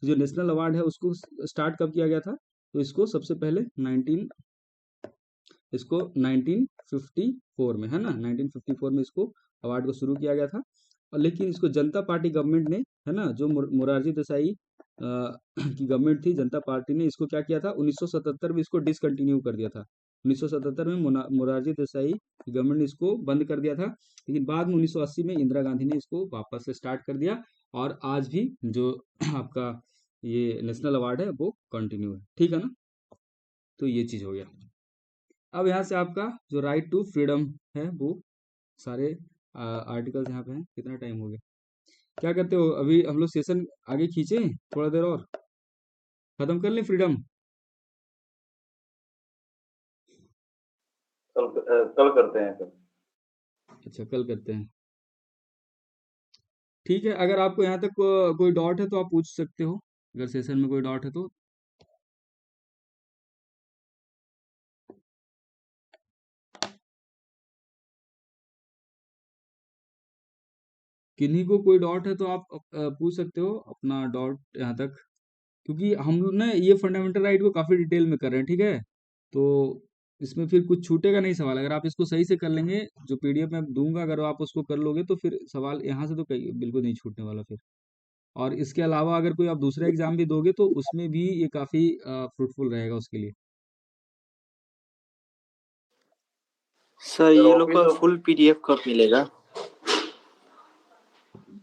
जो नेशनल अवार्ड है उसको स्टार्ट कब किया गया था, तो इसको सबसे पहले 1954 में, है ना, 1954 में इसको अवार्ड को शुरू किया गया था, और लेकिन इसको जनता पार्टी गवर्नमेंट ने, है ना, जो मोरारजी देसाई की गवर्नमेंट थी, जनता पार्टी ने इसको क्या किया था, 1977 में इसको डिसकंटिन्यू कर दिया था, 1977 में मोरारजी देसाई की गवर्नमेंट ने इसको बंद कर दिया था, लेकिन बाद में 1980 में इंदिरा गांधी ने इसको वापस से स्टार्ट कर दिया, और आज भी जो आपका ये नेशनल अवार्ड है वो कंटिन्यू है, ठीक है ना। तो ये चीज़ हो गया। अब यहाँ से आपका जो राइट टू फ्रीडम है वो सारे आर्टिकल्स यहाँ पे हैं। कितना टाइम हो गया, क्या कहते हो? अभी हम लोग सेशन आगे खींचें थोड़ा देर और, खत्म कर लें फ्रीडम? कल करते हैं सर। अच्छा, कल करते हैं, ठीक है। अगर आपको यहाँ तक कोई डाउट है तो आप पूछ सकते हो, अगर सेशन में कोई डाउट है तो। किन्हीं को कोई डाउट है तो आप पूछ सकते हो अपना डाउट यहाँ तक, क्योंकि हम लोग ना ये फंडामेंटल राइट को काफ़ी डिटेल में कर रहे हैं, ठीक है। तो इसमें फिर कुछ छूटेगा नहीं सवाल, अगर आप इसको सही से कर लेंगे, जो पीडीएफ मैं दूंगा अगर आप उसको कर लोगे तो फिर सवाल यहाँ से तो कहीं बिल्कुल नहीं छूटने वाला फिर। और इसके अलावा अगर कोई आप दूसरा एग्जाम भी दोगे तो उसमें भी ये काफ़ी फ्रूटफुल रहेगा उसके लिए। सर सर ये लोग ऑफिस का ऑफ फुल पीडीएफ कब मिलेगा?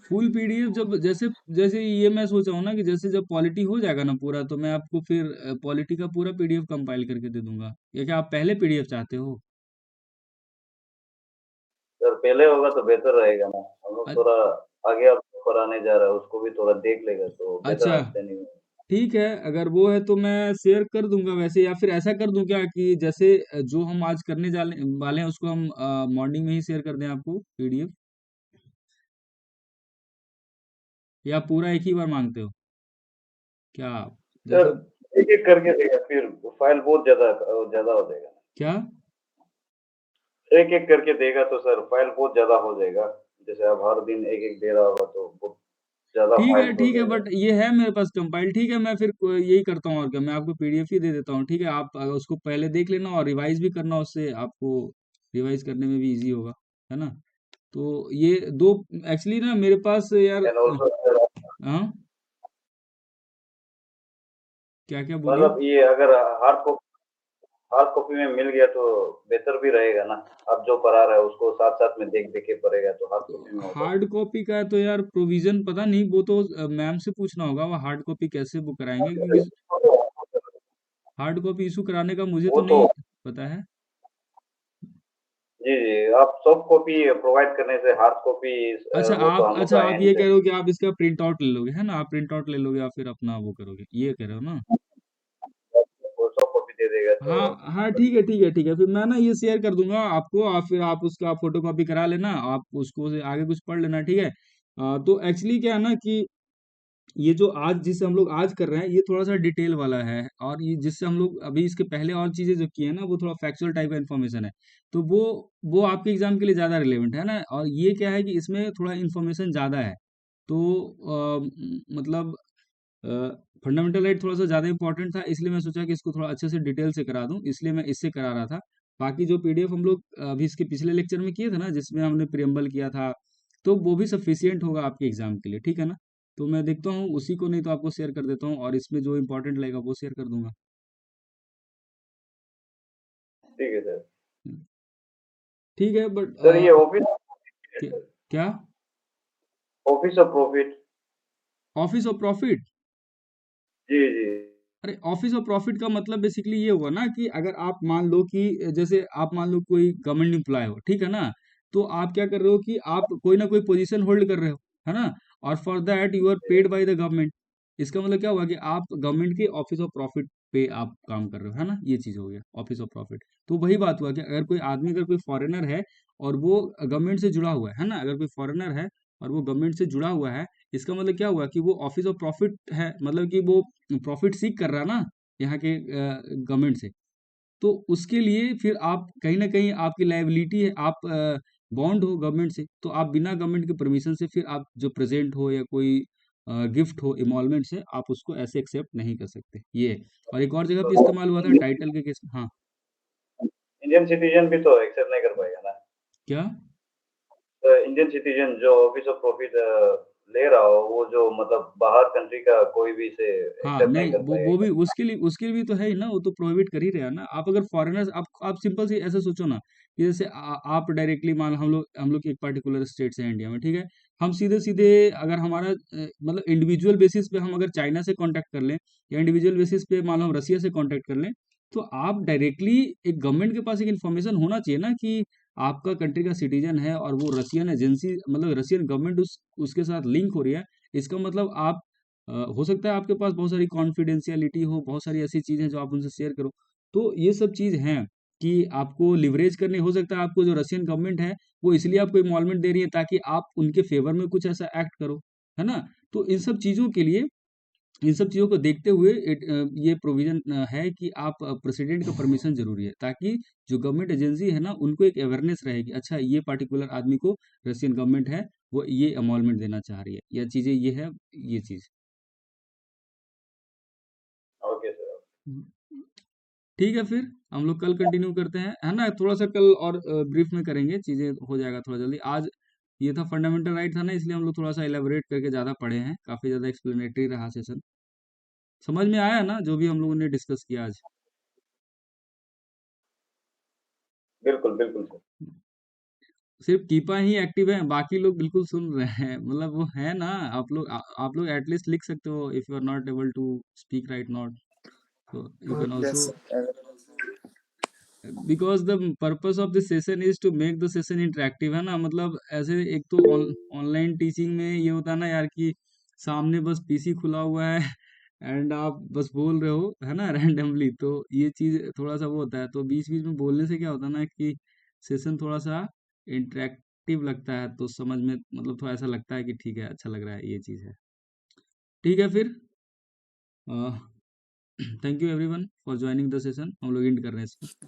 फुल पीडीएफ जब जैसे जैसे ये मैं सोचा हूँ ना कि जैसे जब पॉलिटी हो जाएगा ना पूरा, तो मैं आपको फिर पॉलिटी का पूरा पीडीएफ कंपाइल करके दे दूंगा। या क्या आप पहले पीडीएफ चाहते हो? सर पहले होगा तो बेहतर रहेगा ना, हम लोग अ- थोड़ा आगे आपको कराने जा रहा है, उसको भी थोड़ा देख लेगा तो बेटर अच्छा, अंडरस्टैंडिंग है। ठीक है, अगर वो है तो मैं शेयर कर दूंगा वैसे, या फिर ऐसा कर दूं क्या कि जैसे जो हम आज करने जाने वाले हैं उसको हम मॉर्निंग में ही शेयर कर दें आपको पीडीएफ, या पूरा एक ही बार मांगते हो क्या आप? सर जैसा, एक एक करके देगा, फिर फाइल बहुत ज्यादा ज्यादा हो जाएगा। क्या? एक एक करके देगा तो सर फाइल बहुत ज्यादा हो जाएगा। जैसे आप हर दिन एक एक दे रहा होगा तो बहुत ज्यादा फाइल हो ठीक है, जाएगा। बट ये है मेरे पास कंपाइल, ठीक है। मैं फिर यही करता हूँ और क्या, मैं आपको पीडीएफ ही दे देता हूँ, ठीक है। आप उसको पहले देख लेना और रिवाइज भी करना, उससे आपको रिवाइज करने में भी इजी होगा, है ना। तो ये दो एक्चुअली ना मेरे पास यार एंड ऑल्सो हाँ, क्या क्या बोलिए? मतलब ये अगर हार्ड कॉपी में मिल गया तो बेहतर भी रहेगा ना। आप जो करा रहे हो उसको साथ साथ में देख देख के पड़ेगा तो हार्ड कॉपी में तो होगा। हार्ड कॉपी का तो यार प्रोविजन पता नहीं, वो तो मैम से पूछना होगा, वो हार्ड कॉपी कैसे बुक कराएंगे, क्योंकि हार्ड कॉपी इशू कराने का मुझे तो वो तो नहीं पता है। जी जी, आप सॉफ्ट कॉपी प्रोवाइड करने से हार्ड कॉपी वो तो हम लोग अच्छा का आप एंड ये है। कह रहे हो कि आप इसका प्रिंट आउट ले लोगे, है ना, आप प्रिंट आउट ले लोगे या फिर अपना वो करोगे, ये कह रहे हो ना? वो सॉफ्ट कॉपी दे देगा तो हाँ हाँ, ठीक है ठीक है ठीक है, फिर मैं ना ये शेयर कर दूंगा आपको, और फिर आप उसका फोटो कॉपी करा लेना, आप उसको से आगे कुछ पढ़ लेना, ठीक है। तो एक्चुअली क्या है ना कि ये जो आज जिसे हम लोग आज कर रहे हैं ये थोड़ा सा डिटेल वाला है, और ये जिससे हम लोग अभी इसके पहले और चीजें जो की है ना वो थोड़ा फैक्चुअल टाइप का इन्फॉर्मेशन है, तो वो आपके एग्जाम के लिए ज्यादा रिलेवेंट है ना। और ये क्या है कि इसमें थोड़ा इन्फॉर्मेशन ज्यादा है, तो मतलब फंडामेंटल राइट थोड़ा सा ज़्यादा इंपॉर्टेंट था, इसलिए मैं सोचा कि इसको थोड़ा अच्छे से डिटेल से करा दूं, इसलिए मैं इससे करा रहा था। बाकी जो पीडीएफ हम लोग अभी इसके पिछले लेक्चर में किए थे ना, जिसमें हमने प्रियम्बल किया था, तो वो भी सफिशियंट होगा आपके एग्जाम के लिए, ठीक है ना। तो मैं देखता हूँ उसी को, नहीं तो आपको शेयर कर देता हूँ, और इसमें जो इंपॉर्टेंट लगेगा वो शेयर कर दूंगा। ठीक है सर। हम्म, ठीक है, बट सर ये ऑफिस क्या? Office of profit. Office of profit? जी जी अरे ऑफिस ऑफ प्रॉफिट का मतलब बेसिकली ये हुआ ना कि अगर आप मान लो कि जैसे आप मान लो कोई गवर्नमेंट एम्प्लॉय हो, ठीक है ना, तो आप क्या कर रहे हो कि आप कोई ना कोई पोजीशन होल्ड कर रहे हो, है ना, और for that you are paid by the government. इसका मतलब क्या हुआ कि आप गवर्नमेंट के ऑफिस ऑफ प्रॉफिट पे आप काम कर रहे हो, है ना, ये चीज हो गया ऑफिस ऑफ प्रॉफिट। तो वही बात हुआ कि अगर कोई आदमी, अगर कोई फॉरेनर है और वो गवर्नमेंट से जुड़ा हुआ है ना, अगर कोई फॉरेनर है और वो गवर्नमेंट से जुड़ा हुआ है, इसका मतलब क्या हुआ कि वो ऑफिस ऑफ प्रॉफिट है, मतलब कि वो प्रॉफिट सीक कर रहा है ना यहाँ के गवर्नमेंट से। तो उसके लिए फिर आप कहीं ना कहीं आपकी लाइबिलिटी है, आप बॉन्ड हो गवर्नमेंट से, तो आप बिना गवर्नमेंट के परमिशन से फिर आप जो प्रेजेंट हो या कोई गिफ्ट हो इमॉल्वमेंट से, आप उसको ऐसे एक्सेप्ट नहीं कर सकते, ये है। और एक और जगह पे तो इस्तेमाल हुआ था टाइटल के केस में, हाँ। इंडियन सिटीजन भी तो एक्सेप्ट नहीं कर पाएगा ना। क्या? तो इंडियन सिटीजन जो ऑफिस ऑफ प्रॉफिट ले रहा हो वो जो मतलब बाहर कंट्री का कोई भी से हाँ, एक्सेप्ट नहीं नहीं, कर वो भी पाएगा। उसके लिए भी तो है ही ना, वो तो प्रोहिबिट कर ही रहा है ना। आप अगर फॉरेनर्स, आप सिंपल से ऐसे सोचो ना कि जैसे आप डायरेक्टली मान लो हम लोग एक पर्टिकुलर स्टेट से हैं इंडिया में, ठीक है। हम सीधे सीधे अगर हमारा मतलब इंडिविजुअल बेसिस पे हम अगर चाइना से कांटेक्ट कर लें, या इंडिविजुअल बेसिस पे मान लो हम रसिया से कांटेक्ट कर लें, तो आप डायरेक्टली एक गवर्नमेंट के पास एक इन्फॉर्मेशन होना चाहिए ना कि आपका कंट्री का सिटीजन है और वो रशियन एजेंसी मतलब रशियन गवर्नमेंट उसके साथ लिंक हो रही है। इसका मतलब आप हो सकता है आपके पास बहुत सारी कॉन्फिडेंशियलिटी हो, बहुत सारी ऐसी चीज़ें जो आप उनसे शेयर करो। तो ये सब चीज़ हैं कि आपको लिवरेज करनी हो सकता है, आपको जो रशियन गवर्नमेंट है वो इसलिए आपको इन्वॉल्वमेंट दे रही है ताकि आप उनके फेवर में कुछ ऐसा एक्ट करो, है ना? तो इन सब चीज़ों के लिए इन सब चीज़ों को देखते हुए ये प्रोविज़न है कि आप प्रेसिडेंट का परमिशन ज़रूरी है, ताकि जो गवर्नमेंट एजेंसी है ना, उनको एक अवेयरनेस रहे कि अच्छा ये पार्टिकुलर आदमी को रशियन गवर्नमेंट है, वो ये एमोल्वमेंट देना चाह रही है, या चीज़ें ये है, ये चीज़। Okay sir. ठीक है, फिर हम लोग कल कंटिन्यू करते हैं, है ना? थोड़ा-सा कल और ब्रीफ में करेंगे, चीज़ें हो जाएगा थोड़ा जल्दी। आज ये था फंडामेंटल राइट था ना, इसलिए हम लोग थोड़ा-सा इलैबोरेट करके ज़्यादा पढ़े हैं, काफ़ी ज़्यादा एक्सप्लेनेटरी रहा सेशन। समझ में आया ना, जो भी हम लोगों ने डिस्कस किया आज? बिल्कुल, बिल्कुल सर। सिर्फ कीपा ही एक्टिव है, बाकी लोग बिल्कुल सुन रहे हैं। मतलब वो है ना, आप लोग एटलीस्ट लिख सकते हो if you are not able to speak right not, तो you can Yes, also, sir. Because the purpose of this session is to make the session interactive, है ना? मतलब ऐसे एक तो ऑनलाइन टीचिंग में ये होता है ना यार कि सामने बस पीसी खुला हुआ है एंड आप बस बोल रहे हो, है ना, रैंडमली। तो ये चीज थोड़ा सा वो होता है, तो बीच बीच में बोलने से क्या होता है ना कि सेशन थोड़ा सा इंटरेक्टिव लगता है, तो समझ में मतलब थोड़ा ऐसा लगता है कि ठीक है, अच्छा लग रहा है, ये चीज है। ठीक है फिर, thank you everyone for joining the session, हम लोग एंड कर रहे हैं इसको।